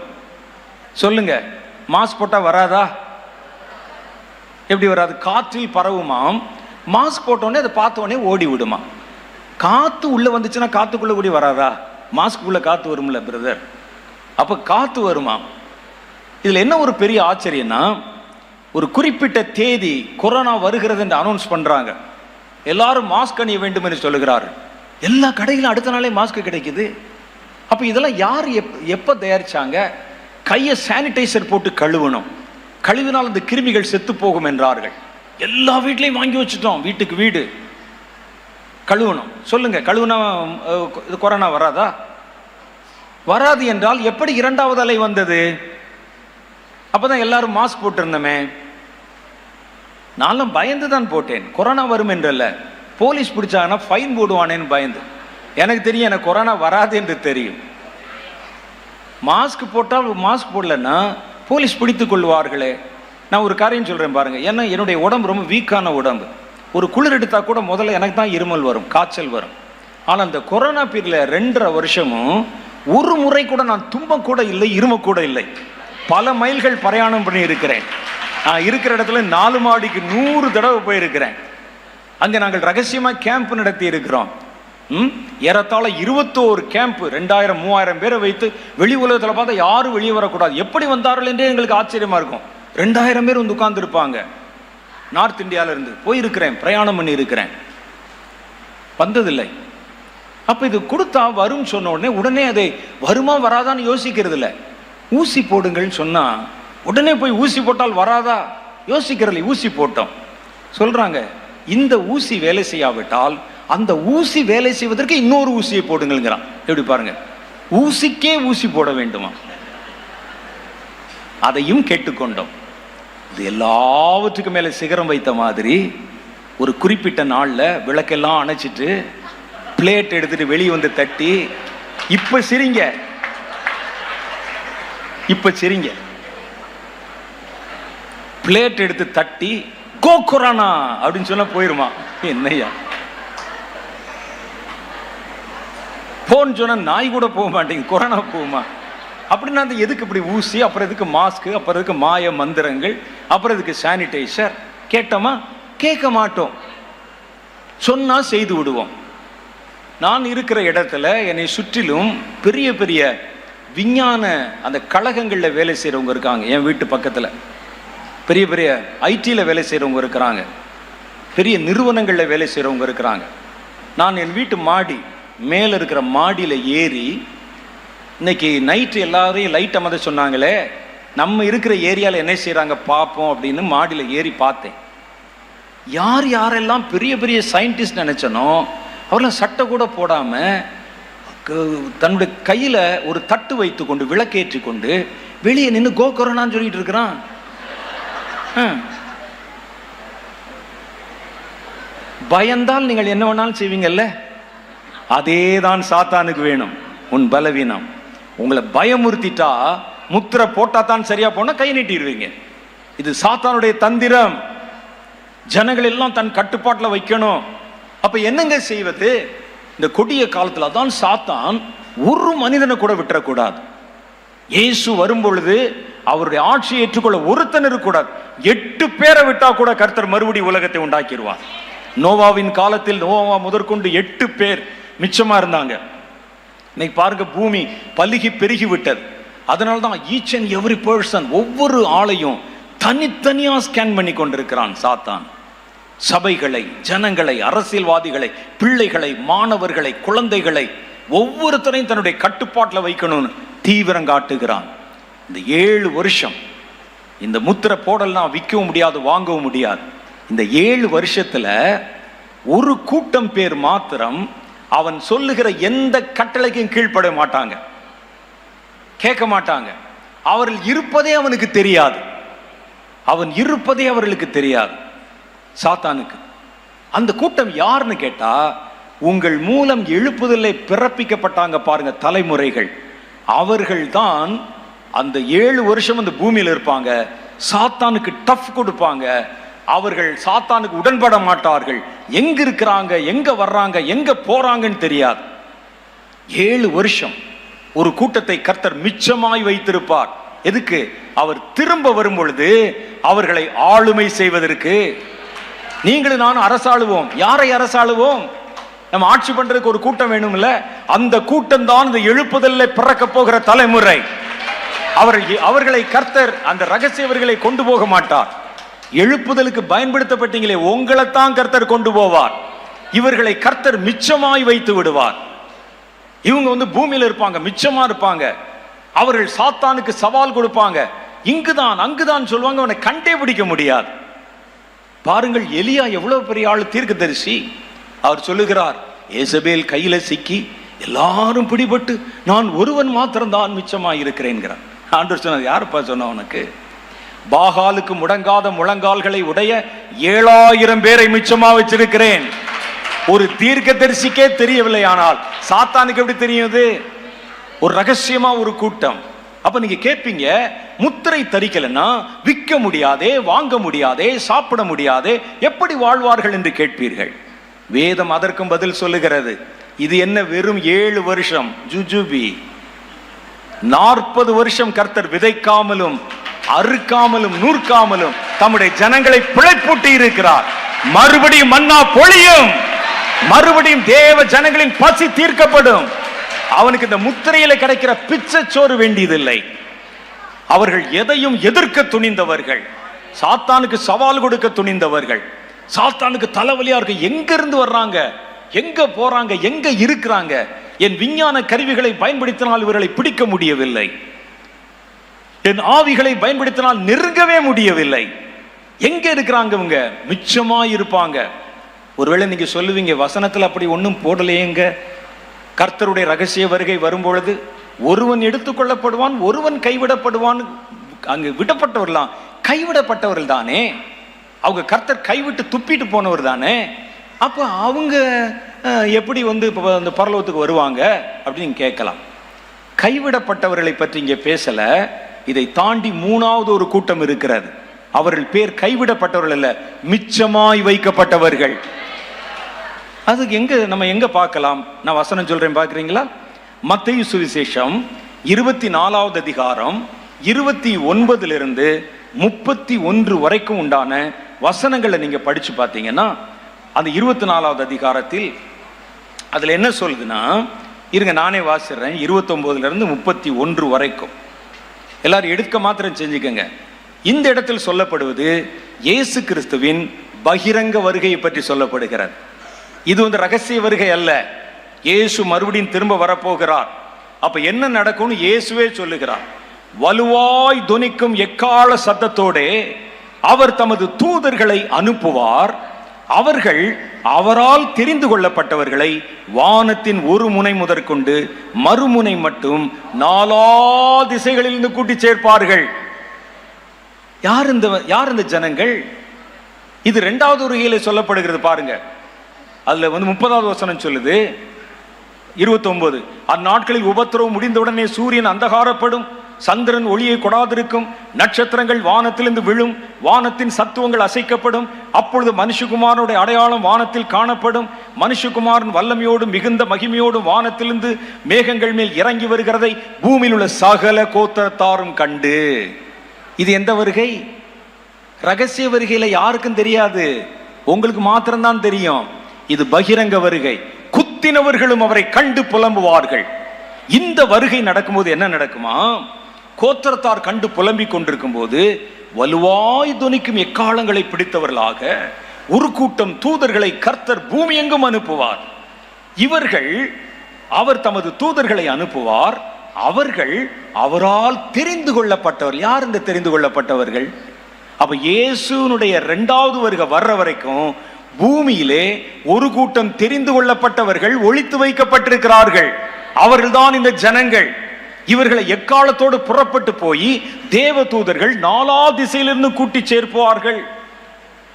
சொல்லுங்க, மாஸ்க் போட்டா வராதா? எப்படி வராது? காற்றில் பரவுமாம். மாஸ்க் போட்டோடனே அதை பார்த்தோடனே ஓடி விடுமா. காத்து உள்ள வந்துச்சுன்னா காத்துக்குள்ள கூடி வராதா? மாஸ்க்குள்ள காத்து வரும்ல பிரதர். அப்ப காத்து வருமா. இதுல என்ன ஒரு பெரிய ஆச்சரியம்னா, ஒரு குறிப்பிட்ட தேதி கொரோனா வருகிறது என்று அனௌன்ஸ் பண்றாங்க. எல்லாரும் மாஸ்க் அணிய வேண்டும் என்று சொல்லுகிறார்கள். எல்லா கடையிலும் அடுத்த நாளே மாஸ்க் கிடைக்குது. அப்ப இதெல்லாம் யார் எப்ப தயாரிச்சாங்க? கையை சானிடைசர் போட்டு கழுவணும், கழுவினால் அந்த கிருமிகள் செத்து போகும் என்றார்கள். எல்லா வீட்லையும் வாங்கி வச்சுட்டோம், வீட்டுக்கு வீடு கழுவணும். சொல்லுங்க, கழுவுனா கொரோனா வராதா? வராது என்றால் எப்படி இரண்டாவது அலை வந்தது? அப்பதான் எல்லாரும் மாஸ்க் போட்டிருந்தோமே. நானும் பயந்து தான் போட்டேன். கொரோனா வரும் என்றல்ல, போலீஸ் பிடிச்சாங்கன்னா ஃபைன் போடுவானேன்னு பயந்து. எனக்கு தெரியும் எனக்கு கொரோனா வராது என்று தெரியும். மாஸ்க் போட்டால் மாஸ்க் போடலன்னா போலீஸ் பிடித்துக் கொள்வார்களே. நான் ஒரு காரியம் சொல்றேன் பாருங்க. ஏன்னா என்னுடைய உடம்பு ரொம்ப வீக்கான உடம்பு. ஒரு குளிர் எடுத்தா கூட முதல்ல எனக்கு தான் இருமல் வரும், காய்ச்சல் வரும். ஆனால் அந்த கொரோனா பீரியட்ல 2.5 வருஷமும் ஒரு முறை கூட நான் தும்ப கூட இல்லை, இரும கூட இல்லை. பல மைல்கள் பிரயாணம் பண்ணி இருக்கிறேன். நான் இருக்கிற இடத்துல 4 மாடிக்கு 100 தடவை போயிருக்கிறேன். அங்கே நாங்கள் ரகசியமாக கேம்ப் நடத்தி இருக்கிறோம். ஏறத்தாழ 21 கேம்ப், 2000-3000 பேரை வைத்து. வெளி உலகத்தில் பார்த்தா யாரும் வெளியே வரக்கூடாது. எப்படி வந்தார்கள் என்றே எங்களுக்கு ஆச்சரியமா இருக்கும். 2000 பேர் வந்து உட்கார்ந்து இருப்பாங்க. நார்த் இந்தியாவில இருந்து போயிருக்கிறேன், பிரயாணம் பண்ணி இருக்கிறேன், வந்ததில்லை. அப்ப இது கொடுத்தா வரும் சொன்ன உடனே அதை வருமா வராதான்னு யோசிக்கிறது இல்லை. ஊசி போடுங்கள்னு சொன்னா உடனே போய் ஊசி போட்டால் வராதா யோசிக்கிறது. ஊசி போட்டோம் சொல்றாங்க. இந்த ஊசி வேலை செய்யாவிட்டால் அந்த ஊசி வேலை செய்வதற்கு இன்னொரு ஊசியை போடுங்கிறான். எப்படி பாருங்க, ஊசிக்கே ஊசி போட வேண்டுமா? அதையும் கேட்டுக்கொண்டோம். இது எல்லாவற்றுக்கும் மேல சிகரம் வைத்த மாதிரி ஒரு குறிப்பிட்ட நாள்ல விளக்கெல்லாம் அணைச்சிட்டு பிளேட் எடுத்துட்டு வெளியே வந்து தட்டி, இப்ப சிரிங்க, இப்ப சிரிங்க, பிளேட் எடுத்து தட்டி கோ கொரோனா அப்படின்னு சொன்னா போயிருமா? என்னையா போன்னு சொன்னா நாய் கூட போக மாட்டேங்குது, கொரோனா போகுமா? அப்படின்னா அது எதுக்கு இப்படி ஊசி, அப்புறம் எதுக்கு மாஸ்க், அப்புறம் எதுக்கு மாய மந்திரங்கள், அப்புறம் எதுக்கு சானிடைசர்? கேட்டோமா? கேட்க மாட்டோம். சொன்னா செய்து விடுவோம். நான் இருக்கிற இடத்துல என்னை சுற்றிலும் பெரிய பெரிய விஞ்ஞான அந்த கழகங்களில் வேலை செய்கிறவங்க இருக்காங்க. என் வீட்டு பக்கத்தில் பெரிய பெரிய ஐடியில் வேலை செய்கிறவங்க இருக்கிறாங்க, பெரிய நிறுவனங்களில் வேலை செய்கிறவங்க இருக்கிறாங்க. நான் என் வீட்டு மாடி மேலே இருக்கிற மாடியில் ஏறி இன்னைக்கு நைட்டு எல்லாரையும் லைட் அமர்த்த சொன்னாங்களே, நம்ம இருக்கிற ஏரியாவில் என்ன செய்கிறாங்க பார்ப்போம் அப்படின்னு மாடியில் ஏறி பார்த்தேன். யார் யாரெல்லாம் பெரிய பெரிய சயின்டிஸ்ட் நினைச்சனோ அவரெல்லாம் சட்டை கூட போடாமல் தன்னுடைய கையில் ஒரு தட்டு வைத்து கொண்டு விளக்கேற்றி கொண்டு வெளியே நின்று கோ கொரோனான்னு சொல்லிட்டு இருக்கிறான். பயந்தால் நீங்கள் என்ன வேணாலும் செய்வீங்கல்ல, அதே தான் சாத்தானுக்கு வேணும். உன் பலவீனம் உங்களை பயமுறுத்திட்டா, முத்திரை போட்டா தான் சரியா போனா கை நீட்டிடுவீங்க. இது சாத்தானுடைய தந்திரம். ஜனங்கள் எல்லாம் தன் கட்டுப்பாட்டில் வைக்கணும். அப்ப என்னங்க செய்வது? இந்த கொடிய காலத்துல தான் சாத்தான் ஒரு மனிதனை கூட விட்டுறக்கூடாது. இயேசு வரும் பொழுது அவருடைய ஆட்சியை ஏற்றுக்கொள்ள ஒருத்தன் இருக்கக்கூடாது. 8 பேரை விட்டா கூட கர்த்தர் மறுபடி உலகத்தை உண்டாக்கிடுவார். நோவாவின் காலத்தில் நோவா முதற்கொண்டு 8 பேர் மிச்சமா இருந்தாங்க. இன்னைக்கு பாருங்க, பூமி பலுகி பெருகி விட்டது. அதனால தான் ஈச் அண்ட் எவ்ரி பர்சன், ஒவ்வொரு ஆளையும் தனித்தனியா ஸ்கேன் பண்ணி கொண்டிருக்கிறான் சாத்தான். சபைகளை, ஜனங்களை, அரசியல்வாதிகளை, பிள்ளைகளை, மாணவர்களை, குழந்தைகளை ஒவ்வொருத்தரையும் தன்னுடைய கட்டுப்பாட்டில் வைக்கணும்னு தீவிரம் காட்டுகிறான். இந்த 7 வருஷம் இந்த முத்திரை போடல்னா விற்கவும் முடியாது, வாங்கவும் முடியாது. இந்த 7 வருஷத்துல ஒரு கூட்டம் பேர் மாத்திரம் அவன் சொல்லுகிற எந்த கட்டளைக்கும் கீழ்ப்பட மாட்டாங்க, கேட்க மாட்டாங்க. அவர்கள் இருப்பதே அவனுக்கு தெரியாது. அவன் இருப்பதே அவர்களுக்கு தெரியாது சாத்தானுக்கு. அந்த கூட்டம் யாருன்னு கேட்டா, உங்கள் மூலம் எழுப்புதலை பிறப்பிக்கப்பட்டாங்க பாருங்க தலைமுறைகள், அவர்கள் தான் அந்த 7 வருஷம் அந்த பூமியில் இருப்பாங்க. சாத்தானுக்கு டஃப் கொடுப்பாங்க. அவர்கள் சாத்தானுக்கு உடன்பட மாட்டார்கள். எங்க இருக்கிறாங்க, எங்க வர்றாங்க, எங்க போறாங்கன்னு தெரியாது. 7 வருஷம் ஒரு கூட்டத்தை கர்த்தர் மிச்சமாய் வைத்திருப்பார். எதுக்கு? அவர் திரும்ப வரும் பொழுது அவர்களை ஆளுமை செய்வதற்கு. நீங்களும் நானும் அரசாளுவோம். யாரை அரசாளுவோம்? நம்ம ஆட்சி பண்றதுக்கு ஒரு கூட்டம் வேணும்ல. அந்த கூட்டம் தான் இந்த எழுப்புதல்ல பிறக்க போகிற தலைமுறை. அவர்களை கர்த்தர் அந்த ரகசியவர்களை கொண்டு போக மாட்டார். எழுப்புதலுக்கு பயன்படுத்தப்பட்டீங்களே, உங்களைத்தான் கர்த்தர் கொண்டு போவார். இவர்களை கர்த்தர் மிச்சமாய் வைத்து விடுவார். இவங்க பூமியில இருப்பாங்க, மிச்சமா இருப்பாங்க. அவர்கள் சாத்தானுக்கு சவால் கொடுப்பாங்க. இங்குதான் அங்குதான் சொல்லுவாங்க, அவனை கண்டே பிடிக்க முடியாது. பாருங்கள், எலியா எவ்வளவு பெரிய ஆளு, தீர்க்கதரிசி. அவர் சொல்லுகிறார், ஏசபேல் கையில சிக்கி எல்லாரும் பிடிபட்டு நான் ஒருவன் மாத்திரம்தான் மிச்சமாக இருக்கிறேன்கிறான். ஆண்டவர் சொன்னது, யாருப்பா சொன்ன உனக்கு? பாகாலுக்கு முடங்காத முழங்கால்களை உடைய 7000 பேரை மிச்சமா வச்சிருக்கிறேன். ஒரு தீர்க்கதரிசிக்கே தெரியவில்லை, ஆனால் சாத்தானுக்கு எப்படி தெரியுது? ஒரு ரகசியமா ஒரு கூட்டம். அப்ப நீங்க கேட்பீங்க, முத்திரை தரிக்கலன்னா விற்க முடியாதே, வாங்க முடியாதே, சாப்பிட முடியாதே, எப்படி வாழ்வார்கள் என்று கேட்பீர்கள். வேதம் அதற்கும் பதில் சொல்லுகிறது. இது என்ன வெறும் 7 வருஷம் ஜுஜுபி? 40 வருஷம் கர்த்தர் விதைக்காமலும் அறுக்காமலும் நூற்காமலும் தம்முடைய ஜனங்களை பிழைப்பூட்டி இருக்கிறார். மறுபடியும் மன்னா பொழியும், மறுபடியும் தேவ ஜனங்களின் பசி தீர்க்கப்படும். அவனுக்கு இந்த முத்திரையில கிடைக்கிற பிச்சைச்சோறு வேண்டியதில்லை. அவர்கள் எதையும் எதிர்க்க துணிந்தவர்கள், சாத்தானுக்கு சவால் கொடுக்க துணிந்தவர்கள். சாத்தானுக்கு தலைவலியா இருக்கு, எங்க இருந்து வர்றாங்க, எங்க போறாங்க, எங்க இருக்கிறாங்க, என் விஞ்ஞான கருவிகளை பயன்படுத்தினால் இவர்களை பிடிக்க முடியவில்லை, என் ஆவிகளை பயன்படுத்தினால் நெருங்கவே முடியவில்லை, எங்க இருக்கிறாங்க இவங்க? மிச்சமா இருப்பாங்க. ஒருவேளை நீங்க சொல்லுவீங்க, வசனத்தில் அப்படி ஒன்றும் போடலையேங்க. கர்த்தருடைய ரகசிய வருகை வரும்பொழுது ஒருவன் எடுத்துக்கொள்ளப்படுவான், ஒருவன் கைவிடப்படுவான். அங்கு விடப்பட்டவர்களாம் கைவிடப்பட்டவர்கள் தானே, அவங்க கர்த்தர் கைவிட்டு துப்பிட்டு போனவர் தானே. அப்போ அவங்க எப்படி அந்த பரலோகத்துக்கு வருவாங்க அப்படின்னு கேட்கலாம். கைவிடப்பட்டவர்களை பற்றி இங்கே பேசல. இதை தாண்டி 3வது ஒரு கூட்டம் இருக்கிறது. அவர்கள் பேர் கைவிடப்பட்டவர்கள் அல்ல, மிச்சமாய் வைக்கப்பட்டவர்கள். அதுக்கு நம்ம எங்க பார்க்கலாம்? நான் வசனம் சொல்றேன், பார்க்குறீங்களா? மத்தேயு சுவிசேஷம் 24வது அதிகாரம் 29 31 வரைக்கும் உண்டான வசனங்களை நீங்க படிச்சு பார்த்தீங்கன்னா, அந்த 24வது அதிகாரத்தில் அதுல என்ன சொல்லுதுன்னா, இருங்க நானே வாசிடுறேன். 29 31 வரைக்கும் எல்லாரும் எடுக்க மாத்திரம் செஞ்சுக்கங்க. இந்த இடத்தில் சொல்லப்படுவது இயேசு கிறிஸ்துவின் பகிரங்க வருகையை பற்றி சொல்லப்படுகிறது. இது ரகசிய வருகை அல்ல. இயேசு மறுபடியும் திரும்ப வரப்போகிறார். அப்ப என்ன நடக்கும்னு இயேசுவே சொல்லுகிறார். வலுவாய் துணிக்கும் எக்கால சத்தத்தோட அவர் தமது தூதர்களை அனுப்புவார். அவர்கள் அவரால் தெரிந்து கொள்ளப்பட்டவர்களை வானத்தின் ஒரு முனை முதற்கொண்டு மறுமுனை மட்டும் 4 திசைகளிலிருந்து கூட்டி சேர்ப்பார்கள். யார் இந்த ஜனங்கள்? இது 2வது வருகையிலே சொல்லப்படுகிறது. பாருங்க, அதுல 30வது வசனம் சொல்லுது, 29, அந்நாட்களில் உபத்திரவம் முடிந்தவுடனே சூரியன் அந்தகாரப்படும், சந்திரன் ஒளியை கொடாதிருக்கும், நட்சத்திரங்கள் வானத்திலிருந்து விழும், வானத்தின் சத்துவங்கள் அசைக்கப்படும். அப்பொழுது மனுஷகுமாரனுடைய அடையாளம் வானத்தில் காணப்படும். மனுஷகுமாரன் வல்லமையோடும் மிகுந்த மகிமையோடும் வானத்திலிருந்து மேகங்கள் மேல் இறங்கி வருகிறதை பூமியில் உள்ள சகல கோத்திரத்தாரும் கண்டு. இது எந்த வருகை? ரகசிய வருகையில யாருக்கும் தெரியாது, உங்களுக்கு மாத்திரம்தான் தெரியும். இது பகிரங்க வருகை. குத்தினவர்களும் அவரை கண்டு புலம்புவார்கள். இந்த வருகை நடக்கும்போது என்ன நடக்குமா? கோத்திரத்தார் கண்டு புலம்பிக் கொண்டிருக்கும் போது வலுவாய் துணிக்கும் எக்காலங்களை பிடித்தவர்களாக ஒரு கூட்டம் தூதர்களை கர்த்தர் பூமி எங்கும் அனுப்புவார். இவர்கள் அவர் தமது தூதர்களை அனுப்புவார். அவர்கள் அவரால் தெரிந்து கொள்ளப்பட்டவர். யார் இந்த தெரிந்து கொள்ளப்பட்டவர்கள்? அப்ப இயேசுனுடைய 2வது வருகை வர்ற வரைக்கும் பூமியிலே ஒரு கூட்டம் தெரிந்து கொள்ளப்பட்டவர்கள் ஒளித்து வைக்கப்பட்டிருக்கிறார்கள். அவர்கள்தான் இந்த ஜனங்கள். இவர்களை எக்காலத்தோடு புறப்பட்டு போய் தேவ தூதர்கள் 4 திசையிலிருந்து கூட்டி சேர்ப்பார்கள்.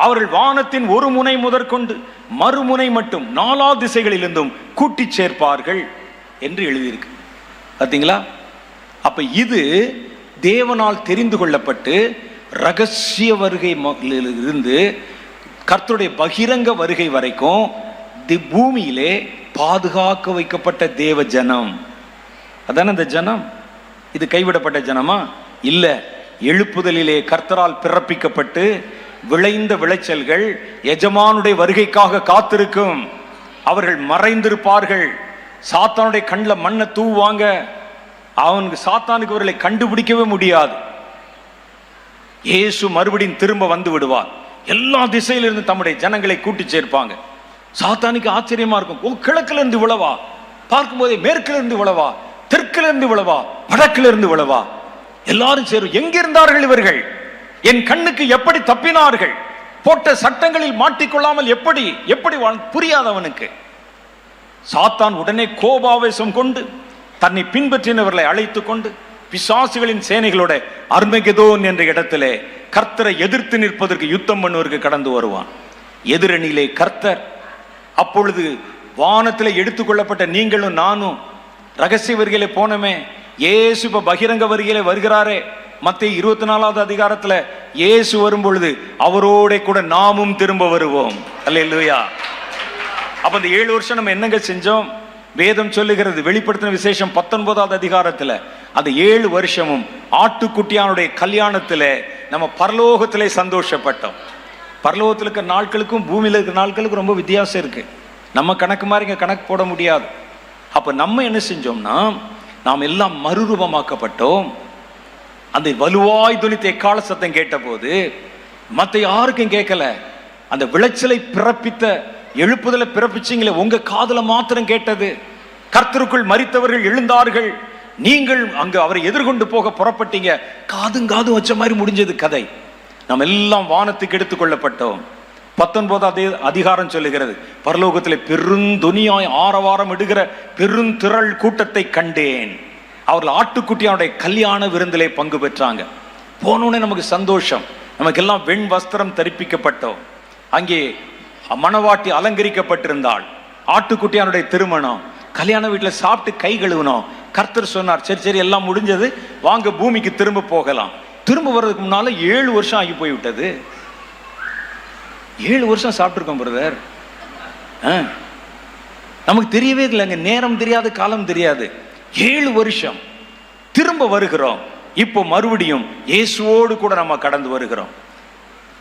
அவர்கள் வானத்தின் ஒரு முனை முதற்கொண்டு மறுமுனை மட்டும் 4 திசைகளிலிருந்தும் கூட்டி சேர்ப்பார்கள் என்று எழுதியிருக்கு. பார்த்தீங்களா? அப்ப இது தேவனால் தெரிந்து கொள்ளப்பட்டு ரகசிய வருகை இருந்து கர்த்தருடைய பகிரங்க வருகை வரைக்கும் பூமியிலே பாதுகாக்க வைக்கப்பட்ட தேவ ஜனம். அதான இந்த ஜனம். இது கைவிடப்பட்ட ஜனமா? இல்ல. எழுப்புதலிலே கர்த்தரால் பிறப்பிக்கப்பட்டு விளைந்த விளைச்சல்கள் எஜமானுடைய வருகைக்காக காத்திருக்கும். அவர்கள் மறைந்திருப்பார்கள். சாத்தானுடைய கண்ணில் மண்ணை தூவாங்க. சாத்தானுக்கு அவர்களை கண்டுபிடிக்கவே முடியாது. இயேசு மறுபடியும் திரும்ப வந்து விடுவார். எல்லா திசையிலிருந்து தம்முடைய ஜனங்களை கூட்டி சேர்ப்பாங்க. சாத்தானுக்கு ஆச்சரியமா இருக்கும். கிழக்குல இருந்து விழவா, பார்க்கும்போதே மேற்குல இருந்து விழவா, தெற்குல இருந்து விழவா, வடக்குல இருந்து விழவா, எல்லாரும் சேரும். எங்கிருந்தார்கள் இவர்கள்? என் கண்ணுக்கு எப்படி தப்பினார்கள்? போட்ட சட்டங்களில் மாட்டிக்கொள்ளாமல் எப்படி புரியாதவனுக்கு. சாத்தான் உடனே கோபாவேசம் கொண்டு தன்னை பின்பற்றினவர்களை அழைத்து கொண்டு பிசாசுகளின் சேனைகளோட அர்மகெதோன் என்ற இடத்திலே கர்த்தரை எதிர்த்து நிற்பதற்கு யுத்தம் பண்ணுவதற்கு கடந்து வருவான். எதிரணியிலே கர்த்தர். அப்பொழுது வானத்தில் எடுத்துக்கொள்ளப்பட்ட நீங்களும் நானும் ரகசிய வருகையில போனமே, இயேசு இப்ப பகிரங்க வருகையில வருகிறாரே. மத்தேயு 24வது அதிகாரத்துல இயேசு வரும் பொழுது அவரோட கூட நாமும் திரும்ப வருவோம். அல்லேலூயா. அப்ப இந்த 7 வருஷம் நம்ம என்னங்க செஞ்சோம்? வேதம் சொல்லுகிறது, வெளிப்படுத்தின விசேஷம் 19வது அதிகாரத்துல அந்த 7 வருஷமும் ஆட்டுக்குட்டியானுடைய கல்யாணத்துல நம்ம பரலோகத்திலே சந்தோஷப்பட்டோம். பரலோகத்தில் இருக்கிற நாட்களுக்கும் பூமியில் இருக்கிற நாட்களுக்கும் ரொம்ப வித்தியாசம் இருக்கு. நம்ம கணக்கு மாதிரி இங்க கணக்கு போட முடியாது. அப்ப நம்ம என்ன செஞ்சோம்னா, நாம் எல்லாம் மறுரூபமாக்கப்பட்டோம். அந்த வலுவாய் துணித்த எக்கால சத்தம் கேட்ட போது மற்ற யாருக்கும் கேட்கல. அந்த விளைச்சலை பிறப்பித்த எழுப்புதலை பிறப்பிச்சிங்களே, உங்க காதுல மாத்திரம் கேட்டது. கர்த்தருக்குள் மரித்தவர்கள் எழுந்தார்கள், நீங்கள் அங்கு அவரை எதிர்கொண்டு போக புறப்பட்டீங்க. காதும் வச்ச மாதிரி முடிஞ்சது கதை. நாம் எல்லாம் வானத்துக்கு எடுத்துக் கொள்ளப்பட்டோம். 19வது அதிகாரம் சொல்லுகிறது, பரலோகத்தில் பெருந்துணியாய் ஆரவாரம் இடுகிற பெருந்திரள் கூட்டத்தை கண்டேன். அவர்கள் ஆட்டுக்குட்டியானுடைய கல்யாண விருந்திலே பங்கு பெற்றாங்க. போனோடனே நமக்கு சந்தோஷம். நமக்கெல்லாம் வெண் வஸ்திரம் தரிப்பிக்கப்பட்டோம். அங்கே மணவாட்டி அலங்கரிக்கப்பட்டிருந்தாள். ஆட்டுக்குட்டியானுடைய திருமணம். கல்யாண வீட்டில் சாப்பிட்டு கை கழுவினோம். கர்த்தர் சொன்னார், சரி எல்லாம் முடிஞ்சது, வாங்க பூமிக்கு திரும்ப போகலாம். திரும்ப வர்றதுக்கு முன்னால 7 வருஷம் ஆகி போய்விட்டது. 7 வருஷம் சாப்பிட்டுருக்கோம் பிரதர். நமக்கு தெரியவே இல்லைங்க, நேரம் தெரியாது, காலம் தெரியாது. 7 வருஷம் திரும்ப வருகிறோம். இப்போ மறுபடியும் இயேசுவோடு கூட நம்ம கடந்து வருகிறோம்.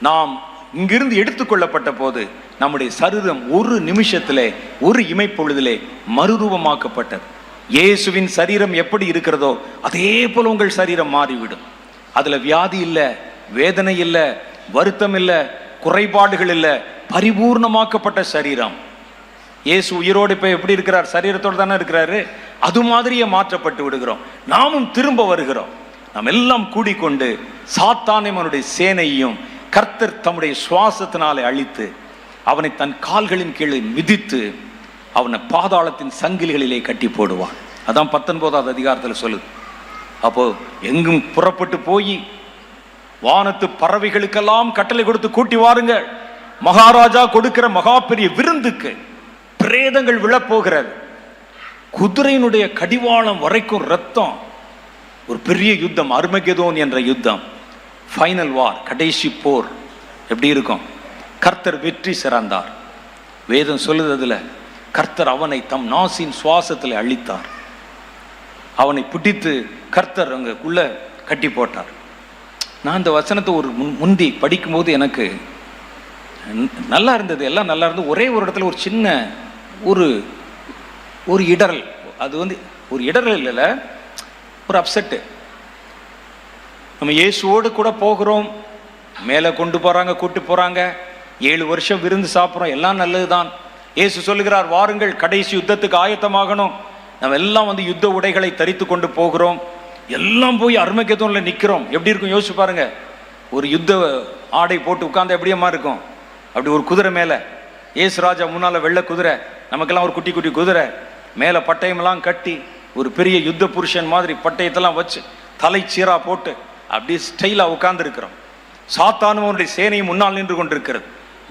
நாம் இங்கிருந்து எடுத்துக்கொள்ளப்பட்ட போது நம்முடைய சரீரம் ஒரு நிமிஷத்திலே, ஒரு இமைப்பொழுதிலே மறுரூபமாக்கப்பட்டது. இயேசுவின் சரீரம் எப்படி இருக்கிறதோ அதே போல உங்கள் சரீரம் மாறிவிடும். அதுல வியாதி இல்லை, வேதனை இல்லை, வருத்தம் இல்லை, குறைபாடுகள் இல்லை, பரிபூர்ணமாக்கப்பட்ட சரீரம். இயேசு உயிரோடு இப்ப எப்படி இருக்கிறார்? சரீரத்தோடு தானே இருக்கிறாரு. அது மாதிரியே மாற்றப்பட்டு விடுகிறோம். நாமும் திரும்ப வருகிறோம். நாம் எல்லாம் கூடிக்கொண்டு சாத்தானையும் அவனுடைய சேனையும் கர்த்தர் தம்முடைய சுவாசத்தினாலே அழித்து அவனை தன் கால்களின் கீழே மிதித்து அவனை பாதாளத்தின் சங்கிலிகளிலே கட்டி போடுவான். அதான் 19வது அதிகாரத்தில் சொல்லுது. அப்போ எங்கும் புறப்பட்டு போய் வானத்து பறவைகளுக்கெல்லாம் கட்டளை கொடுத்து கூட்டி வாருங்கள். மகாராஜா கொடுக்கிற மகா பெரிய விருந்துக்கு பிரேதங்கள் விழப்போகிறது. குதிரையினுடைய கடிவாளம் வரைக்கும் ரத்தம். ஒரு பெரிய யுத்தம், அர்மகெதோன் என்ற யுத்தம், ஃபைனல் வார், கடைசி போர் எப்படி இருக்கும்? கர்த்தர் வெற்றி சிறந்தார். வேதம் சொல்லுது, அதுல கர்த்தர் அவனை தம் நாசின் சுவாசத்தில் அழித்தார். அவனை பிடித்து கர்த்தர் அங்குள்ள கட்டி போட்டார். நான் இந்த வசனத்தை ஒரு முந்தி படிக்கும்போது எனக்கு நல்லா இருந்தது, எல்லாம் நல்லா இருந்தது. ஒரே ஒரு இடத்துல ஒரு சின்ன ஒரு இடரல். அது ஒரு இடரல் இல்லைல்ல, ஒரு அப்செட்டு. நம்ம இயேசுவோடு கூட போகிறோம், மேலே கொண்டு போகிறாங்க, கூட்டு போகிறாங்க, 7 வருஷம் விருந்து சாப்பிட்றோம், எல்லாம் நல்லது தான். இயேசு சொல்லுகிறார், வாருங்கள் கடைசி யுத்தத்துக்கு ஆயத்தமாகணும். நம்ம எல்லாம் யுத்த உடைகளை தரித்து கொண்டு போகிறோம். எல்லாம் போய் அர்மகெதோன்ல நிற்கிறோம். எப்படி இருக்கும் யோசிச்சு பாருங்க. ஒரு யுத்த ஆடை போட்டு உட்கார்ந்து எப்படியம்மா இருக்கும்? அப்படி ஒரு குதிரை மேலே, இயேசு ராஜா முன்னால் வெள்ளை குதிரை, நமக்கெல்லாம் ஒரு குட்டி குட்டி குதிரை, மேலே பட்டயமெல்லாம் கட்டி ஒரு பெரிய யுத்த புருஷன் மாதிரி பட்டயத்தெல்லாம் வச்சு தலை சீரா போட்டு அப்படி ஸ்டைலாக உட்கார்ந்து இருக்கிறோம். சாத்தானும் அவனுடைய சேனையும் முன்னால் நின்று கொண்டிருக்கிறது.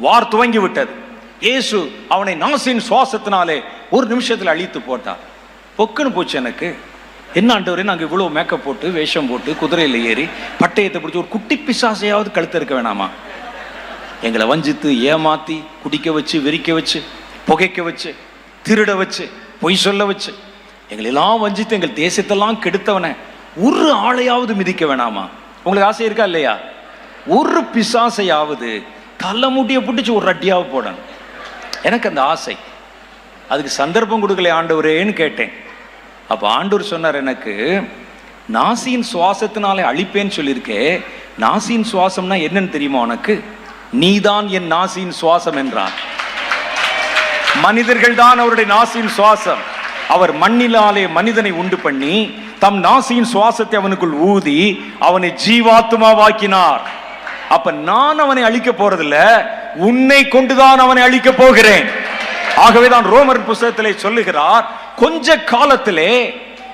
வார் துவங்கி விட்டது. இயேசு அவனை நாசின் சுவாசத்தினாலே ஒரு நிமிஷத்தில் அழித்து போட்டார். பொக்குன்னு போச்சு எனக்கு. என்ன ஆண்டவரே, நாங்கள் இவ்வளோ மேக்கப் போட்டு வேஷம் போட்டு குதிரையில் ஏறி பட்டயத்தை பிடிச்சி ஒரு குட்டி பிசாசையாவது கழுத்து இருக்க வேணாமா? எங்களை வஞ்சித்து ஏமாத்தி குடிக்க வச்சு, வெறிக்க வச்சு, புகைக்க வச்சு, திருட வச்சு, பொய் சொல்ல வச்சு, எங்களெல்லாம் வஞ்சித்து எங்கள் தேசத்தெல்லாம் கெடுத்தவனை ஒரு ஆளையாவது மிதிக்க வேணாமா? உங்களுக்கு ஆசை இருக்கா இல்லையா? ஒரு பிசாசையாவது தலைமுட்டியை பிடிச்சி ஒரு ரட்டியாவது போடணும். எனக்கு அந்த ஆசை. அதுக்கு சந்தர்ப்பம் கொடுக்கல ஆண்டவரேன்னு கேட்டேன். அப்போ ஆண்டவர் சொன்னார் எனக்கு, நாசியின் சுவாசத்தினாலே அழிப்பேன்னு சொல்லியிருக்கே, நாசியின் சுவாசம்னா என்னன்னு தெரியுமா உனக்கு? நீதான் என் நாசியின் சுவாசம் என்றார். மனிதர்கள் தான் அவருடைய நாசியின் சுவாசம். அவர் மண்ணிலாலே மனிதனை உண்டு பண்ணி தம் நாசியின் சுவாசத்தை அவனுக்குள் ஊதி அவனை ஜீவாத்மாவாக்கினார். அப்ப நான் அவனை அழிக்க போறதில்ல, உன்னை கொண்டுதான் அவனை அழிக்க போகிறேன். ஆகவேதான் ரோமர் புத்தகத்திலே சொல்லுகிறார், கொஞ்ச காலத்திலே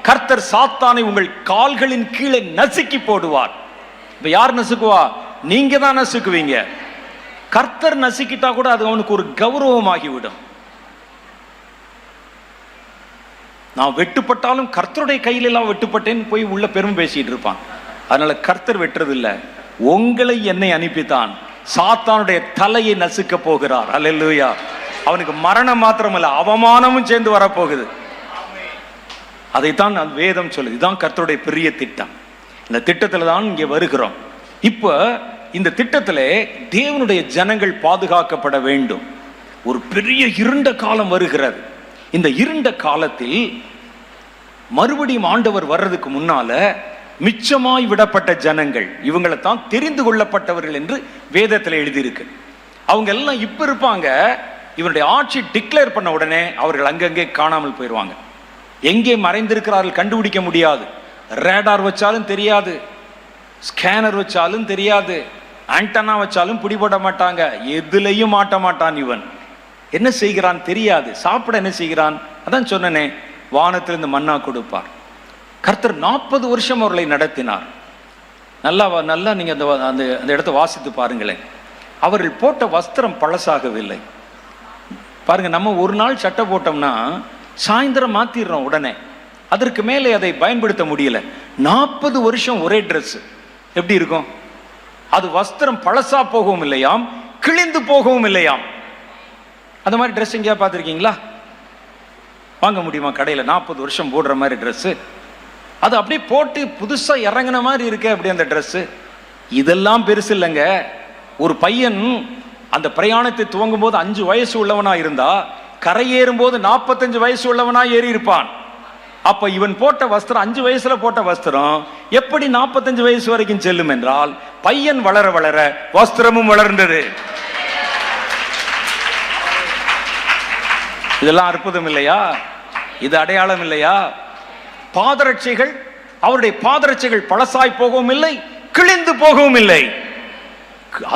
கர்த்தர் சாத்தானை உங்கள் கால்களின் கீழே நசுக்கி போடுவார். இப்ப யார் நசுக்குவா? நீங்க தான் நசுக்குவீங்க. கர்த்தர் நசுக்கிட்டா கூட அது அவனுக்கு ஒரு கௌரவமாகிவிடும். நான் வெட்டுப்பட்டாலும் கர்த்தருடைய கையில எல்லாம் வெட்டுப்பட்டேன்னு போய் உள்ள பெருமை பேசிட்டு இருப்பான். அதனால கர்த்தர் வெட்டுறது இல்ல, உங்களை என்னை அனுப்பித்தான் சாத்தானுடைய தலையை நசுக்க போகிறார். அல்லேலூயா. அவனுக்கு மரணம் மாத்திரமல்ல, அவமானமும் சேர்ந்து வரப்போகுது. அதைத்தான் வேதம் சொல்லுது. இதுதான் கர்த்தருடைய பெரிய திட்டம். இந்த திட்டத்துல தான் இங்கே வருகிறோம். இப்ப இந்த திட்டத்திலே தேவனுடைய ஜனங்கள் பாதுகாக்கப்பட வேண்டும். ஒரு பெரிய இருண்ட காலம் வருகிறது. இந்த இருண்ட காலத்தில் மறுபடியும் ஆண்டவர் வர்றதுக்கு முன்னால மிச்சமாய் விடப்பட்ட ஜனங்கள், இவங்களை தான் தெரிந்து கொள்ளப்பட்டவர்கள் என்று வேதத்தில் எழுதியிருக்கு. அவங்க எல்லாம் இப்ப இருப்பாங்க. இவனுடைய ஆட்சி டிக்ளேர் பண்ண உடனே அவர்கள் அங்கங்கே காணாமல் போயிடுவாங்க. எங்கே மறைந்திருக்கிறார்கள் கண்டுபிடிக்க முடியாது. ரேடார் வச்சாலும் தெரியாது, ஸ்கேனர் வச்சாலும் தெரியாது, ஆண்டனா வச்சாலும் பிடிபட மாட்டாங்க, எதுலையும் மாட்ட மாட்டான். இவன் என்ன செய்கிறான் தெரியாது. சாப்பிட என்ன செய்கிறான்? அதான் சொன்னனே, வானத்திலிருந்து மன்னா கொடுப்பார். கர்த்தர் 40 வருஷம் அவர்களை நடத்தினார். நல்லா நீங்க அந்த இடத்தை வாசித்து பாருங்களேன். அவர்கள் போட்ட வஸ்திரம் பழசாகவில்லை. பாருங்க, நம்ம ஒரு நாள் சட்டை போட்டோம்னா சாயந்தரம் மாத்திடுறோம் உடனே. அதற்கு மேலே அதை பயன்படுத்த முடியல. 40 வருஷம் ஒரே ட்ரெஸ் எப்படி இருக்கும்? அது வஸ்திரம் பழசா போகவும் இல்லையாம், கிழிந்து போகவும் இல்லையாம். அந்த மாதிரி ட்ரெஸ் எங்கேயா பார்த்துருக்கீங்களா? வாங்க முடியுமா கடையில் 40 வருஷம் போடுற மாதிரி ட்ரெஸ்ஸு? அது அப்படியே போட்டு புதுசா இறங்கின மாதிரி இருக்கு அப்படி அந்த ட்ரெஸ். இதெல்லாம் பெருசு இல்லைங்க. ஒரு பையன் அந்த பிரயாணத்தை துவங்கும் போது 5 வயசு உள்ளவனா இருந்தா, கரையேறும் போது 45 வயசு உள்ளவனா ஏறி இருப்பான். அப்ப இவன் போட்ட வஸ்திரம் 5 வயசுல போட்ட வஸ்திரம் எப்படி 45 வயசு வரைக்கும் செல்லும் என்றால், பையன் வளர வளர வஸ்திரமும் வளர்ந்தது. இதெல்லாம் அற்புதம் இல்லையா? இது அடையாளம் இல்லையா? பாதரட்சைகள், அவருடைய பாதரட்சைகள் பழசாய் போகவும் இல்லை, கிழிந்து போகவும் இல்லை.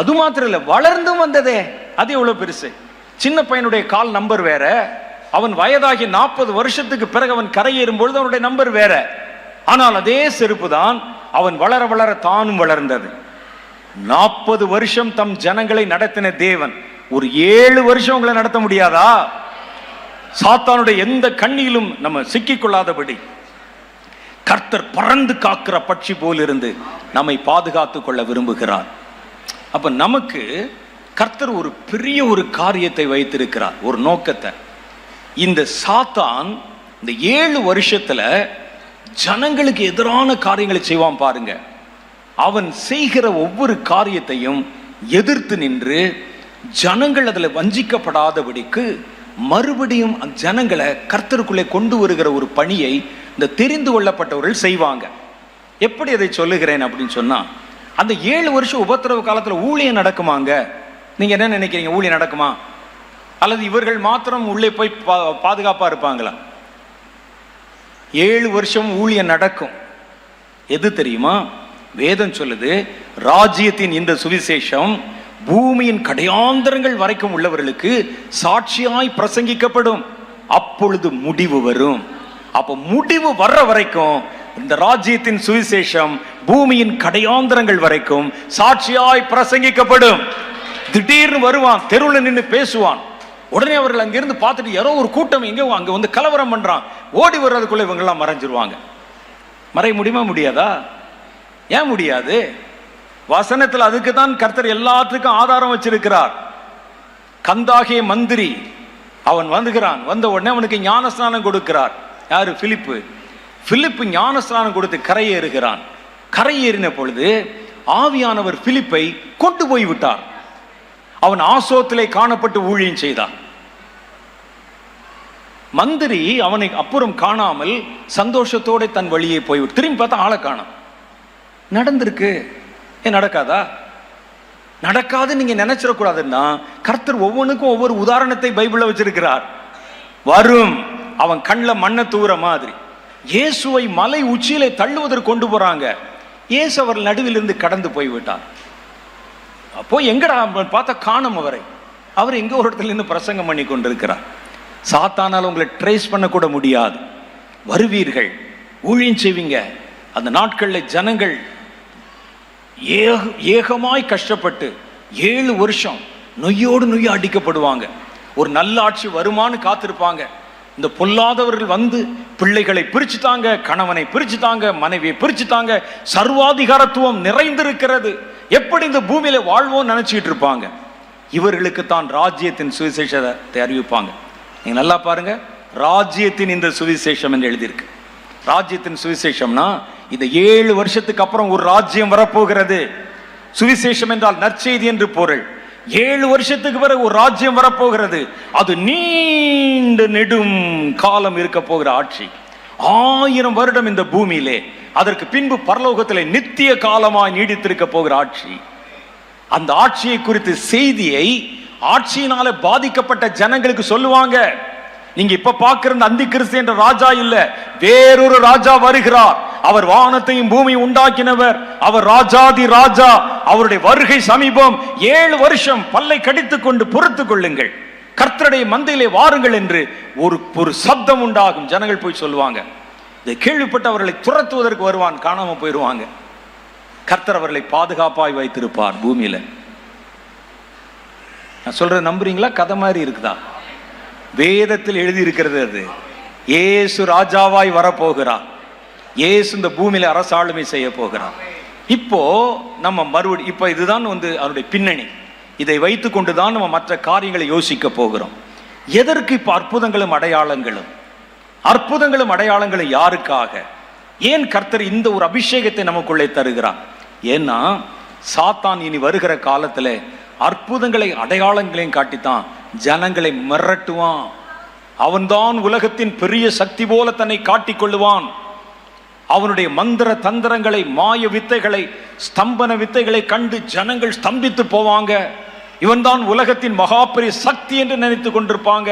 அது மாத்திரம் இல்லை, வளர்ந்தும் வந்ததே. அது எவ்வளவு பெருசு. சின்ன பையனுடைய கால் நம்பர் வேற, அவன் வயதாகி 40 வருஷத்துக்கு பிறகு அவன் கரையேறும் பொழுது அவனுடைய நம்பர் வேற. ஆனால் அதே செருப்பு தான் அவன் வளர வளர தானும் வளர்ந்தது. 40 வருஷம் தம் ஜனங்களை நடத்தின தேவன் ஒரு 7 வருஷம் உங்களை நடத்த முடியாதா? சாத்தானுடைய எந்த கண்ணியிலும் நம்ம சிக்கிக்கொள்ளாதபடி கர்த்தர் பறந்து காக்கிற பட்சி போல் இருந்து நம்மை பாதுகாத்துக் கொள்ள விரும்புகிறார். அப்ப நமக்கு கர்த்தர் ஒரு பெரிய ஒரு காரியத்தை வைத்திருக்கிறார், ஒரு நோக்கத்தை. இந்த சாத்தான் இந்த 7 வருஷத்துல ஜனங்களுக்கு எதிரான காரியங்களை செய்வான் பாருங்க. அவன் செய்கிற ஒவ்வொரு காரியத்தையும் எதிர்த்து நின்று ஜனங்கள் அதுல வஞ்சிக்கப்படாதபடிக்கு மறுபடியும் அந்த ஜனங்களை கர்த்தருக்குள்ளே கொண்டு வருகிற ஒரு பணியை இந்த தெரிந்து கொள்ளப்பட்டவர்கள் செய்வாங்க. எப்படி அதை சொல்லுகிறேன் அப்படின்னு சொன்னா, அந்த 7 வருஷம் உபத்திரவ காலத்துல ஊழியம் நடக்குமாங்க? நீங்க என்ன நினைக்கிறீங்க? ஊழியம் நடக்குமா? அல்லது இவர்கள் மாத்திரம் உள்ளே போய் பாதுகாப்பா இருப்பாங்களா? 7 வருஷம் ஊழியம் நடக்கும். எது தெரியுமா? வேதம் சொல்லுது, ராஜ்யத்தின் இந்த சுவிசேஷம் பூமியின் கடையாந்தரங்கள் வரைக்கும் உள்ளவர்களுக்கு சாட்சியாய் பிரசங்கிக்கப்படும். அப்பொழுது முடிவு வரும். அப்ப முடிவு வர்ற வரைக்கும் இந்த ராஜ்யத்தின் சுவிசேஷம் பூமியின் கடையாந்தரங்கள் வரைக்கும் சாட்சியாய் பிரசங்கிக்கப்படும். திடீர்னு வருவான், தெருவில் நின்று பேசுவான். உடனே அவர்கள் அங்கிருந்து பார்த்துட்டு யாரோ ஒரு கூட்டம் எங்க அங்க வந்து கலவரம் பண்றான், ஓடி வர்றதுக்குள்ள இவங்க எல்லாம் மறைஞ்சிருவாங்க. மறைய முடியுமா? முடியாதா? ஏன் முடியாது? வசனத்தில் அதுக்கு தான் கர்த்தர் எல்லாத்துக்கும் ஆதாரம் வச்சிருக்கிறார். கந்தாகிய மந்திரி அவன் வந்துகிறான். வந்த உடனே அவனுக்கு ஞானஸ்நானம் கொடுக்கிறார். யாரு? பிலிப்பு. பிலிப்பு ஞானஸ்நானம் கொடுத்து கரையேறுகிறான். கரையேறின பொழுது ஆவியானவர் பிலிப்பை கொண்டு போய் விட்டார். அவன் ஆசோத்திலே காணப்பட்டு ஊழியம் செய்தான். மந்திரி அவனை அப்புறம் காணாமல் சந்தோஷத்தோட தன் வழியே போய்விட்டு திரும்பி பார்த்தா ஆளை காணோம். நடந்திருக்கு. ஏன் நடக்காதா? நடக்காது நீங்க நினைச்சிடக்கூடாதுன்னா, கர்த்தர் ஒவ்வொன்றுக்கும் ஒவ்வொரு உதாரணத்தை பைபிள்ல வச்சிருக்கிறார். வரும். அவன் கண்ணில் மண்ணை தூர மாதிரி. இயேசுவை மலை உச்சியிலே தள்ளுவதற்கு கொண்டு போறாங்க. இயேசு அவர் நடுவில் இருந்து கடந்து போய்விட்டார். அப்போ எங்கடா பார்த்தா காணும் அவரை. அவர் எங்க ஒரு இடத்துல இருந்து பிரசங்கம் பண்ணி கொண்டிருக்கிறார். சாத்தானால் உங்களை ட்ரேஸ் பண்ணக்கூட முடியாது. வருவீர்கள், ஊழியம் செய்வீங்க. அந்த நாட்களில் ஜனங்கள் ஏகமாய் கஷ்டப்பட்டு 7 வருஷம் நொய்யோடு நொய்ய அடிக்கப்படுவாங்க. ஒரு நல்ல ஆட்சி வருமானு காத்திருப்பாங்க. இந்த பொல்லாதவர்கள் வந்து பிள்ளைகளை பிரிச்சுட்டாங்க, கணவனை பிரிச்சுட்டாங்க, மனைவியை பிரிச்சுட்டாங்க. சர்வாதிகாரத்துவம் நிறைந்திருக்கிறது. எப்படி இந்த பூமியில வாழ்வோம் நினைச்சுக்கிட்டு இருப்பாங்க. இவர்களுக்கு தான் ராஜ்யத்தின் சுவிசேஷத்தை அறிவிப்பாங்க. நீங்க நல்லா பாருங்க, ராஜ்யத்தின் இந்த சுவிசேஷம் என்று எழுதியிருக்கு. ராஜ்யத்தின் சுவிசேஷம்னா இந்த 7 வருஷத்துக்கு அப்புறம் ஒரு ராஜ்யம் வரப்போகிறது. சுவிசேஷம் என்றால் நற்செய்தி என்று பொருள். 7 வருஷத்துக்கு பிறகு ஒரு ராஜ்யம் வரப்போகிறது. அது நீண்ட நெடும் காலம் இருக்க போகிற ஆட்சி. 1000 வருடம் இந்த பூமியிலே, அதற்கு பின்பு பரலோகத்திலே நித்திய காலமாய் நீடித்திருக்க போகிற ஆட்சி. அந்த ஆட்சியை குறித்து செய்தியை ஆட்சியினால பாதிக்கப்பட்ட ஜனங்களுக்கு சொல்லுவாங்க. நீங்க இப்ப பார்க்கிற அந்தி கிறிஸ்து என்ற ராஜா இல்ல, வேறொரு ராஜா வருகிறார். அவர் வானத்தையும் பூமியை உண்டாக்கினவர். அவர் ராஜாதி ராஜா. அவருடைய வருகை சமீபம். 7 வருஷம் பல்லை கடித்துக் கொண்டு பொறுத்துக் கொள்ளுங்கள், கர்த்தருடைய மந்தையிலே வாருங்கள் என்று ஒரு சப்தம் உண்டாகும். ஜனங்கள் போய் சொல்லுவாங்க. இதை கேள்விப்பட்டு அவர்களை துரத்துவதற்கு வருவான், காணாம போயிடுவாங்க. கர்த்தர் அவர்களை பாதுகாப்பாய் வைத்திருப்பார் பூமியில. நான் சொல்றது நம்புறீங்களா? கதை மாதிரி இருக்குதா? வேதத்தில் எழுதி இருக்கிறது. அது இயேசு ராஜாவாய் வரப்போகிறார். இயேசு இந்த பூமியில அரசாளுமை செய்ய போகிறார். இப்போ நம்ம இப்ப இதுதான் அவருடைய பின்னணி. இதை வைத்துக் கொண்டுதான் நம்ம மற்ற காரியங்களை யோசிக்க போகிறோம். எதற்கு இப்ப அற்புதங்களும் அடையாளங்களும்? அற்புதங்களும் அடையாளங்களும் யாருக்காக? ஏன் கர்த்தர் இந்த ஒரு அபிஷேகத்தை நமக்குள்ளே தருகிறார்? ஏன்னா சாத்தான் இனி வருகிற காலத்துல அற்புதங்களை அடையாளங்களையும் காட்டித்தான் ஜனங்களை மிரட்டுவான். அவன்தான் உலகத்தின் பெரிய சக்தி போல தன்னை காட்டிக் கொள்ளுவான். அவனுடைய மந்திர தந்திரங்களை, மாய வித்தைகளை, ஸ்தம்பன வித்தைகளை கண்டு ஜனங்கள் ஸ்தம்பித்து போவாங்க. இவன் தான் உலகத்தின் மகா பெரிய சக்தி என்று நினைத்து கொண்டிருப்பாங்க.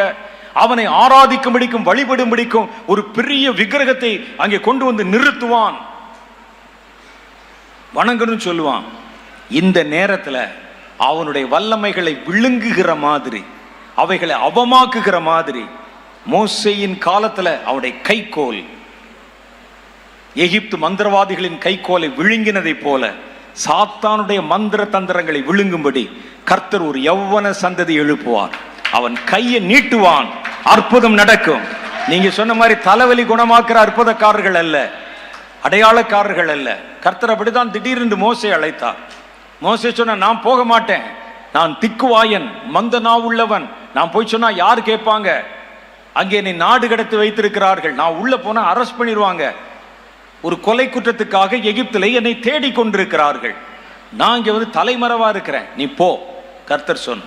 அவனை ஆராதிக்கும்படிக்கும் வழிபடும்படிக்கும் ஒரு பெரிய விக்கிரகத்தை அங்கே கொண்டு வந்து நிறுத்துவான், வணங்கன்னு சொல்லுவான். இந்த நேரத்தில் அவனுடைய வல்லமைகளை விழுங்குகிற மாதிரி, அவைகளை அவமாக்குகிற மாதிரி, மோசேயின் காலத்தில் அவனுடைய கைக்கோல் எகிப்து மந்திரவாதிகளின் கைக்கோலை விழுங்கினதை போல சாத்தானுடைய மந்திர தந்திரங்களை விழுங்கும்படி கர்த்தர் ஒரு யௌவன சந்ததி எழுப்புவார். அவன் கையை நீட்டுவான், அற்புதம் நடக்கும். நீங்க சொன்ன மாதிரி தலைவலி குணமாக்குற அற்புதக்காரர்கள் அல்ல, அடையாளக்காரர்கள் அல்ல. கர்த்தர் அப்படித்தான் திடீரென்று மோசே அழைத்தார். மோசே சொன்ன, நான் போக மாட்டேன், நான் திக்குவாயன், மந்த நாவுள்ளவன். நான் போய் சொன்னா யாரு கேட்பாங்க? அங்கே என்னை நாடு கடத்தி வைத்திருக்கிறார்கள், நான் உள்ள போனா அரெஸ்ட் பண்ணிடுவாங்க. ஒரு கொலை குற்றத்துக்காக எகிப்திலே என்னை தேடி கொண்டிருக்கிறார்கள். நான் இங்க தலைமறைவா இருக்கிறேன், நீ போ. கர்த்தர் சொன்ன,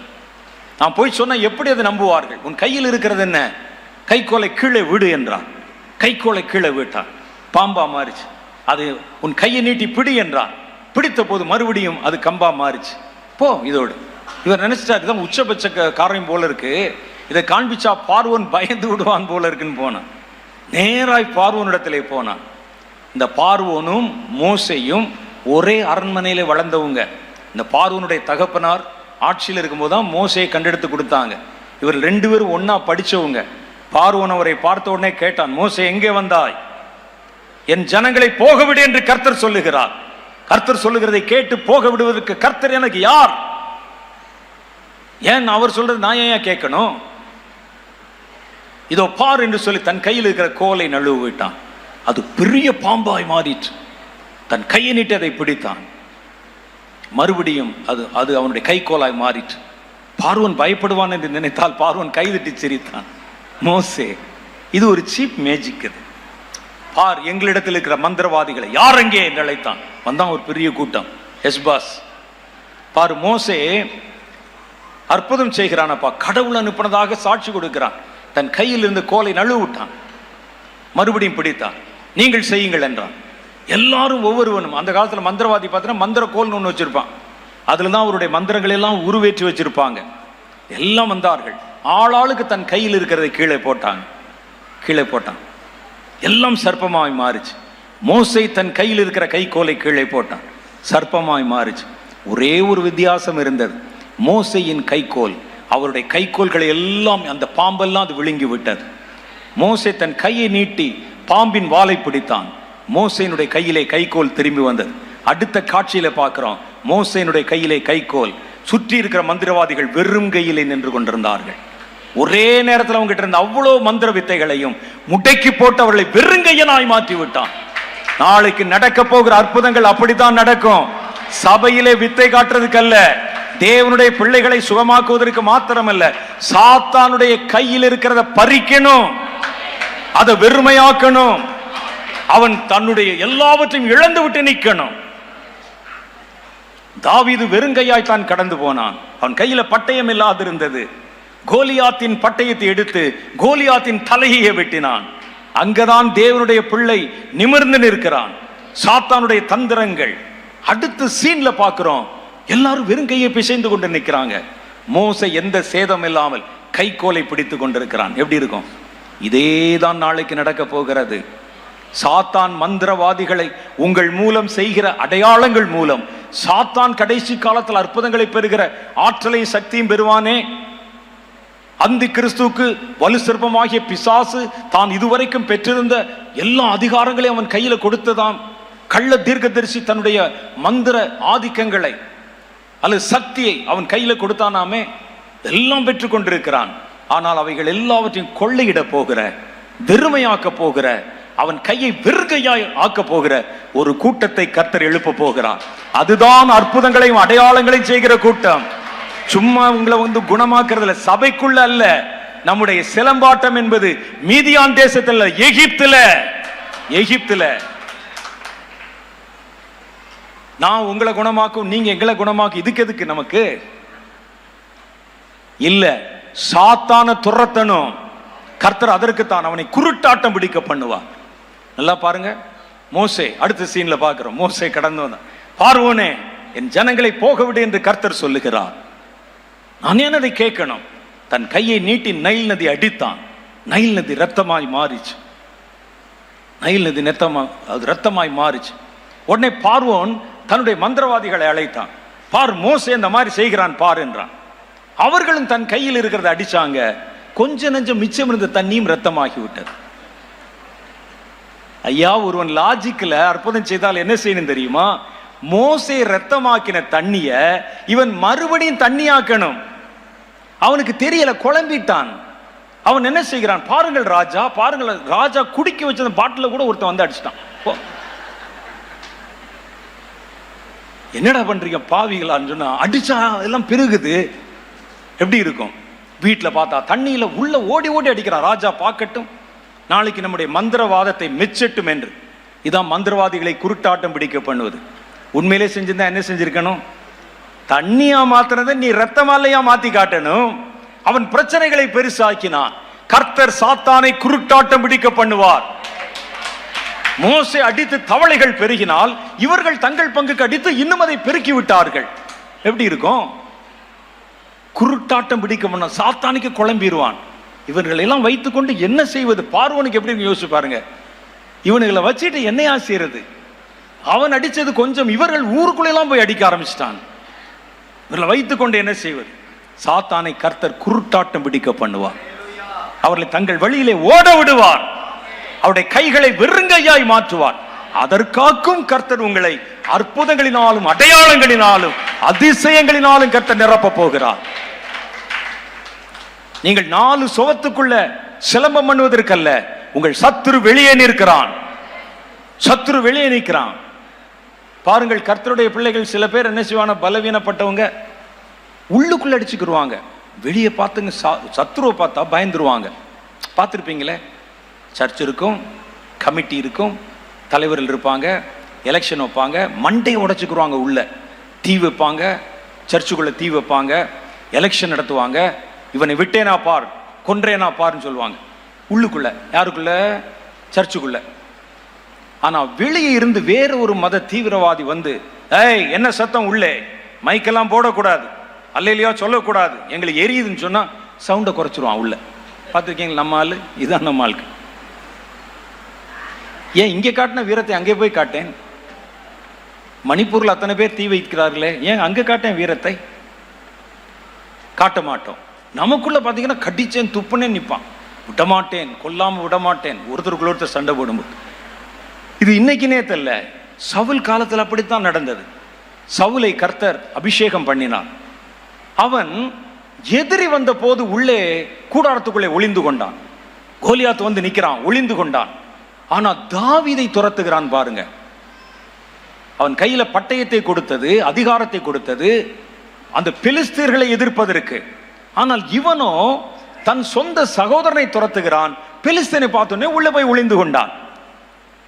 நான் போய் சொன்ன எப்படி அதை நம்புவார்கள்? உன் கையில் இருக்கிறது என்ன? கைக்கோலை கீழே விடு என்றார். கைக்கோலை கீழே விட்டான், பாம்பா மாறிச்சு. அது உன் கையை நீட்டி பிடி என்றார். பிடித்த போது மறுபடியும் அது கம்பா மாறிச்சு. போ இதோடு. இவர் நினைச்சிட்டாரு இதுதான் உச்சபட்ச காரியம் போல இருக்கு, இதை காண்பிச்சா பார்வோன் பயந்து விடுவான் போல இருக்குன்னு போனான். நேராய் பார்வோனிடத்திலே போனான். இந்த பார்வோனும் மோசையும் ஒரே அரண்மனையில வளர்ந்தவங்க. இந்த பார்வோனுடைய தகப்பனார் ஆட்சியில் இருக்கும்போது தான் மோசையை கண்டெடுத்து கொடுத்தாங்க. இவர் 2 பேரும் ஒன்னா படிச்சவங்க. பார்வோன் அவரை பார்த்த உடனே கேட்டான், மோசே எங்கே வந்தாய்? என் ஜனங்களை போக விடு என்று கர்த்தர் சொல்லுகிறார். கர்த்தர் சொல்லுகிறதை கேட்டு போக விடுவதற்கு கர்த்தர் எனக்கு யார்? ஏன் அவர் சொல்றது நான் ஏன் கேட்கணும்? இதோ பார் என்று சொல்லி தன் கையில் இருக்கிற கோலை நழுவு விட்டான். அது பெரிய பாம்பாய் மாறிற்று. தன் கையை நீட்டி அதை பிடித்தான். மறுபடியும் அது அவனுடைய கைக்கோலாய் மாறிற்று. பார்வோன் பயப்படுவான் என்று நினைத்தால் பார்வோன் கைதட்டி சிரித்தான். மோசே, இது ஒரு சீப் மேஜிக். இது பார், எங்களிடத்தில் இருக்கிற மந்திரவாதிகளை யார் எங்கே என்று அழைத்தான். வந்தான் ஒரு பெரிய கூட்டம். எஸ்பாஸ் பார், மோசே அற்புதம் செய்கிறானப்பா, கடவுள் அனுப்பினதாக சாட்சி கொடுக்கிறான். தன் கையில் இருந்து கோலை நழுவிட்டான். மறுபடியும் பிடித்தான். நீங்கள் செய்யுங்கள் என்றான். எல்லாரும் ஒவ்வொருவனும், அந்த காலத்தில் மந்திரவாதி பார்த்தீங்கன்னா மந்திர கோல்னு ஒன்று வச்சிருப்பான். அதுல தான் அவருடைய மந்திரங்கள் எல்லாம் உருவேற்றி வச்சிருப்பாங்க. எல்லாம் வந்தார்கள். ஆளாளுக்கு தன் கையில் இருக்கிறதை கீழே போட்டான். எல்லாம் சர்ப்பமாய் மாறிச்சு. மோசே தன் கையில் இருக்கிற கைக்கோலை கீழே போட்டான், சர்ப்பமாய் மாறிச்சு. ஒரே ஒரு வித்தியாசம் இருந்தது. மோசையின் கைக்கோல் அவருடைய கைக்கோல்களை எல்லாம் அந்த பாம்பெல்லாம் அது விழுங்கி விட்டது. மோசே தன் கையை நீட்டி பாம்பின் வாலை பிடித்தான். மோசேனுடைய கையிலே கைக்கோல் திரும்பி வந்தது. அடுத்த காட்சியில பார்க்கிறோம், மோசேனுடைய கையிலே கைக்கோல், சுற்றி இருக்கிற மந்திரவாதிகள் வெறும் கையிலே நின்று கொண்டிருந்தார்கள். ஒரே நேரத்தில் அவங்க கிட்ட இருந்த அவ்வளோ மந்திர வித்தைகளையும் முடக்கி போட்டு அவர்களை வெறுங்கையனாய் மாற்றி விட்டான். நாளைக்கு நடக்க போகிற அற்புதங்கள் அப்படித்தான் நடக்கும். சபையிலே வித்தை காட்டுறதுக்கு அல்ல, தேவனுடைய பிள்ளைகளை சுகமாக்குவதற்கு மாத்திரமல்ல, சாத்தானுடைய கையில் இருக்கிறத பறிக்கணும், அதை வெறுமையாக்கணும், அவன் தன்னுடைய எல்லாவற்றையும் இழந்து விட்டு நிற்கணும். தாவீது வெறுங்கையாய் தான் கடந்து போனான். அவன் கையில பட்டயம் இல்லாதிருந்தது. கோலியாத்தின் பட்டயத்தை எடுத்து கோலியாத்தின் தலையை வெட்டினான். அங்கதான் தேவனுடைய பிள்ளை நிமிர்ந்து நிற்கிறான். சாத்தானுடைய தந்திரங்கள் அடுத்த சீன்ல பார்க்கிறோம். எல்லாரும் வெறுங்கையை பிசைந்து கொண்டு நிற்கிறாங்க. மோசே எந்த சேதம் இல்லாமல் கைக்கோலை பிடித்து கொண்டிருக்கிறான். எப்படி இருக்கும்? இதேதான் நாளைக்கு நடக்க போகிறது. சாத்தான் மந்திரவாதிகளை உங்கள் மூலம் செய்கிற அடையாளங்கள் மூலம் சாத்தான் கடைசி காலத்தில் அற்புதங்களை பெறுகிற ஆற்றலையும் சக்தியும் பெறுவானே. அந்தி கிறிஸ்துவுக்கு வலு சிற்பமாகிய பிசாசு தான் இதுவரைக்கும் பெற்றிருந்த எல்லா அதிகாரங்களையும் அவன் கையில கொடுத்ததாம். கள்ள தீர்க்கதரிசி தன்னுடைய மந்திர ஆதிக்கங்களை அல்லது சக்தியை அவன் கையில கொடுத்தானாமே, எல்லாம் பெற்றுக் கொண்டிருக்கிறான். ஆனால் அவைகள் எல்லாவற்றையும் கொள்ளையிட போகிற, வெறுமையாக்க போகிற, அவன் கையை வெறுகையாய் ஆக்க போகிற ஒரு கூட்டத்தை கர்த்தர் எழுப்ப போகிறார். அதுதான் அற்புதங்களையும் அடையாளங்களையும் செய்கிற கூட்டம். சும்மா உங்களை குணமாக்குறதுல, சபைக்குள்ள அல்ல. நம்முடைய சிலம்பாட்டம் என்பது மீதியான் தேசத்துல, எகிப்துல நான் உங்களை குணமாக்கும், நீங்க எங்களை குணமாக்கும். இதுக்கு எதுக்கு நமக்கு இல்ல. சாத்தான துரத்தணும். கர்த்தர் அதற்குத்தான் அவனை குருட்டாட்டம் பிடிக்க பண்ணுவார். நல்லா பாருங்க, மோசே அடுத்த சீன்ல பார்க்கிறோம். மோசே கடந்து வந்தான். பார்வோனே, என் ஜனங்களை போக விடு என்று கர்த்தர் சொல்லுகிறார். நான் என்னதை கேட்கணும்? தன் கையை நீட்டி நைல் நதி அடித்தான். நைல் நதி ரத்தமாய் மாறிச்சு. நைல் நதி ரத்தமாய் மாறிச்சு. உடனே பார்வோன் தன்னுடைய மந்திரவாதிகளை அழைத்தான். பார், மோசே இந்த மாதிரி செய்கிறான் பார் என்றான். அவர்களும் தன் கையில் இருக்கிறத அடிச்சாங்க. கொஞ்ச நஞ்சம் மிச்சம் இருந்த தண்ணியும் ரத்தமாகி விட்டது. ஐயா, ஒருவன் லாஜிக்ல அற்புதம் செய்தால் என்ன செய்யணும் தெரியுமா? மோசே ரத்தமாக்கின தண்ணிய இவன் மறுபடியும் தண்ணியாக்கணும். அவனுக்கு தெரியல, குழம்பிட்டான். அவன் என்ன செய்கிறான்? பாருங்கள் ராஜா, பாருங்கள் ராஜா குடிக்க வச்ச பாட்டில கூட ஒருத்தன் வந்து அடிச்சிட்டான். என்னடா பண்றீங்க பாவிகளான்னு சொன்னா, அடிச்சா எல்லாம் பெருகுது. எப்படி இருக்கும்? வீட்டில் பார்த்தா தண்ணியில உள்ள ஓடி ஓடி அடிக்கிறான். ராஜா பார்க்கட்டும், நாளைக்கு நம்முடைய மந்திரவாதத்தை மெச்சட்டும் என்று. இதான் மந்திரவாதிகளை குருட்டாட்டம் பிடிக்க பண்ணுவது. உண்மையிலே செஞ்சிருந்தா என்ன செஞ்சிருக்கணும்? தண்ணியா மாத்தினதை நீ ரத்தமாலையா மாத்தி காட்டணும். அவன் பிரச்சனைகளை பெருசாக்கினான். கர்த்தர் சாத்தானை குருட்டாட்டம் பிடிக்க பண்ணுவார். மோசே அடித்து தவளைகள் பெருகினால் இவர்கள் தங்கள் பங்குக்கு அடித்து இன்னும் அதை பெருக்கி விட்டார்கள். எப்படி இருக்கும்? குருட்டாட்டம் பிடிக்க பண்ண சாத்தானுக்கு குழம்பிடுவான். இவர்கள் எல்லாம் வைத்துக்கொண்டு என்ன செய்வது? பார்வோனுக்கு எப்படி யோசிச்சு பாருங்க. இவனுங்களை வச்சுட்டு என்னையா செய்யறது? அவன் அடிச்சது கொஞ்சம், இவர்கள் ஊருக்குள்ள எல்லாம் போய் அடிக்க ஆரம்பிச்சிட்டான். இவர்களை வைத்துக்கொண்டு என்ன செய்வது? சாத்தானை கர்த்தர் குருட்டாட்டம் பிடிக்க பண்ணுவார். அவர்களை தங்கள் வழியிலே ஓட விடுவார். அவருடைய கைகளை வெறுங்கையாய் மாற்றுவார். அதற்காக்கும் கர்த்தர் உங்களை அற்புதங்களினாலும் அடையாளங்களினாலும் அதிசயங்களினாலும் கர்த்தர் நிரப்ப போகிறார். நீங்கள் 4 சுவத்துக்குள்ள சிலம்பம் பண்ணுவதற்கல்ல, உங்கள் சத்துரு வெளியே நிற்கிறான். சத்துரு வெளியே நிற்கிறான். பாருங்கள், கர்த்தருடைய பிள்ளைகள் சில பேர் என்ன செய்வாங்க? பலவீனப்பட்டவங்க உள்ளுக்குள்ள அடிச்சுக்கிடுவாங்க. வெளியே பார்த்துங்க, சத்துருவை பார்த்தா பயந்துருவாங்க. பார்த்துருப்பீங்களே, சர்ச் இருக்கும், கமிட்டி இருக்கும், தலைவர்கள் இருப்பாங்க, எலெக்ஷன் வைப்பாங்க, மண்டையை உடைச்சுக்குருவாங்க. உள்ள தீ வைப்பாங்க, சர்ச்சுக்குள்ள தீ வைப்பாங்க, எலெக்ஷன் நடத்துவாங்க. இவனை விட்டேனா பார், கொன்றேனா பார்ன்னு சொல்லுவாங்க. உள்ளுக்குள்ள யாருக்குள்ள? சர்ச்சுக்குள்ள. ஆனா வெளியே இருந்து வேற ஒரு மத தீவிரவாதி வந்து, ஏய் என்ன சத்தம், உள்ளே மைக்கெல்லாம் போடக்கூடாது, அல்லையா சொல்லக்கூடாது, எங்களுக்கு எரியுதுன்னு சொன்னா சவுண்டை குறைச்சிருவான் உள்ள. பார்த்துருக்கீங்களா? நம்ம ஆளு இதுதான் நம்ம ஆளுக்கு. ஏன் இங்கே காட்டின வீரத்தை அங்கே போய் காட்டேன்? மணிப்பூரில் அத்தனை பேர் தீ வைக்கிறார்களே, ஏன் அங்கே காட்டேன் வீரத்தை? காட்ட மாட்டோம். நமக்குள்ள பார்த்தீங்கன்னா கடிச்சேன் துப்புனே நிற்பான், விடமாட்டேன், கொல்லாமல் விடமாட்டேன், ஒருத்தருக்குள்ள ஒருத்தர் சண்டை போடும்போது. இது இன்னைக்குனே தெரியல, சவுல் காலத்தில் அப்படித்தான் நடந்தது. சவுலை கர்த்தர் அபிஷேகம் பண்ணினார். அவன் எதிரி வந்த போது உள்ளே கூடாரத்துக்குள்ளே ஒளிந்து கொண்டான். கோலியாத் வந்து நிற்கிறான், ஒளிந்து கொண்டான். ஆனா தாவீதை துரத்துகிறான் பாருங்க. அவன் கையில பட்டயத்தை கொடுத்தது, அதிகாரத்தை கொடுத்தது அந்த பெலிஸ்தீர்களை எதிர்ப்பதற்கு. ஆனால் இவனோ தன் சொந்த சகோதரனை துரத்துகிறான். பெலிஸ்தீனை பார்த்தோன்னே உள்ள போய் ஒளிந்து கொண்டான்.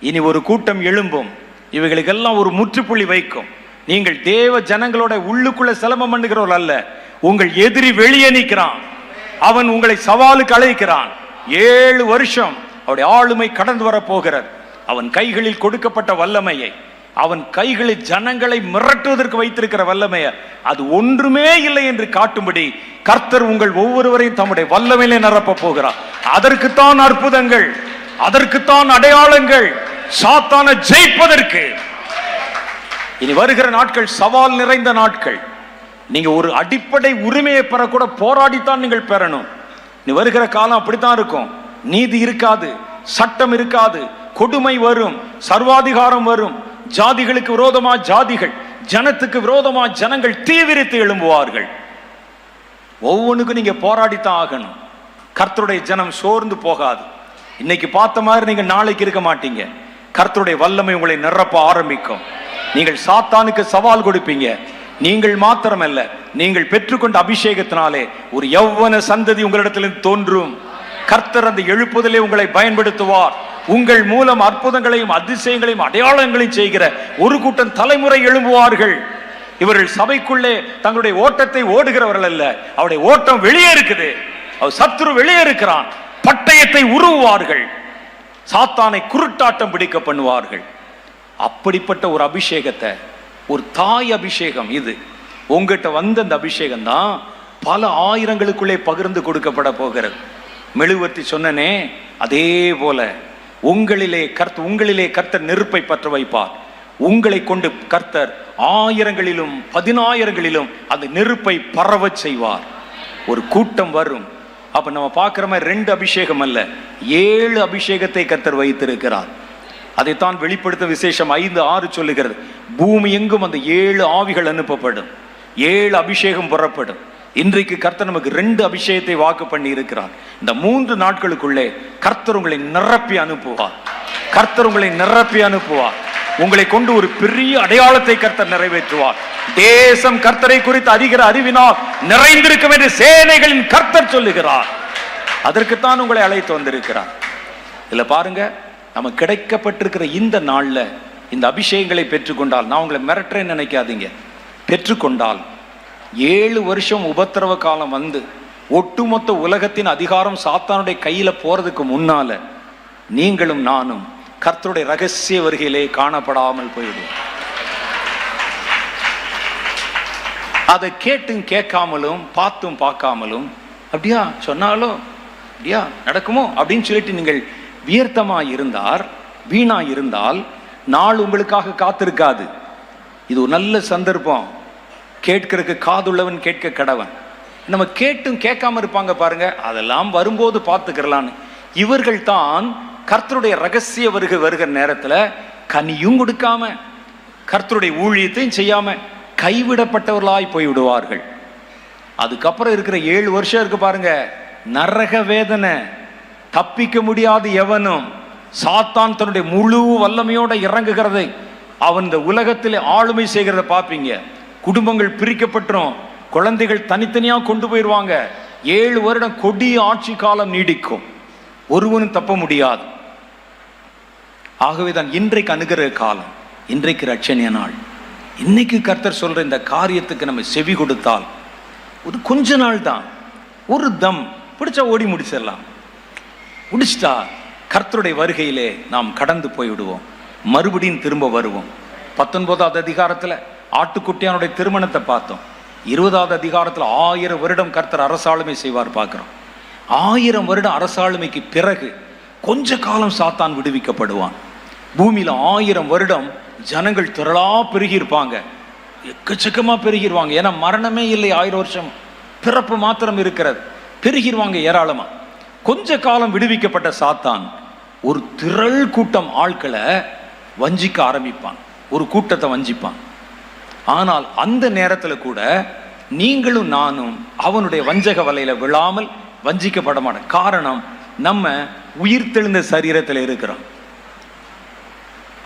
இனி ஒரு கூட்டம் எழும்பும், இவைகளுக்கெல்லாம் ஒரு முற்றுப்புள்ளி வைக்கும். நீங்கள் தேவ ஜனங்களோட உள்ளுக்குள்ள சிலம்பம் பண்ணுகிறவர்கள் அல்ல, உங்கள் எதிரி வெளியே நிற்கிறான். அவன் உங்களை சவாலுக்கு அழைக்கிறான். 7 வருஷம் அவருடைய ஆளுமை கடந்து வர போகிறது. அவன் கைகளில் கொடுக்கப்பட்ட வல்லமையை, அவன் கைகளில் ஜனங்களை மிரட்டுவதற்கு வைத்திருக்கிற வல்லமையை, அது ஒன்றுமே இல்லை என்று காட்டும்படி கர்த்தர் உங்கள் ஒவ்வொருவரையும் தம்முடைய வல்லமையிலே நிரப்ப போகிறார். அதற்குத்தான் அற்புதங்கள், அதற்குத்தான் அடையாளங்கள், சாத்தானை ஜெயிப்பதற்கு. இனி வருகிற நாட்கள் சவால் நிறைந்த நாட்கள். நீங்க ஒரு அடிப்படை உரிமையை பெறக்கூட போராடித்தான் நீங்கள் பெறணும். நீ வருகிற காலம் அப்படித்தான் இருக்கும். நீதி இருக்காது, சட்டம் இருக்காது, கொடுமை வரும், சர்வாதிகாரம் வரும், ஜாதிகளுக்கு விரோதமா ஜாதிகள், ஜனத்துக்கு விரோதமா ஜனங்கள் தீவிரித்து எழும்புவார்கள். ஒவ்வொன்றுக்கும் நீங்க போராடித்தான் ஆகணும். கர்த்தருடைய ஜனம் சோர்ந்து போகாது. இன்னைக்கு பார்த்த மாதிரி நீங்க நாளைக்கு இருக்க மாட்டீங்க. கர்த்தருடைய வல்லமை உங்களை நிரப்ப ஆரம்பிக்கும். நீங்கள் சாத்தானுக்கு சவால் கொடுப்பீங்க. நீங்கள் மாத்திரமல்ல, நீங்கள் பெற்றுக்கொண்ட அபிஷேகத்தினாலே ஒரு யௌவன சந்ததி உங்களிடத்திலிருந்து தோன்றும். கர்த்தர் அந்த எழுப்புதலே உங்களை பயன்படுத்துவார். உங்கள் மூலம் அற்புதங்களையும் அதிசயங்களையும் அடையாளங்களையும் செய்கிற ஒரு கூட்டம் தலைமுறை எழும்புவார்கள். இவர்கள் சபைக்குள்ளே தங்களுடைய ஓட்டத்தை ஓடுகிறவர்கள் அல்ல, அவருடைய ஓட்டம் வெளியே இருக்குது. அவர் சத்துரு வெளியே இருக்கிறான். பட்டயத்தை உருவுவார்கள், சாத்தானை குருட்டாட்டம் பிடிக்க பண்ணுவார்கள். அப்படிப்பட்ட ஒரு அபிஷேகத்தை, ஒரு தாய் அபிஷேகம் இது. உங்ககிட்ட வந்த அந்த அபிஷேகம் தான் பல ஆயிரங்களுக்குள்ளே பகிர்ந்து கொடுக்கப்பட போகிறது. மெழுகுவர்த்தி சொன்னனே, அதே போல உங்களிலே கர்த்தர் நெருப்பை பற்ற வைப்பார். உங்களை கொண்டு கர்த்தர் ஆயிரங்களிலும் 10,000களிலும் அந்த நெருப்பை பரவ செய்வார். ஒரு கூட்டம் வரும். அப்ப நம்ம பார்க்கிற மாதிரி 2 அபிஷேகம் அல்ல, 7 அபிஷேகத்தை கர்த்தர் வைத்திருக்கிறார். அதைத்தான் வெளிப்படுத்த விசேஷம் 5:6 சொல்லுகிறது. பூமி எங்கும் அந்த 7 ஆவிகள் அனுப்பப்படும், 7 அபிஷேகம் புறப்படும். இன்றைக்கு கர்த்தர் நமக்கு 2 அபிஷேகத்தை வாக்கு பண்ணி இருக்கிறார். இந்த 3 நாட்களுக்குள்ளே கர்த்தர் உங்களை நிரப்பி அனுப்புவார். கர்த்தர் உங்களை நிரப்பி அனுப்புவார். உங்களை கொண்டு ஒரு பெரிய அடையாளத்தை கர்த்தர் நிறைவேற்றுவார். தேசம் கர்த்தரை குறித்து அதிக அறிவினால் நிறைந்திருக்கும் என்று சேனைகளின் கர்த்தர் சொல்லுகிறார். அதற்குத்தான் உங்களை அழைத்து வந்திருக்கிறார். இதுல பாருங்க, நம்ம கிடைக்கப்பட்டிருக்கிற இந்த நாள்ல இந்த அபிஷேகங்களை பெற்றுக்கொண்டால், நான் உங்களை மிரட்டுறேன்னு நினைக்காதீங்க, பெற்றுக்கொண்டால் 7 வருஷம் உபத்திரவ காலம் வந்து ஒட்டுமொத்த உலகத்தின் அதிகாரம் சாத்தானுடைய கையில போறதுக்கு முன்னால நீங்களும் நானும் கர்த்தருடைய ரகசிய வருகையிலே காணப்படாமல் போயிடும். அதை கேட்டும் கேட்காமலும் பார்த்தும் பார்க்காமலும் அப்படியா சொன்னாலும் அப்படியா நடக்குமோ அப்படின்னு சொல்லிட்டு நீங்கள் வியர்த்தமா இருந்தார், வீணா இருந்தால் நாள் உங்களுக்காக காத்திருக்காது. இது ஒரு நல்ல சந்தர்ப்பம். கேட்கறதுக்கு காதுள்ளவன் கேட்க கடவன். நம்ம கேட்டும் கேட்காம இருப்பாங்க பாருங்க, அதெல்லாம் வரும்போது பார்த்துக்கிறலான்னு. இவர்கள் தான் கர்த்தருடைய ரகசிய வருகிற நேரத்துல கனியும் கொடுக்காம, கர்த்தருடைய ஊழியத்தையும் செய்யாம கைவிடப்பட்டவர்களாய் போய்விடுவார்கள். அதுக்கப்புறம் இருக்கிற 7 வருஷம் இருக்கு பாருங்க, நரக வேதனை. தப்பிக்க முடியாது எவனும். சாத்தான் தன்னுடைய முழு வல்லமையோட இறங்குகிறதை, அவன் இந்த உலகத்தில் ஆளுமை செய்கிறத பார்ப்பீங்க. குடும்பங்கள் பிரிக்கப்பட்டுரும், குழந்தைகள் தனித்தனியா கொண்டு போயிடுவாங்க. 7 வருடம் கொடிய ஆட்சி காலம் நீடிக்கும். ஒருவனும் தப்ப முடியாது. ஆகவேதான் இன்றைக்கு அணுகிற காலம், இன்றைக்கு ரட்சணிய நாள். இன்னைக்கு கர்த்தர் சொல்ற இந்த காரியத்துக்கு நம்ம செவி கொடுத்தால் ஒரு கொஞ்ச நாள் தான், ஒரு தம் பிடிச்சா ஓடி முடிச்சிடலாம். முடிச்சிட்டா கர்த்தருடைய வருகையிலே நாம் கடந்து போய்விடுவோம், மறுபடியும் திரும்ப வருவோம். 19வது அதிகாரத்தில் ஆட்டுக்குட்டியானுடைய திருமணத்தை பார்த்தோம். 20வது அதிகாரத்தில் 1000 வருடம் கர்த்தர் அரசாளுமை செய்வார் பார்க்கிறோம். 1000 வருடம் அரசாளுமைக்கு பிறகு கொஞ்ச காலம் சாத்தான் விடுவிக்கப்படுவான். பூமியில 1000 வருடம் ஜனங்கள் திரளா பெருகியிருப்பாங்க, எக்கச்சக்கமா பெருகிடுவாங்க. ஏன்னா மரணமே இல்லை, 1000 வருஷம் பிறப்பு மாத்திரம் இருக்கிறது. பெருகிடுவாங்க ஏராளமா. கொஞ்ச காலம் விடுவிக்கப்பட்ட சாத்தான் ஒரு திரள் கூட்டம் ஆட்களை வஞ்சிக்க ஆரம்பிப்பான், ஒரு கூட்டத்தை வஞ்சிப்பான். ஆனால் அந்த நேரத்தில் கூட நீங்களும் நானும் அவனுடைய வஞ்சக வலையில விழாமல் வஞ்சிக்கப்பட மாட்டோம். காரணம், நம்ம உயிர்த்தெழுந்த சரீரத்தில் இருக்கிறோம்.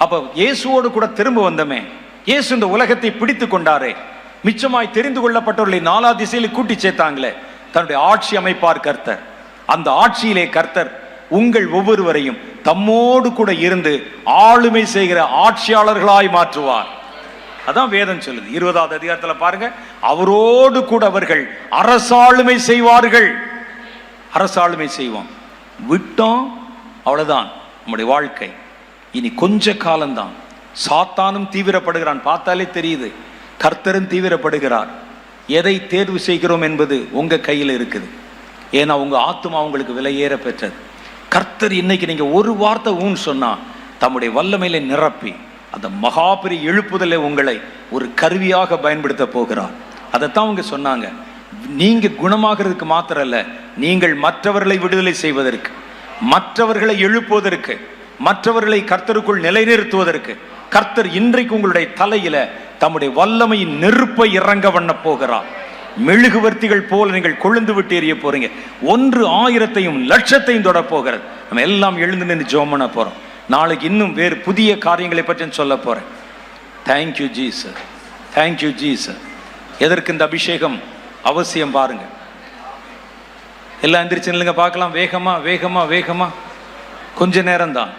அப்ப இயேசுவோடு கூட திரும்ப வந்தமே, இயேசு இந்த உலகத்தை பிடித்து கொண்டாரே, மிச்சமாய் தெரிந்து கொள்ளப்பட்டவர்களை 4 திசையில கூட்டி சேர்த்தாங்களே, தன்னுடைய ஆட்சி அமைப்பார் கர்த்தர். அந்த ஆட்சியிலே கர்த்தர் உங்கள் ஒவ்வொருவரையும் தம்மோடு கூட இருந்து ஆளுமை செய்கிற ஆட்சியாளர்களாய் மாற்றுவார். அதான் வேதம் சொல்லுது. 20வது அதிகாரத்தில் பாருங்க, அவரோடு கூட அவர்கள் அரசாளுமை செய்வார்கள். அரசாளுமை செய்வோம். விட்டோம், அவ்வளவுதான் நம்முடைய வாழ்க்கை. இனி கொஞ்ச காலம்தான். சாத்தானும் தீவிரப்படுகிறான், பார்த்தாலே தெரியுது. கர்த்தரும் தீவிரப்படுகிறார். எதை தேர்வு செய்கிறோம் என்பது உங்க கையில் இருக்குது. ஏன்னா உங்க ஆத்துமா உங்களுக்கு விலையேற பெற்றது. கர்த்தர் இன்னைக்கு நீங்க ஒரு வார்த்தை ஊன் சொன்னா தம்முடைய வல்லமையில நிரப்பி அந்த மகாபெரிய எழுப்புதலை உங்களை ஒரு கருவியாக பயன்படுத்த போகிறார். அதைத்தான் அவங்க சொன்னாங்க. நீங்க குணமாகிறதுக்கு மாத்திரம் அல்ல, நீங்கள் மற்றவர்களை விடுதலை செய்வதற்கு, மற்றவர்களை எழுப்புவதற்கு, மற்றவர்களை கர்த்தருக்குள் நிலைநிறுத்துவதற்கு கர்த்தர் இன்றைக்கு உங்களுடைய தலையில தம்முடைய வல்லமையின் நெருப்பை இறங்க பண்ண போகிறார். மெழுகுவர்த்திகள் போல நீங்கள் கொழுந்து விட்டு எறிய போறீங்க. 1 1000ஐயும் 1,00,000ஐயும் தொட போகிறது. நம்ம எல்லாம் எழுந்து நின்று ஜெபம் பண்ண போறோம். நாளைக்கு இன்னும் வேறு புதிய காரியங்களை பற்றி சொல்ல போறேன். Thank you Jesus, thank you Jesus. எதற்கு இந்த அபிஷேகம் அவசியம் பாருங்க. எல்லாம் எந்திரிச்சு நில்லுங்க பார்க்கலாம். வேகமா வேகமா வேகமா, கொஞ்ச நேரம் தான்.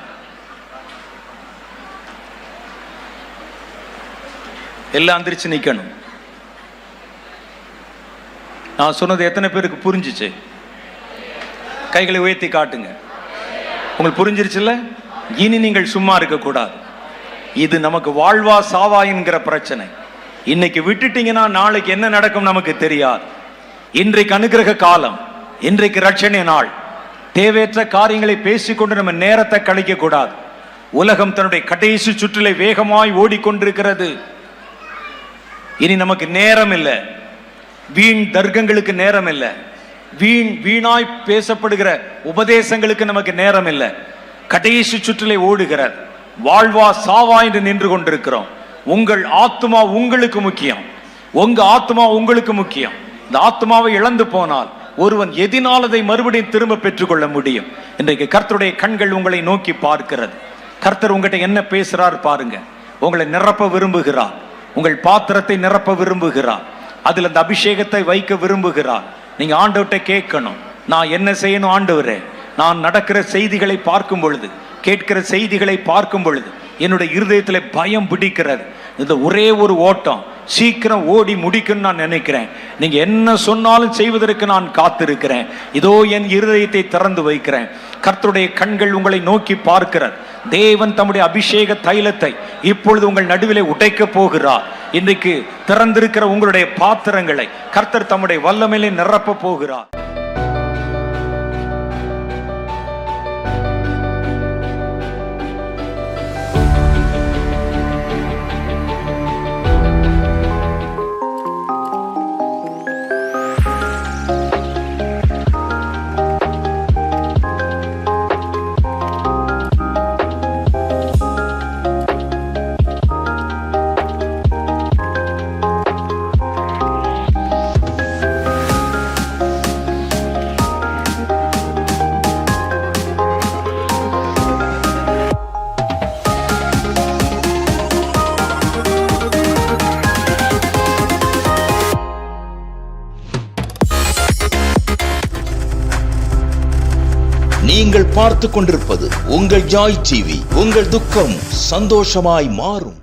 எல்லாம் எந்திரிச்சு நிக்கணும். நான் சொன்னது எத்தனை பேருக்கு புரிஞ்சிச்சு? கைகளை உயர்த்தி காட்டுங்க. உங்களுக்கு புரிஞ்சிருச்சுல்ல? இனி நீங்கள் சும்மா இருக்கக்கூடாது. இது நமக்கு வாழ்வா சாவா என்கிற பிரச்சனை. இன்னைக்கு விட்டுட்டீங்கன்னா நாளைக்கு என்ன நடக்கும் நமக்கு தெரியாது. இன்றைக்கு அனுகிரக காலம், இன்றைக்கு ரட்சணை நாள். தேவையற்ற காரியங்களை பேசிக்கொண்டு நம்ம நேரத்தை கழிக்க கூடாது. உலகம் தன்னுடைய கடைசி சுற்றிலே வேகமாய் ஓடிக்கொண்டிருக்கிறது. இனி நமக்கு நேரம் இல்லை. வீண் தர்க்கங்களுக்கு நேரம் இல்லை. வீணாய் பேசப்படுகிற உபதேசங்களுக்கு நமக்கு நேரம் இல்லை. கடைசி சுற்றிலே ஓடுகிறார். வாழ்வா சாவா என்று நின்று கொண்டிருக்கிறோம். உங்கள் ஆத்மா உங்களுக்கு முக்கியம். உங்க ஆத்மா உங்களுக்கு முக்கியம். இந்த ஆத்மாவை இழந்து போனால் ஒருவன் எதினால் அதை மறுபடியும் திரும்ப பெற்றுக்கொள்ள முடியும்? இன்றைக்கு கர்த்தருடைய கண்கள் உங்களை நோக்கி பார்க்கிறது. கர்த்தர் உங்ககிட்ட என்ன பேசுறார் பாருங்க. உங்களை நிரப்ப விரும்புகிறார். உங்கள் பாத்திரத்தை நிரப்ப விரும்புகிறார். அதுல அந்த அபிஷேகத்தை வைக்க விரும்புகிறார். நீங்க ஆண்டவர்கிட்ட கேட்கணும், நான் என்ன செய்யணும் ஆண்டவரே? நான் நடக்கிற செய்திகளை பார்க்கும் பொழுது, கேட்கிற செய்திகளை பார்க்கும் பொழுது என்னுடைய இருதயத்துல பயம் பிடிக்கிறது. இந்த ஒரே ஒரு ஓட்டம் சீக்கிரம் ஓடி முடிக்கணும்னு நான் நினைக்கிறேன். நீங்க என்ன சொன்னாலும் செய்வதற்கு நான் காத்திருக்கிறேன். இதோ என் இருதயத்தை திறந்து வைக்கிறேன். கர்த்தருடைய கண்கள் உங்களை நோக்கி பார்க்கிறார். தேவன் தம்முடைய அபிஷேக தைலத்தை இப்பொழுது உங்கள் நடுவிலே உடைக்க போகிறார். இன்றைக்கு திறந்திருக்கிற உங்களுடைய பாத்திரங்களை கர்த்தர் தம்முடைய வல்லமையிலே நிரப்ப போகிறார். நீங்கள் பார்த்து கொண்டிருப்பது உங்கள் ஜாய் டிவி. உங்கள் துக்கம் சந்தோஷமாய் மாறும்.